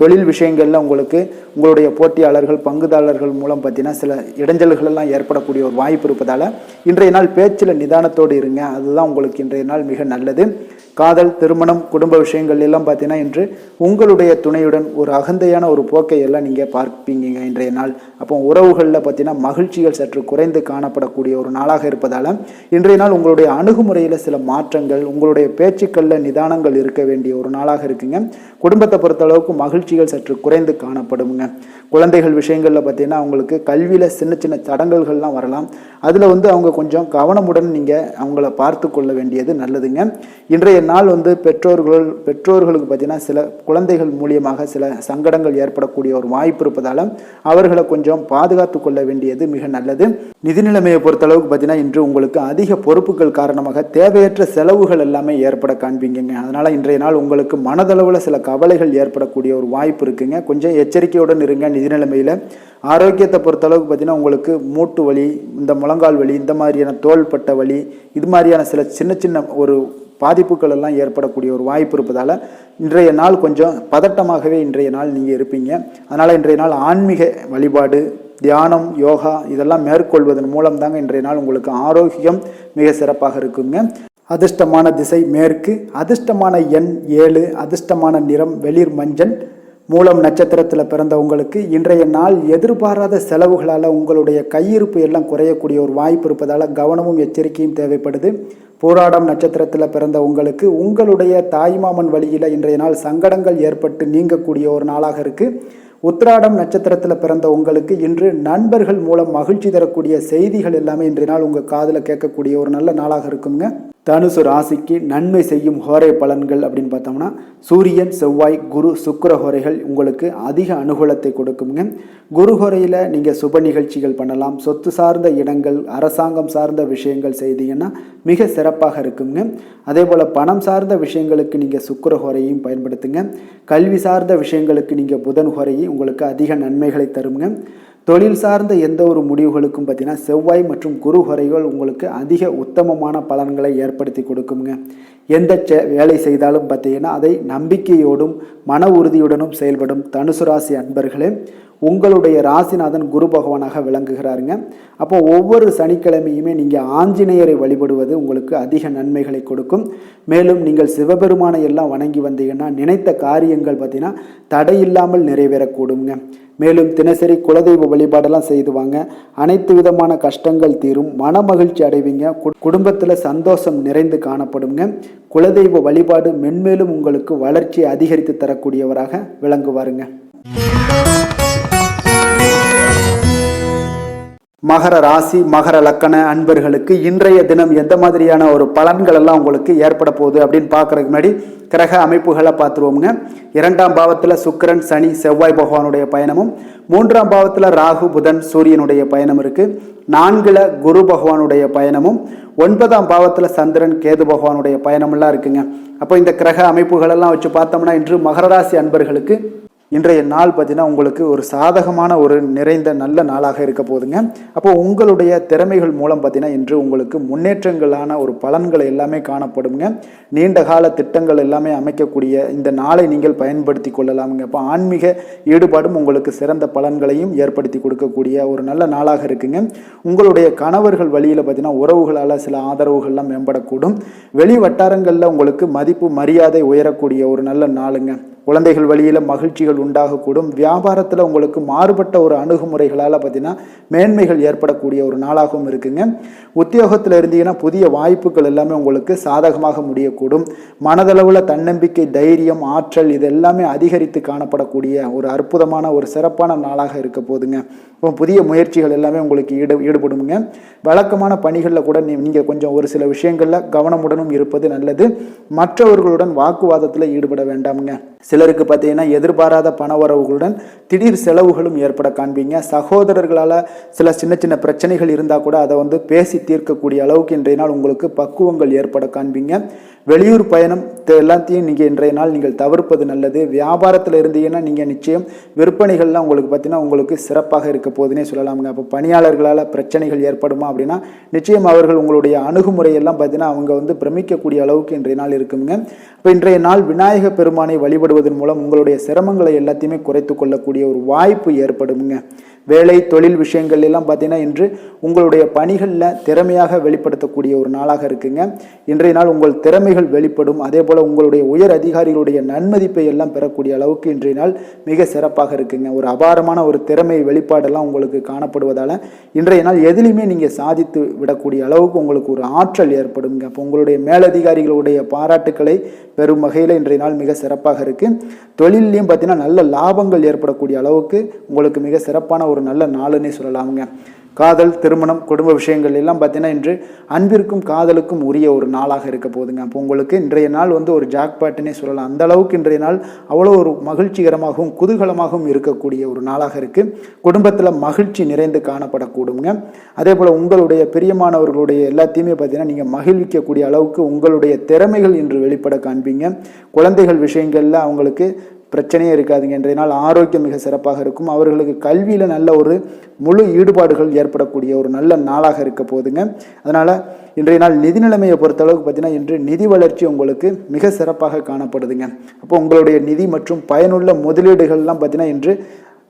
Speaker 1: தொழில் விஷயங்களில் உங்களுக்கு உங்களுடைய போட்டியாளர்கள் பங்குதாரர்கள் மூலம் பார்த்தீங்கன்னா சில இடைஞ்சல்கள் எல்லாம் ஏற்படக்கூடிய ஒரு வாய்ப்பு இருப்பதால் இன்றைய நாள் பேச்சில் நிதானத்தோடு இருங்க. அதுதான் உங்களுக்கு இன்றைய நாள் மிக நல்லது. காதல், திருமணம், குடும்ப விஷயங்கள் எல்லாம் பார்த்தீங்கன்னா இன்று உங்களுடைய துணையுடன் ஒரு அகந்தையான ஒரு போக்கை எல்லாம் நீங்கள் பார்ப்பீங்க இன்றைய நாள். அப்போ உறவுகளில் பார்த்தீங்கன்னா மகிழ்ச்சிகள் சற்று குறைந்து காணப்படக்கூடிய ஒரு நாளாக இருப்பதால் இன்றைய நாள் உங்களுடைய அணுகுமுறையில் சில மாற்றங்கள், உங்களுடைய பேச்சுக்களில் நிதானங்கள் இருக்க வேண்டிய ஒரு நாளாக இருக்குங்க. குடும்பத்தை பொறுத்தளவுக்கு மகிழ்ச்சிகள் சற்று குறைந்து காணப்படுங்க. குழந்தைகள் விஷயங்களில் பார்த்தீங்கன்னா அவங்களுக்கு கல்வியில் சின்ன சின்ன தடங்கல்கள்லாம் வரலாம். அதில் அவங்க கொஞ்சம் கவனமுடன் நீங்கள் அவங்கள பார்த்து கொள்ள வேண்டியது நல்லதுங்க. இன்றைய நாள் பெற்றோர்களுக்கு பார்த்தீங்கன்னா சில குழந்தைகள் மூலியமாக சில சங்கடங்கள் ஏற்படக்கூடிய ஒரு வாய்ப்பு இருப்பதால் அவர்களை கொஞ்சம் பாதுகாத்து கொள்ள வேண்டியது மிக நல்லது. நிதி நிலைமையை பொறுத்தளவுக்கு பார்த்தீங்கன்னா இன்று உங்களுக்கு அதிக பொறுப்புகள் காரணமாக தேவையற்ற செலவுகள் எல்லாமே ஏற்பட காண்பீங்க. அதனால் இன்றைய நாள் உங்களுக்கு மனதளவில் சில கவலைகள் ஏற்படக்கூடிய ஒரு வாய்ப்பு இருக்குங்க. கொஞ்சம் எச்சரிக்கையுடன் இருங்க. நிதி நிலைமையில் ஆரோக்கியத்தை பொறுத்தளவுக்கு பார்த்தீங்கன்னா உங்களுக்கு மூட்டு வலி, இந்த முழங்கால் வலி, இந்த மாதிரியான தோள்பட்ட வலி, இது மாதிரியான சில சின்ன சின்ன ஒரு பாதிப்புகள் எல்லாம் ஏற்படக்கூடிய ஒரு வாய்ப்பு இருப்பதால் இன்றைய நாள் கொஞ்சம் பதட்டமாகவே இன்றைய நாள் நீங்கள் இருப்பீங்க. அதனால் இன்றைய நாள் ஆன்மீக வழிபாடு, தியானம், யோகா இதெல்லாம் மேற்கொள்வதன் மூலம் தாங்க இன்றைய நாள் உங்களுக்கு ஆரோக்கியம் மிக சிறப்பாக இருக்குங்க. அதிர்ஷ்டமான திசை மேற்கு, அதிர்ஷ்டமான எண் 7, அதிர்ஷ்டமான நிறம் வெளிர் மஞ்சள். மூலம் நட்சத்திரத்தில் பிறந்தவங்களுக்கு இன்றைய நாள் எதிர்பாராத செலவுகளால் உங்களுடைய கையிருப்பு எல்லாம் குறையக்கூடிய ஒரு வாய்ப்பு இருப்பதால் கவனமும் எச்சரிக்கையும் தேவைப்படுது. பூராடம் நட்சத்திரத்தில் பிறந்த உங்களுக்கு உங்களுடைய தாய்மாமன் வழியில் இன்றைய நாள் சங்கடங்கள் ஏற்பட்டு நீங்கக்கூடிய ஒரு நாளாக இருக்குது. உத்திராடம் நட்சத்திரத்தில் பிறந்த உங்களுக்கு இன்று நண்பர்கள் மூலம் மகிழ்ச்சி தரக்கூடிய செய்திகள் எல்லாமே இன்றைய நாள் உங்கள் காதில் கேட்கக்கூடிய ஒரு நல்ல நாளாக இருக்குங்க. தனுசு ராசிக்கு நன்மை செய்யும் ஹோரை பலன்கள் அப்படின்னு பார்த்தோம்னா சூரியன், செவ்வாய், குரு, சுக்கிர ஹோரைகள் உங்களுக்கு அதிக அனுகூலத்தை கொடுக்குங்க. குரு ஹோரையில் நீங்கள் சுப நிகழ்ச்சிகள் பண்ணலாம். சொத்து சார்ந்த இடங்கள், அரசாங்கம் சார்ந்த விஷயங்கள் செய்தீங்கன்னா மிக சிறப்பாக இருக்குங்க. அதே போல் பணம் சார்ந்த விஷயங்களுக்கு நீங்கள் சுக்கிர ஹோரையும் பயன்படுத்துங்க. கல்வி சார்ந்த விஷயங்களுக்கு நீங்கள் புதன் ஹோரையும் உங்களுக்கு அதிக நன்மைகளை தருங்க. தொழில் சார்ந்த எந்த ஒரு முடிவுகளுக்கும் பார்த்தீங்கன்னா செவ்வாய் மற்றும் குரு ஹோரைகள் உங்களுக்கு அதிக உத்தமமான பலன்களை ஏற்படுத்தி கொடுக்குங்க. எந்த வேலை செய்தாலும் பார்த்தீங்கன்னா அதை நம்பிக்கையோடும் மன உறுதியுடனும் செயல்படும் தனுசு ராசி அன்பர்களே, உங்களுடைய ராசிநாதன் குரு பகவானாக விளங்குகிறாருங்க. அப்போ ஒவ்வொரு சனிக்கிழமையுமே நீங்கள் ஆஞ்சநேயரை வழிபடுவது உங்களுக்கு அதிக நன்மைகளை கொடுக்கும். மேலும் நீங்கள் சிவபெருமானை எல்லாம் வணங்கி வந்தீங்கன்னா நினைத்த காரியங்கள் பார்த்தீங்கன்னா தடையில்லாமல் நிறைவேறக்கூடுங்க. மேலும் தினசரி குலதெய்வ வழிபாடெல்லாம் செய்து வாங்க. அனைத்து விதமான கஷ்டங்கள் தீரும், மன மகிழ்ச்சி அடைவீங்க, குடும்பத்தில் சந்தோஷம் நிறைந்து காணப்படுங்க. குலதெய்வ வழிபாடு மென்மேலும் உங்களுக்கு வளர்ச்சியை அதிகரித்து தரக்கூடியவராக விளங்குவாருங்க. மகர ராசி மகர லக்கண அன்பர்களுக்கு இன்றைய தினம் எந்த மாதிரியான ஒரு பலன்கள் எல்லாம் உங்களுக்கு ஏற்பட போகுது அப்படின்னு பார்க்கறதுக்கு முன்னாடி கிரக அமைப்புகளை பார்த்துருவோமுங்க. 2ஆம் பாவத்தில் சுக்கிரன், சனி, செவ்வாய் பகவானுடைய பயணமும், 3ஆம் பாவத்தில் ராகு, புதன், சூரியனுடைய பயணம் இருக்கு. 4ல் குரு பகவானுடைய பயணமும், 9ஆம் பாவத்தில் சந்திரன், கேது பகவானுடைய பயணமெல்லாம் இருக்குங்க. அப்போ இந்த கிரக அமைப்புகளெல்லாம் வச்சு பார்த்தோம்னா இன்று மகர ராசி அன்பர்களுக்கு இன்றைய நாள் பார்த்தீங்கன்னா உங்களுக்கு ஒரு சாதகமான ஒரு நிறைந்த நல்ல நாளாக இருக்க போகுதுங்க. அப்போ உங்களுடைய திறமைகள் மூலம் பார்த்தீங்கன்னா இன்று உங்களுக்கு முன்னேற்றங்களான ஒரு பலன்கள் எல்லாமே காணப்படுங்க. நீண்ட கால திட்டங்கள் எல்லாமே அமைக்கக்கூடிய இந்த நாளை நீங்கள் பயன்படுத்தி கொள்ளலாமுங்க. அப்போ ஆன்மீக ஈடுபாடும் உங்களுக்கு சிறந்த பலன்களையும் ஏற்படுத்தி கொடுக்கக்கூடிய ஒரு நல்ல நாளாக இருக்குங்க. உங்களுடைய கணவர்கள் வழியில் பார்த்தீங்கன்னா உறவுகளால் சில ஆதரவுகள்லாம் மேம்படக்கூடும். வெளி வட்டாரங்களில் உங்களுக்கு மதிப்பு மரியாதை உயரக்கூடிய ஒரு நல்ல நாளுங்க. குழந்தைகள் வழியில் மகிழ்ச்சிகள் உண்டாகக்கூடும். வியாபாரத்தில் உங்களுக்கு மாறுபட்ட ஒரு அணுகுமுறைகளால் பார்த்தீங்கன்னா மேன்மைகள் ஏற்படக்கூடிய ஒரு நாளாகவும் இருக்குங்க. உத்தியோகத்தில் இருந்தீங்கன்னா புதிய வாய்ப்புகள் எல்லாமே உங்களுக்கு சாதகமாக முடியக்கூடும். மனதளவில் தன்னம்பிக்கை, தைரியம், ஆற்றல் இது எல்லாமே அதிகரித்து காணப்படக்கூடிய ஒரு அற்புதமான ஒரு சிறப்பான நாளாக இருக்க போதுங்க. புதிய முயற்சிகள் எல்லாமே உங்களுக்கு ஈடுபடுங்க. வழக்கமான பணிகளில் கூட நீங்கள் கொஞ்சம் ஒரு சில விஷயங்களில் கவனமுடனும் இருப்பது நல்லது. மற்றவர்களுடன் வாக்குவாதத்தில் ஈடுபட வேண்டாமுங்க. சிலருக்கு பார்த்தீங்கன்னா எதிர்பாராத பண வரவுகளுடன் திடீர் செலவுகளும் ஏற்பட காண்பீங்க. சகோதரர்களால் சில சின்ன சின்ன பிரச்சனைகள் இருந்தால் கூட அதை பேசி தீர்க்கக்கூடிய அளவுக்கு இன்றைய நாள் உங்களுக்கு பக்குவங்கள் ஏற்பட காண்பீங்க. வெளியூர் பயணம் எல்லாத்தையும் நீங்கள் இன்றைய நாள் நீங்கள் தவிர்ப்பது நல்லது. வியாபாரத்தில் இருந்தீங்கன்னா நீங்கள் நிச்சயம் விற்பனைகள்லாம் உங்களுக்கு பார்த்தீங்கன்னா உங்களுக்கு சிறப்பாக இருக்க போதுன்னே சொல்லலாமுங்க. அப்போ பணியாளர்களால் பிரச்சனைகள் ஏற்படுமா அப்படின்னா நிச்சயம் அவர்கள் உங்களுடைய அணுகுமுறையெல்லாம் பார்த்தீங்கன்னா அவங்க பிரமிக்கக்கூடிய அளவுக்கு இன்றைய நாள் இருக்குங்க. இப்போ இன்றைய நாள் விநாயக பெருமானை வழிபடுவதன் மூலம் உங்களுடைய சிரமங்களை எல்லாத்தையுமே குறைத்து கொள்ளக்கூடிய ஒரு வாய்ப்பு ஏற்படுங்க. வேலை தொழில் விஷயங்கள் எல்லாம் பார்த்தீங்கன்னா இன்று உங்களுடைய பணிகளில் திறமையாக வெளிப்படுத்தக்கூடிய ஒரு நாளாக இருக்குங்க. இன்றைய நாள் உங்கள் திறமைகள் வெளிப்படும். அதே போல் உங்களுடைய உயர் அதிகாரிகளுடைய நன்மதிப்பை எல்லாம் பெறக்கூடிய அளவுக்கு இன்றைய நாள் மிக சிறப்பாக இருக்குங்க. ஒரு அபாரமான ஒரு திறமை வெளிப்பாடெல்லாம் உங்களுக்கு காணப்படுவதால் இன்றைய நாள் எதிலுமே நீங்கள் சாதித்து விடக்கூடிய அளவுக்கு உங்களுக்கு ஒரு ஆற்றல் ஏற்படுங்க. அப்போ உங்களுடைய மேலதிகாரிகளுடைய பாராட்டுக்களை பெரும் வகையில் இன்றைய நாள் மிக சிறப்பாக இருக்குது. தொழிலையும் பார்த்தீங்கன்னா நல்ல லாபங்கள் ஏற்படக்கூடிய அளவுக்கு உங்களுக்கு மிக சிறப்பான ஒரு நல்ல நாளுன்னே சொல்லலாமுங்க. காதல், திருமணம், குடும்ப விஷயங்கள் எல்லாம் பார்த்தீங்கன்னா இன்று அன்பிற்கும் காதலுக்கும் உரிய ஒரு நாளாக இருக்க போதுங்க. அப்போ உங்களுக்கு இன்றைய நாள் ஒரு ஜாக்பாட்டுன்னே சொல்லலாம். அந்த அளவுக்கு இன்றைய நாள் அவ்வளோ ஒரு மகிழ்ச்சிகரமாகவும் குதூகலமாகவும் இருக்கக்கூடிய ஒரு நாளாக இருக்குது. குடும்பத்தில் மகிழ்ச்சி நிறைந்து காணப்படக்கூடுங்க. அதே போல் உங்களுடைய பிரியமானவர்களுடைய எல்லாத்தையுமே பார்த்தீங்கன்னா நீங்கள் மகிழ்விக்கக்கூடிய அளவுக்கு உங்களுடைய திறமைகள் இன்று வெளிப்பட காண்பீங்க. குழந்தைகள் விஷயங்களில் அவங்களுக்கு பிரச்சனையே இருக்காதுங்க. இன்றைய நாள் ஆரோக்கியம் மிக சிறப்பாக இருக்கும். அவர்களுக்கு கல்வியில் நல்ல ஒரு முழு ஈடுபாடுகள் ஏற்படக்கூடிய ஒரு நல்ல நாளாக இருக்க போதுங்க. அதனால் இன்றைய நாள் நிதி நிலைமையை பொறுத்தளவுக்கு பார்த்தீங்கன்னா இன்று நிதி வளர்ச்சி உங்களுக்கு மிக சிறப்பாக காணப்படுதுங்க. அப்போ உங்களுடைய நிதி மற்றும் பயனுள்ள முதலீடுகள்லாம் பார்த்தீங்கன்னா இன்று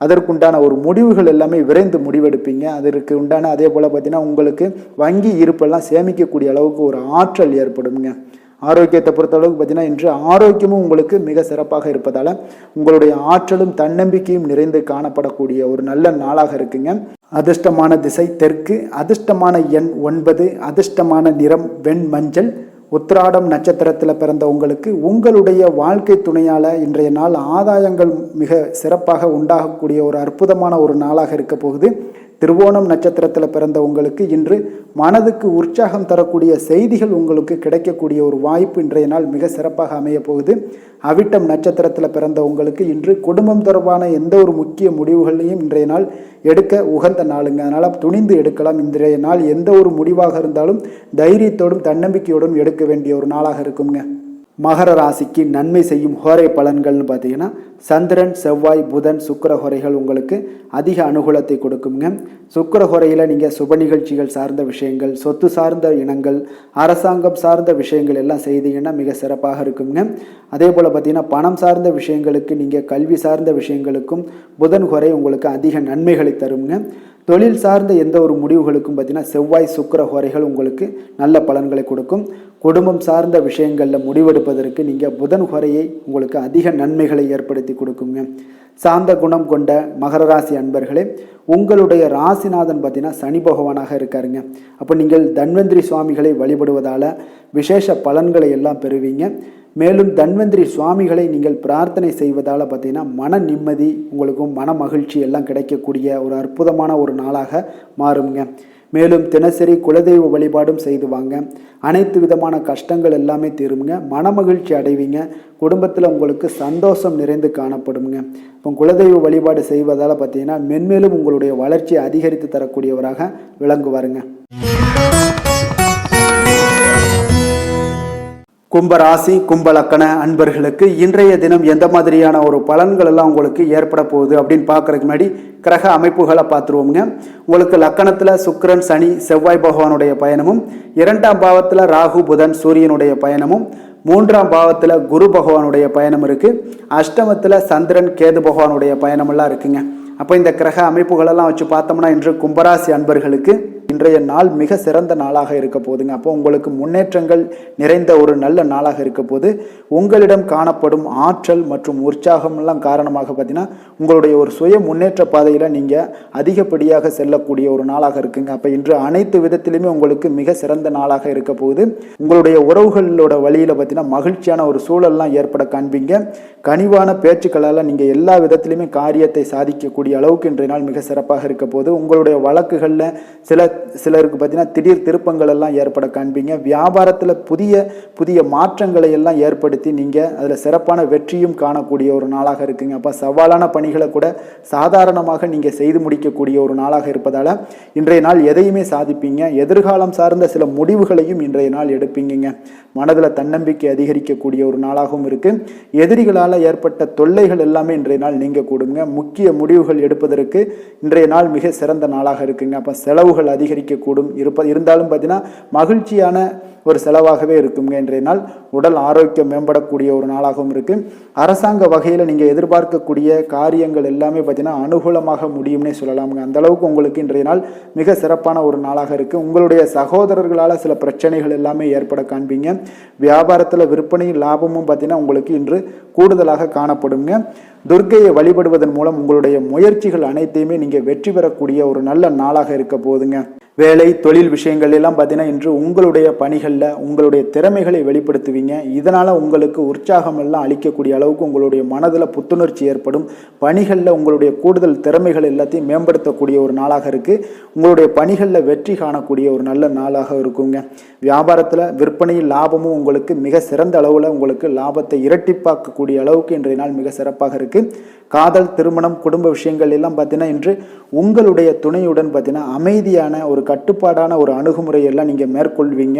Speaker 1: அதற்குண்டான ஒரு முடிவுகள் எல்லாமே விரைந்து முடிவெடுப்பீங்க. அதற்கு உண்டான அதே போல் பார்த்தீங்கன்னா உங்களுக்கு வங்கி இருப்பெல்லாம் சேமிக்கக்கூடிய அளவுக்கு ஒரு ஆற்றல் ஏற்படுங்க. ஆரோக்கியத்தை பொறுத்தளவுக்கு பார்த்தீங்கன்னா இன்று ஆரோக்கியமும் உங்களுக்கு மிக சிறப்பாக இருப்பதால் உங்களுடைய ஆற்றலும் தன்னம்பிக்கையும் நிறைந்து காணப்படக்கூடிய ஒரு நல்ல நாளாக இருக்குங்க. அதிர்ஷ்டமான திசை தெற்கு, அதிர்ஷ்டமான எண் 9, அதிர்ஷ்டமான நிறம் வெண் மஞ்சள். உத்திராடம் நட்சத்திரத்தில் பிறந்த உங்களுக்கு உங்களுடைய வாழ்க்கை துணையால் இன்றைய நாள் ஆதாயங்கள் மிக சிறப்பாக உண்டாகக்கூடிய ஒரு அற்புதமான ஒரு நாளாக இருக்க போகுது. திருவோணம் நட்சத்திரத்தில் பிறந்த உங்களுக்கு இன்று மனதுக்கு உற்சாகம் தரக்கூடிய செய்திகள் உங்களுக்கு கிடைக்கக்கூடிய ஒரு வாய்ப்பு இன்றைய நாள் மிக சிறப்பாக அமைய போகுது. அவிட்டம் நட்சத்திரத்தில் பிறந்த உங்களுக்கு இன்று குடும்பம் தொடர்பான எந்த ஒரு முக்கிய முடிவுகளையும் இன்றைய நாள் எடுக்க உகந்த நாளுங்க. அதனால் துணிந்து எடுக்கலாம். இன்றைய நாள் எந்த ஒரு முடிவாக இருந்தாலும் தைரியத்தோடும் தன்னம்பிக்கையோடும் எடுக்க வேண்டிய ஒரு நாளாக இருக்குங்க. மகர ராசிக்கு நன்மை செய்யும் ஹோரை பலன்கள்னு பார்த்தீங்கன்னா சந்திரன், செவ்வாய், புதன், சுக்கிர ஹோரைகள் உங்களுக்கு அதிக அனுகூலத்தை கொடுக்குங்க. சுக்கிர ஹோரையில் நீங்கள் சுப நிகழ்ச்சிகள் சார்ந்த விஷயங்கள், சொத்து சார்ந்த இனங்கள், அரசாங்கம் சார்ந்த விஷயங்கள் எல்லாம் செய்தீங்கன்னா மிக சிறப்பாக இருக்குங்க. அதே போல் பார்த்தீங்கன்னா பணம் சார்ந்த விஷயங்களுக்கு, நீங்கள் கல்வி சார்ந்த விஷயங்களுக்கும் புதன் ஹோரை உங்களுக்கு அதிக நன்மைகளை தருங்க. தொழில் சார்ந்த எந்த ஒரு முடிவுகளுக்கும் பார்த்தீங்கன்னா செவ்வாய், சுக்கிர ஹோரைகள் உங்களுக்கு நல்ல பலன்களை கொடுக்கும். குடும்பம் சார்ந்த விஷயங்களில் முடிவெடுப்பதற்கு நீங்கள் புதன் ஹோரையை உங்களுக்கு அதிக நன்மைகளை ஏற்படுத்தி கொடுக்குங்க. சாந்த குணம் கொண்ட மகர ராசி அன்பர்களே, உங்களுடைய ராசிநாதன் பார்த்தீங்கன்னா சனி பகவானாக இருக்காருங்க. அப்போ நீங்கள் தன்வந்திரி சுவாமிகளை வழிபடுவதால் விசேஷ பலன்களை எல்லாம் பெறுவீங்க. மேலும் தன்வந்திரி சுவாமிகளை நீங்கள் பிரார்த்தனை செய்வதால் பார்த்தீங்கன்னா மன நிம்மதி, உங்களுக்கும் மன மகிழ்ச்சி எல்லாம் கிடைக்கக்கூடிய ஒரு அற்புதமான ஒரு நாளாக மாறுங்க. மேலும் தினசரி குலதெய்வ வழிபாடும் செய்து வாங்க. அனைத்து விதமான கஷ்டங்கள் எல்லாமே தீருங்க. மன மகிழ்ச்சி அடைவீங்க. குடும்பத்தில் உங்களுக்கு சந்தோஷம் நிறைந்து காணப்படுங்க. இப்போ குலதெய்வ வழிபாடு செய்வதால் பார்த்தீங்கன்னா மென்மேலும் உங்களுடைய வளர்ச்சியை அதிகரித்து தரக்கூடியவராக விளங்குவாருங்க. கும்பராசி, கும்பலக்கண அன்பர்களுக்கு இன்றைய தினம் எந்த மாதிரியான ஒரு பலன்கள் எல்லாம் உங்களுக்கு ஏற்பட போகுது அப்படின்னு பார்க்கறதுக்கு முன்னாடி கிரக அமைப்புகளை பார்த்துருவோங்க. உங்களுக்கு லக்கணத்தில் சுக்கிரன், சனி, செவ்வாய் பகவானுடைய பயணமும், 2ஆம் பாவத்தில் ராகு, புதன், சூரியனுடைய பயணமும், 3ஆம் பாவத்தில் குரு பகவானுடைய பயணம் இருக்குது. அஷ்டமத்தில் சந்திரன், கேது பகவானுடைய பயணமெல்லாம் இருக்குங்க. அப்போ இந்த கிரக அமைப்புகளெல்லாம் வச்சு பார்த்தோம்னா இன்று கும்பராசி அன்பர்களுக்கு இன்றைய நாள் மிக சிறந்த நாளாக இருக்க போதுங்க. அப்போ உங்களுக்கு முன்னேற்றங்கள் நிறைந்த ஒரு நல்ல நாளாக இருக்க போது. உங்களிடம் காணப்படும் ஆற்றல் மற்றும் உற்சாகம் எல்லாம் காரணமாக பார்த்தீங்கன்னா உங்களுடைய ஒரு சுய முன்னேற்ற பாதையில் நீங்கள் அதிகப்படியாக செல்லக்கூடிய ஒரு நாளாக இருக்குங்க. அப்போ இன்று அனைத்து விதத்திலுமே உங்களுக்கு மிக சிறந்த நாளாக இருக்க போகுது. உங்களுடைய உறவுகளோட வழியில் பார்த்தீங்கன்னா மகிழ்ச்சியான ஒரு சூழல்லாம் ஏற்பட காண்பீங்க. கனிவான பேச்சுக்களால் நீங்கள் எல்லா விதத்திலுமே காரியத்தை சாதிக்கக்கூடிய அளவுக்கு இன்றைய நாள் மிக சிறப்பாக இருக்க போது. உங்களுடைய வழக்குகளில் சிலருக்கு பார்த்தீங்கன்னா திடீர் திருப்பங்கள் எல்லாம் ஏற்பட காண்பீங்க. வியாபாரத்தில் புதிய புதிய மாற்றங்களை எல்லாம் ஏற்படுத்தி நீங்கள் அதில் சிறப்பான வெற்றியும் காணக்கூடிய ஒரு நாளாக இருக்குங்க. அப்போ சவாலான பணிகளை கூட சாதாரணமாக நீங்கள் செய்து முடிக்கக்கூடிய ஒரு நாளாக இருப்பதால் இன்றைய நாள் எதையுமே சாதிப்பீங்க. எதிர்காலம் சார்ந்த சில முடிவுகளையும் இன்றைய நாள் எடுப்பீங்க. மனதில் தன்னம்பிக்கை அதிகரிக்கக்கூடிய ஒரு நாளாகவும் இருக்குது. எதிரிகளால் ஏற்பட்ட தொல்லைகள் எல்லாமே இன்றைய நாள் நீங்க கூடுங்க. முக்கிய முடிவுகள் எடுப்பதற்கு இன்றைய நாள் மிக சிறந்த நாளாக இருக்குங்க. அப்போ செலவுகள் அதிகரிக்கக்கூடும். இருந்தாலும் பார்த்தீங்கன்னா மகிழ்ச்சியான ஒரு செலவாகவே இருக்குங்க. இன்றைய நாள் உடல் ஆரோக்கியம் மேம்படக்கூடிய ஒரு நாளாகவும் இருக்கு. அரசாங்க வகையில் நீங்கள் எதிர்பார்க்கக்கூடிய காரியங்கள் எல்லாமே பார்த்தீங்கன்னா அனுகூலமாக முடியும்னே சொல்லலாமுங்க. அந்த அளவுக்கு உங்களுக்கு இன்றைய நாள் மிக சிறப்பான ஒரு நாளாக இருக்கு. உங்களுடைய சகோதரர்களால் சில பிரச்சனைகள் எல்லாமே ஏற்பட காண்பீங்க. வியாபாரத்தில் விற்பனையும் லாபமும் பார்த்தீங்கன்னா உங்களுக்கு இன்று கூடுதலாக காணப்படுங்க. துர்க்கையை வழிபடுவதன் மூலம் உங்களுடைய முயற்சிகள் அனைத்தையுமே நீங்கள் வெற்றி பெறக்கூடிய ஒரு நல்ல நாளாக இருக்க போகுதுங்க. வேலை தொழில் விஷயங்கள் எல்லாம் பார்த்தீங்கன்னா இன்று உங்களுடைய பணிகளில் உங்களுடைய திறமைகளை வெளிப்படுத்துவீங்க. இதனால் உங்களுக்கு உற்சாகம் எல்லாம் அளிக்கக்கூடிய அளவுக்கு உங்களுடைய மனதில் புத்துணர்ச்சி ஏற்படும். பணிகளில் உங்களுடைய கூடுதல் திறமைகள் எல்லாத்தையும் மேம்படுத்தக்கூடிய ஒரு நாளாக இருக்குது. உங்களுடைய பணிகளில் வெற்றி காணக்கூடிய ஒரு நல்ல நாளாக இருக்குங்க. வியாபாரத்தில் விற்பனையில் லாபமும் உங்களுக்கு மிக சிறந்த அளவில் உங்களுக்கு லாபத்தை இரட்டிப்பாக்கக்கூடிய அளவுக்கு இன்றைய நாள் மிக சிறப்பாக இருக்குது. காதல், திருமணம், குடும்ப விஷயங்கள் எல்லாம் பார்த்தீங்கன்னா இன்று உங்களுடைய துணையுடன் பார்த்தீங்கன்னா அமைதியான ஒரு கட்டுப்பாடான ஒரு அணுகுமுறையெல்லாம் நீங்கள் மேற்கொள்வீங்க.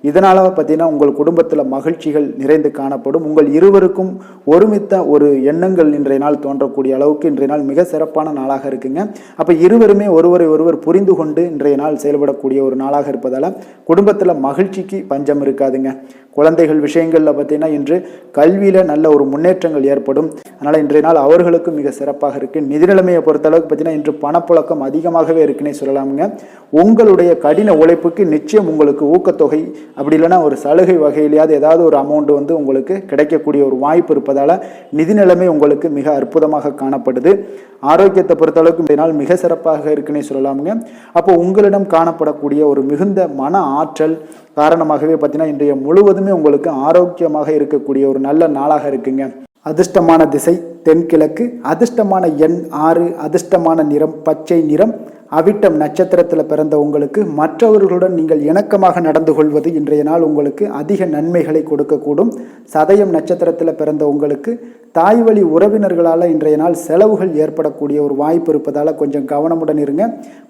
Speaker 1: இதனால் பார்த்தீங்கன்னா உங்கள் குடும்பத்தில் மகிழ்ச்சிகள் நிறைந்து காணப்படும். உங்கள் இருவருக்கும் ஒருமித்த ஒரு எண்ணங்கள் இன்றைய நாள் தோன்றக்கூடிய அளவுக்கு இன்றைய நாள் மிக சிறப்பான நாளாக இருக்குங்க. அப்போ இருவருமே ஒருவரை ஒருவர் புரிந்து கொண்டு இன்றைய நாள் செயல்படக்கூடிய ஒரு நாளாக இருப்பதால் குடும்பத்தில் மகிழ்ச்சிக்கு பஞ்சம் இருக்காதுங்க. குழந்தைகள் விஷயங்களில் பார்த்தீங்கன்னா இன்று கல்வியில் நல்ல ஒரு முன்னேற்றங்கள் ஏற்படும். அதனால் இன்றைய நாள் அவர்களுக்கு மிக சிறப்பாக இருக்குது. நிதி நிலைமையை பொறுத்தளவுக்கு பார்த்தீங்கன்னா இன்று பணப்புழக்கம் அதிகமாகவே இருக்குன்னே சொல்லலாமுங்க. உங்களுடைய கடின உழைப்புக்கு நிச்சயம் உங்களுக்கு ஊக்கத்தொகை அப்படி இல்லைன்னா ஒரு சலுகை வகையிலேயாவது ஏதாவது ஒரு அமௌண்ட் வந்து உங்களுக்கு கிடைக்கக்கூடிய ஒரு வாய்ப்பு இருப்பதால் நிதி நிலைமை உங்களுக்கு மிக அற்புதமாக காணப்படுது. ஆரோக்கியத்தை பொறுத்தளவுக்கு இன்றைய நாள் மிக சிறப்பாக இருக்குன்னே சொல்லலாமுங்க. அப்போ உங்களிடம் காணப்படக்கூடிய ஒரு மிகுந்த மன ஆற்றல் காரணமாகவே பார்த்தீங்கன்னா இன்றைய முழுவதுமே உங்களுக்கு ஆரோக்கியமாக இருக்கக்கூடிய ஒரு நல்ல நாளாக இருக்குங்க. அதிர்ஷ்டமான திசை தென்கிழக்கு, அதிர்ஷ்டமான எண் 6, அதிர்ஷ்டமான நிறம் பச்சை நிறம். அவிட்டம் நட்சத்திரத்தில் பிறந்த உங்களுக்கு மற்றவர்களுடன் நீங்கள் இணக்கமாக நடந்து கொள்வது இன்றைய நாள் உங்களுக்கு அதிக நன்மைகளை கொடுக்கக்கூடும். சதயம் நட்சத்திரத்தில் பிறந்த உங்களுக்கு தாய் வழி உறவினர்களால் இன்றைய நாள் செலவுகள் ஏற்படக்கூடிய ஒரு வாய்ப்பு இருப்பதால் கொஞ்சம் கவனமுடன் இருங்க.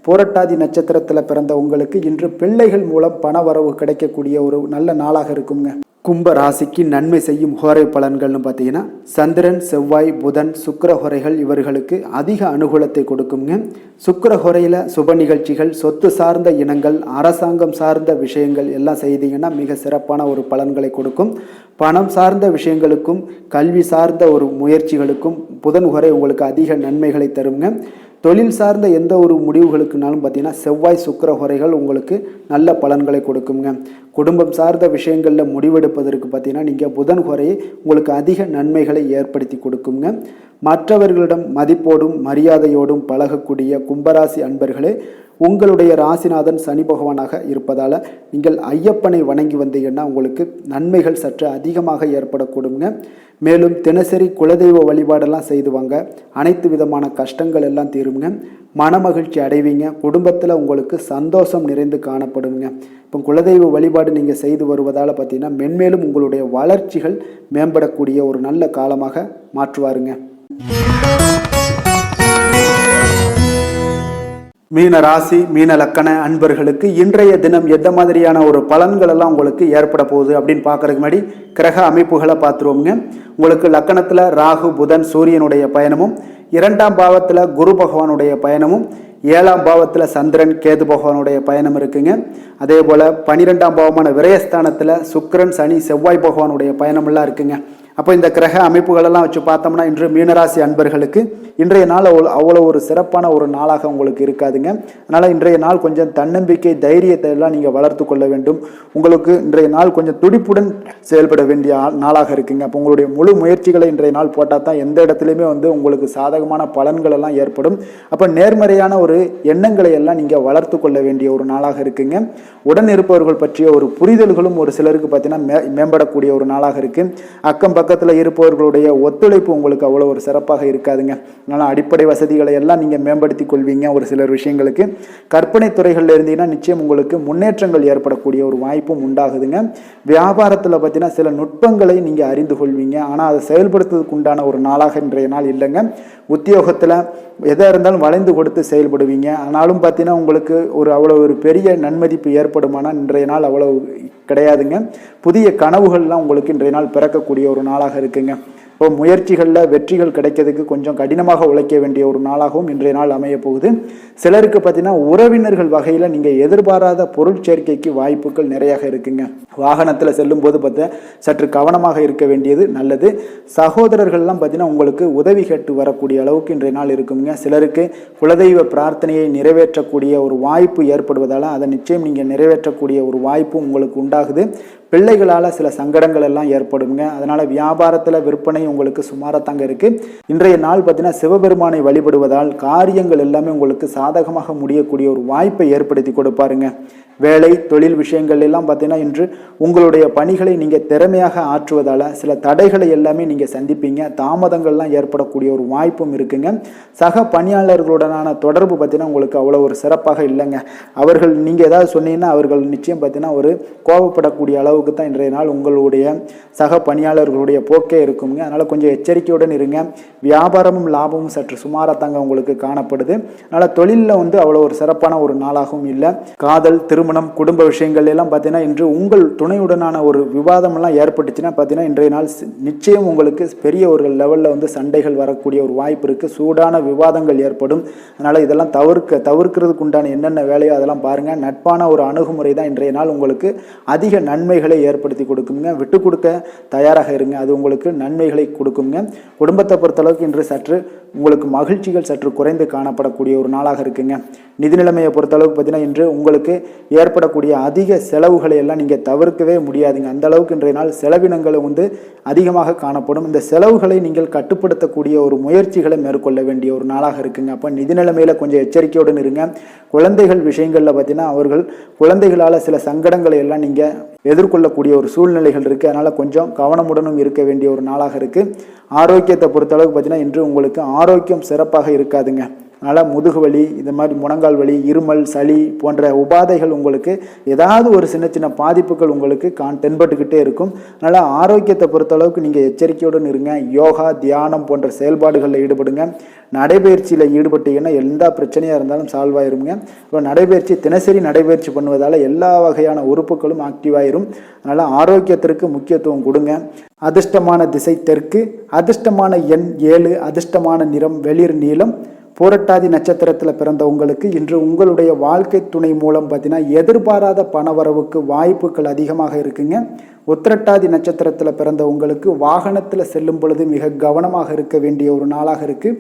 Speaker 1: புரட்டாதி நட்சத்திரத்தில் பிறந்த உங்களுக்கு இன்று பிள்ளைகள் மூலம் பண வரவு கிடைக்கக்கூடிய ஒரு நல்ல நாளாக இருக்குங்க. கும்ப ராசிக்கு நன்மை செய்யும் ஹோரை பலன்கள்னு பார்த்தீங்கன்னா சந்திரன், செவ்வாய், புதன், சுக்கிர ஹோரைகள் இவர்களுக்கு அதிக அனுகூலத்தை கொடுக்குங்க. சுக்கிர ஹோரையில் சுப நிகழ்ச்சிகள், சொத்து சார்ந்த இனங்கள், அரசாங்கம் சார்ந்த விஷயங்கள் எல்லாம் செய்தீங்கன்னா மிக சிறப்பான ஒரு பலன்களை கொடுக்கும். பணம் சார்ந்த விஷயங்களுக்கும் கல்வி சார்ந்த ஒரு முயற்சிகளுக்கும் புதன் ஹோரை உங்களுக்கு அதிக நன்மைகளை தருங்க. தொழில் சார்ந்த எந்த ஒரு முடிவுகளுக்குனாலும் பார்த்தீங்கன்னா செவ்வாய், சுக்கிர ஹோரைகள் உங்களுக்கு நல்ல பலன்களை கொடுக்குங்க. குடும்பம் சார்ந்த விஷயங்களில் முடிவெடுப்பதற்கு பார்த்தீங்கன்னா நீங்கள் புதன் ஹோரையை உங்களுக்கு அதிக நன்மைகளை ஏற்படுத்தி கொடுக்குங்க. மற்றவர்களிடம் மதிப்போடும் மரியாதையோடும் பழகக்கூடிய கும்பராசி அன்பர்களே, உங்களுடைய ராசிநாதன் சனி பகவானாக இருப்பதால் நீங்கள் ஐயப்பனை வணங்கி வந்தீங்கன்னா உங்களுக்கு நன்மைகள் சற்று அதிகமாக ஏற்படக்கூடுங்க. மேலும் தினசரி குலதெய்வ வழிபாடெல்லாம் செய்து வாங்க, அனைத்து விதமான கஷ்டங்கள் எல்லாம் தீருங்க, மனமகிழ்ச்சி அடைவீங்க, குடும்பத்தில் உங்களுக்கு சந்தோஷம் நிறைந்து காணப்படுங்க. இப்போ குலதெய்வ வழிபாடு நீங்கள் செய்து வருவதால் பார்த்தீங்கன்னா மென்மேலும் உங்களுடைய வளர்ச்சிகள் மேம்படக்கூடிய ஒரு நல்ல காலமாக மாற்றுவாருங்க. மீன ராசி, மீன லக்கண அன்பர்களுக்கு இன்றைய தினம் எந்த மாதிரியான ஒரு பலன்கள் எல்லாம் உங்களுக்கு ஏற்பட போகுது அப்படின்னு பார்க்கறதுக்கு முன்னாடி கிரக அமைப்புகளை பார்த்துருவோங்க. உங்களுக்கு லக்கணத்தில் ராகு, புதன், சூரியனுடைய பயணமும், 2ஆம் பாவத்தில் குரு பகவானுடைய பயணமும், 7ஆம் பாவத்தில் சந்திரன், கேது பகவானுடைய பயணம் இருக்குங்க. அதே போல் 12ஆம் பாவமான விரயஸ்தானத்தில் சுக்கிரன், சனி, செவ்வாய் பகவானுடைய பயணமெல்லாம் இருக்குங்க. அப்போ இந்த கிரக அமைப்புகளெல்லாம் வச்சு பார்த்தோம்னா இன்று மீனராசி அன்பர்களுக்கு இன்றைய நாள் அவ்வளோ ஒரு சிறப்பான ஒரு நாளாக உங்களுக்கு இருக்காதுங்க. அதனால் இன்றைய நாள் கொஞ்சம் தன்னம்பிக்கை, தைரியத்தை எல்லாம் நீங்கள் வளர்த்து கொள்ள வேண்டும். உங்களுக்கு இன்றைய நாள் கொஞ்சம் துடிப்புடன் செயல்பட வேண்டிய நாளாக இருக்குங்க. அப்போ உங்களுடைய முழு முயற்சிகளை இன்றைய நாள் போட்டால் தான் எந்த இடத்துலையுமே உங்களுக்கு சாதகமான பலன்கள் எல்லாம் ஏற்படும். அப்போ நேர்மறையான ஒரு எண்ணங்களை எல்லாம் நீங்கள் வளர்த்து கொள்ள வேண்டிய ஒரு நாளாக இருக்குங்க. உடன் இருப்பவர்கள் பற்றிய ஒரு புரிதல்களும் ஒரு சிலருக்கு பார்த்தீங்கன்னா மேம்படக்கூடிய ஒரு நாளாக இருக்குது. அக்கம் பக்கத்தில் இருப்பவர்களுடைய ஒத்துழைப்பு உங்களுக்கு அவ்வளோ ஒரு சிறப்பாக இருக்காதுங்க. அதனால் அடிப்படை வசதிகளை எல்லாம் நீங்கள் மேம்படுத்தி கொள்வீங்க. ஒரு சிலர் விஷயங்களுக்கு கற்பனை துறைகளில் இருந்தீங்கன்னா நிச்சயம் உங்களுக்கு முன்னேற்றங்கள் ஏற்படக்கூடிய ஒரு வாய்ப்பும் உண்டாகுதுங்க. வியாபாரத்தில் பார்த்தீங்கன்னா சில நுட்பங்களை நீங்கள் அறிந்து கொள்வீங்க. ஆனால் அதை செயல்படுத்துவதற்கு உண்டான ஒரு நாளாக இன்றைய நாள் இல்லைங்க. உத்தியோகத்தில் எதாக இருந்தாலும் வளைந்து கொடுத்து செயல்படுவீங்க. ஆனாலும் பார்த்தீங்கன்னா உங்களுக்கு அவ்வளோ ஒரு பெரிய நன்மதிப்பு ஏற்படுமானால் இன்றைய நாள் அவ்வளோ கிடையாதுங்க. புதிய கனவுகள்லாம் உங்களுக்கு இன்றைய நாள் பிறக்கக்கூடிய ஒரு நாளாக இருக்குங்க. இப்போ முயற்சிகளில் வெற்றிகள் கிடைக்கிறதுக்கு கொஞ்சம் கடினமாக உழைக்க வேண்டிய ஒரு நாளாகவும் இன்றைய நாள் அமைய போகுது. சிலருக்கு பார்த்தீங்கன்னா உறவினர்கள் வகையில் நீங்கள் எதிர்பாராத பொருள் சேர்க்கைக்கு வாய்ப்புகள் நிறையாக இருக்குங்க. வாகனத்தில் செல்லும் போது பார்த்தா சற்று கவனமாக இருக்க வேண்டியது நல்லது. சகோதரர்கள்லாம் பார்த்தீங்கன்னா உங்களுக்கு உதவி கேட்டு வரக்கூடிய அளவுக்கு இன்றைய நாள் இருக்குங்க. சிலருக்கு குலதெய்வ பிரார்த்தனையை நிறைவேற்றக்கூடிய ஒரு வாய்ப்பு ஏற்படுவதால் அதை நிச்சயம் நீங்கள் நிறைவேற்றக்கூடிய ஒரு வாய்ப்பு உங்களுக்கு உண்டாகுது. பிள்ளைகளால் சில சங்கடங்கள் எல்லாம் ஏற்படுங்க. அதனால் வியாபாரத்தில் விற்பனை உங்களுக்கு சுமாரத்தாங்க இருக்குது. இன்றைய நாள் பார்த்தீங்கன்னா சிவபெருமானை வழிபடுவதால் காரியங்கள் எல்லாமே உங்களுக்கு சாதகமாக முடியக்கூடிய ஒரு வாய்ப்பை ஏற்படுத்தி கொடுப்பாருங்க. வேலை தொழில் விஷயங்கள் எல்லாம் பார்த்தீங்கன்னா இன்று உங்களுடைய பணிகளை நீங்கள் திறமையாக ஆற்றுவதால் சில தடைகளை எல்லாமே நீங்கள் சந்திப்பீங்க. தாமதங்கள்லாம் ஏற்படக்கூடிய ஒரு வாய்ப்பும் இருக்குங்க. சக பணியாளர்களுடனான தொடர்பு பார்த்தீங்கன்னா உங்களுக்கு அவ்வளோ ஒரு சிறப்பாக இல்லைங்க. அவர்கள் நீங்கள் ஏதாவது சொன்னீங்கன்னா அவர்கள் நிச்சயம் பார்த்தீங்கன்னா ஒரு கோபப்படக்கூடிய அளவுக்கு தான் இன்றைய நாள் உங்களுடைய சக பணியாளர்களுடைய போக்கே இருக்குங்க. அதனால் கொஞ்சம் எச்சரிக்கையுடன் இருங்க. வியாபாரமும் லாபமும் சற்று சுமாரத்தாங்க உங்களுக்கு காணப்படுது. அதனால் தொழிலில் அவ்வளோ ஒரு சிறப்பான ஒரு நாளாகவும் இல்லை. காதல், திருமணம், குடும்ப விஷயங்கள் எல்லாம் பார்த்தீங்கன்னா இன்று உங்கள் துணையுடனான ஒரு விவாதம் எல்லாம் ஏற்பட்டுச்சுன்னா பார்த்தீங்கன்னா இன்றைய நாள் நிச்சயம் உங்களுக்கு பெரிய ஒரு லெவலில் சண்டைகள் வரக்கூடிய ஒரு வாய்ப்பு இருக்குது. சூடான விவாதங்கள் ஏற்படும். அதனால் இதெல்லாம் தவிர்க்கிறதுக்கு உண்டான என்னென்ன வேலையோ அதெல்லாம் பாருங்கள். நட்பான ஒரு அணுகுமுறை தான் இன்றைய நாள் உங்களுக்கு அதிக நன்மைகளை ஏற்படுத்தி கொடுக்குங்க. விட்டு கொடுக்க தயாராக இருங்க. அது உங்களுக்கு நன்மைகளை கொடுக்குங்க. குடும்பத்தை பொறுத்தளவுக்கு இன்று சற்று உங்களுக்கு மகிழ்ச்சிகள் சற்று குறைந்து காணப்படக்கூடிய ஒரு நாளாக இருக்குங்க. நிதி நிலைமையை பொறுத்தளவுக்கு பார்த்தீங்கன்னா இன்று உங்களுக்கு ஏற்படக்கூடிய அதிக செலவுகளை எல்லாம் நீங்கள் தவிர்க்கவே முடியாதுங்க. அந்த அளவுக்கு இன்றைய நாள் செலவினங்கள் அதிகமாக காணப்படும். இந்த செலவுகளை நீங்கள் கட்டுப்படுத்தக்கூடிய ஒரு முயற்சிகளை மேற்கொள்ள வேண்டிய ஒரு நாளாக இருக்குங்க. அப்போ நிதி நிலைமையில் கொஞ்சம் எச்சரிக்கையுடன் இருங்க. குழந்தைகள் விஷயங்களில் பார்த்தீங்கன்னா அவர்கள் குழந்தைகளால் சில சங்கடங்களை எல்லாம் நீங்கள் எதிர்கொள்ள எதிர்கொள்ளக்கூடிய ஒரு சூழ்நிலைகள் இருக்குது. அதனால் கொஞ்சம் கவனமுடனும் இருக்க வேண்டிய ஒரு நாளாக இருக்குது. ஆரோக்கியத்தை பொறுத்தளவுக்கு பார்த்தீங்கன்னா இன்று உங்களுக்கு ஆரோக்கியம் சிறப்பாக இருக்காதுங்க. அதனால் முதுகு வலி, இந்த மாதிரி முழங்கால் வலி, இருமல், சளி போன்ற உபாதைகள் உங்களுக்கு ஏதாவது ஒரு சின்ன சின்ன பாதிப்புகள் உங்களுக்கு தென்பட்டுக்கிட்டே இருக்கும். அதனால் ஆரோக்கியத்தை பொறுத்தளவுக்கு நீங்கள் எச்சரிக்கையுடன் இருங்க. யோகா, தியானம் போன்ற செயல்பாடுகளில் ஈடுபடுங்க. நடைபயிற்சியில் ஈடுபட்டீங்கன்னா எந்த பிரச்சனையாக இருந்தாலும் சால்வ் ஆயிருங்க. இப்போ நடைபயிற்சி தினசரி நடைபயிற்சி பண்ணுவதால் எல்லா வகையான உறுப்புகளும் ஆக்டிவாயிரும். அதனால் ஆரோக்கியத்திற்கு முக்கியத்துவம் கொடுங்க. அதிர்ஷ்டமான திசை தெற்கு, அதிர்ஷ்டமான எண் 7, அதிர்ஷ்டமான நிறம் வெளிர் நீலம். பூரட்டாதி நட்சத்திரத்தில் பிறந்த உங்களுக்கு இன்று உங்களுடைய வாழ்க்கை துணை மூலம் பார்த்தீங்கன்னா எதிர்பாராத பணவரவுக்கு வாய்ப்புகள் அதிகமாக இருக்குங்க. உத்திரட்டாதி நட்சத்திரத்தில் பிறந்த உங்களுக்கு வாகனத்தில் செல்லும் பொழுது மிக கவனமாக இருக்க வேண்டிய ஒரு நாளாக இருக்குது.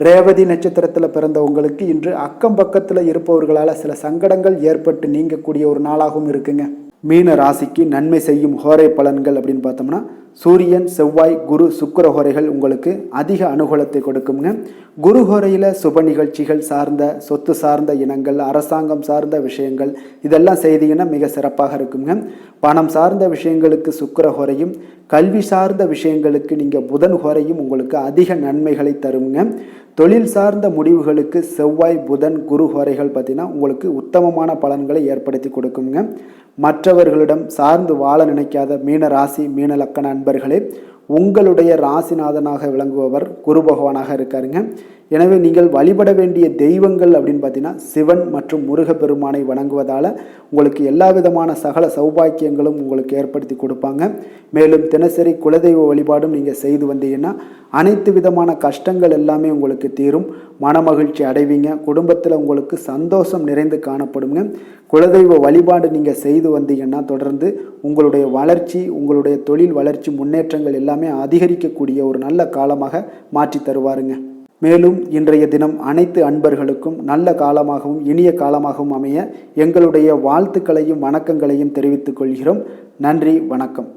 Speaker 1: ரேவதி நட்சத்திரத்தில் பிறந்த உங்களுக்கு இன்று அக்கம் பக்கத்தில் இருப்பவர்களால் சில சங்கடங்கள் ஏற்பட்டு நீங்கக்கூடிய ஒரு நாளாகவும் இருக்குங்க. மீன ராசிக்கு நன்மை செய்யும் ஹோரை பலன்கள் அப்படின்னு பார்த்தோம்னா சூரியன், செவ்வாய், குரு, சுக்கிர ஹோரைகள் உங்களுக்கு அதிக அனுகூலத்தை கொடுக்குங்க. குரு ஹோரையில் சுப நிகழ்ச்சிகள் சார்ந்த, சொத்து சார்ந்த இனங்கள், அரசாங்கம் சார்ந்த விஷயங்கள் இதெல்லாம் செய்தீங்கன்னா மிக சிறப்பாக இருக்குங்க. பணம் சார்ந்த விஷயங்களுக்கு சுக்கிர ஹோரையும், கல்வி சார்ந்த விஷயங்களுக்கு நீங்கள் புதன் ஹோரையும் உங்களுக்கு அதிக நன்மைகளை தருங்க. தொழில் சார்ந்த முடிவுகளுக்கு செவ்வாய், புதன், குரு ஹோரைகள் பார்த்தீங்கன்னா உங்களுக்கு உத்தமமான பலன்களை ஏற்படுத்தி கொடுக்குங்க. மற்றவர்களிடம் சார்ந்து வாழ நினைக்காத மீன ராசி, மீன லக்கண அன்பர்களே, உங்களுடைய ராசிநாதனாக விளங்குபவர் குரு பகவானாக இருக்காருங்க. எனவே நீங்கள் வழிபட வேண்டிய தெய்வங்கள் அப்படின்னு பார்த்தீங்கன்னா சிவன் மற்றும் முருகப்பெருமானை வணங்குவதால் உங்களுக்கு எல்லா விதமான சகல சௌபாக்கியங்களும் உங்களுக்கு ஏற்படுத்தி கொடுப்பாங்க. மேலும் தினசரி குலதெய்வ வழிபாடும் நீங்கள் செய்து வந்தீங்கன்னா அனைத்து விதமான கஷ்டங்கள் எல்லாமே உங்களுக்கு தீரும். மனமகிழ்ச்சி அடைவீங்க. குடும்பத்தில் உங்களுக்கு சந்தோஷம் நிறைந்து காணப்படுங்க. குலதெய்வ வழிபாடு நீங்கள் செய்து வந்தீங்கன்னா தொடர்ந்து உங்களுடைய வளர்ச்சி, உங்களுடைய தொழில் வளர்ச்சி, முன்னேற்றங்கள் எல்லாமே அதிகரிக்கக்கூடிய ஒரு நல்ல காலமாக மாற்றி தருவாருங்க. மேலும் இன்றைய தினம் அனைத்து அன்பர்களுக்கும் நல்ல காலமாகவும் இனிய காலமாகவும் அமைய எங்களுடைய வாழ்த்துக்களையும் வணக்கங்களையும் தெரிவித்துக் கொள்கிறோம். நன்றி, வணக்கம்.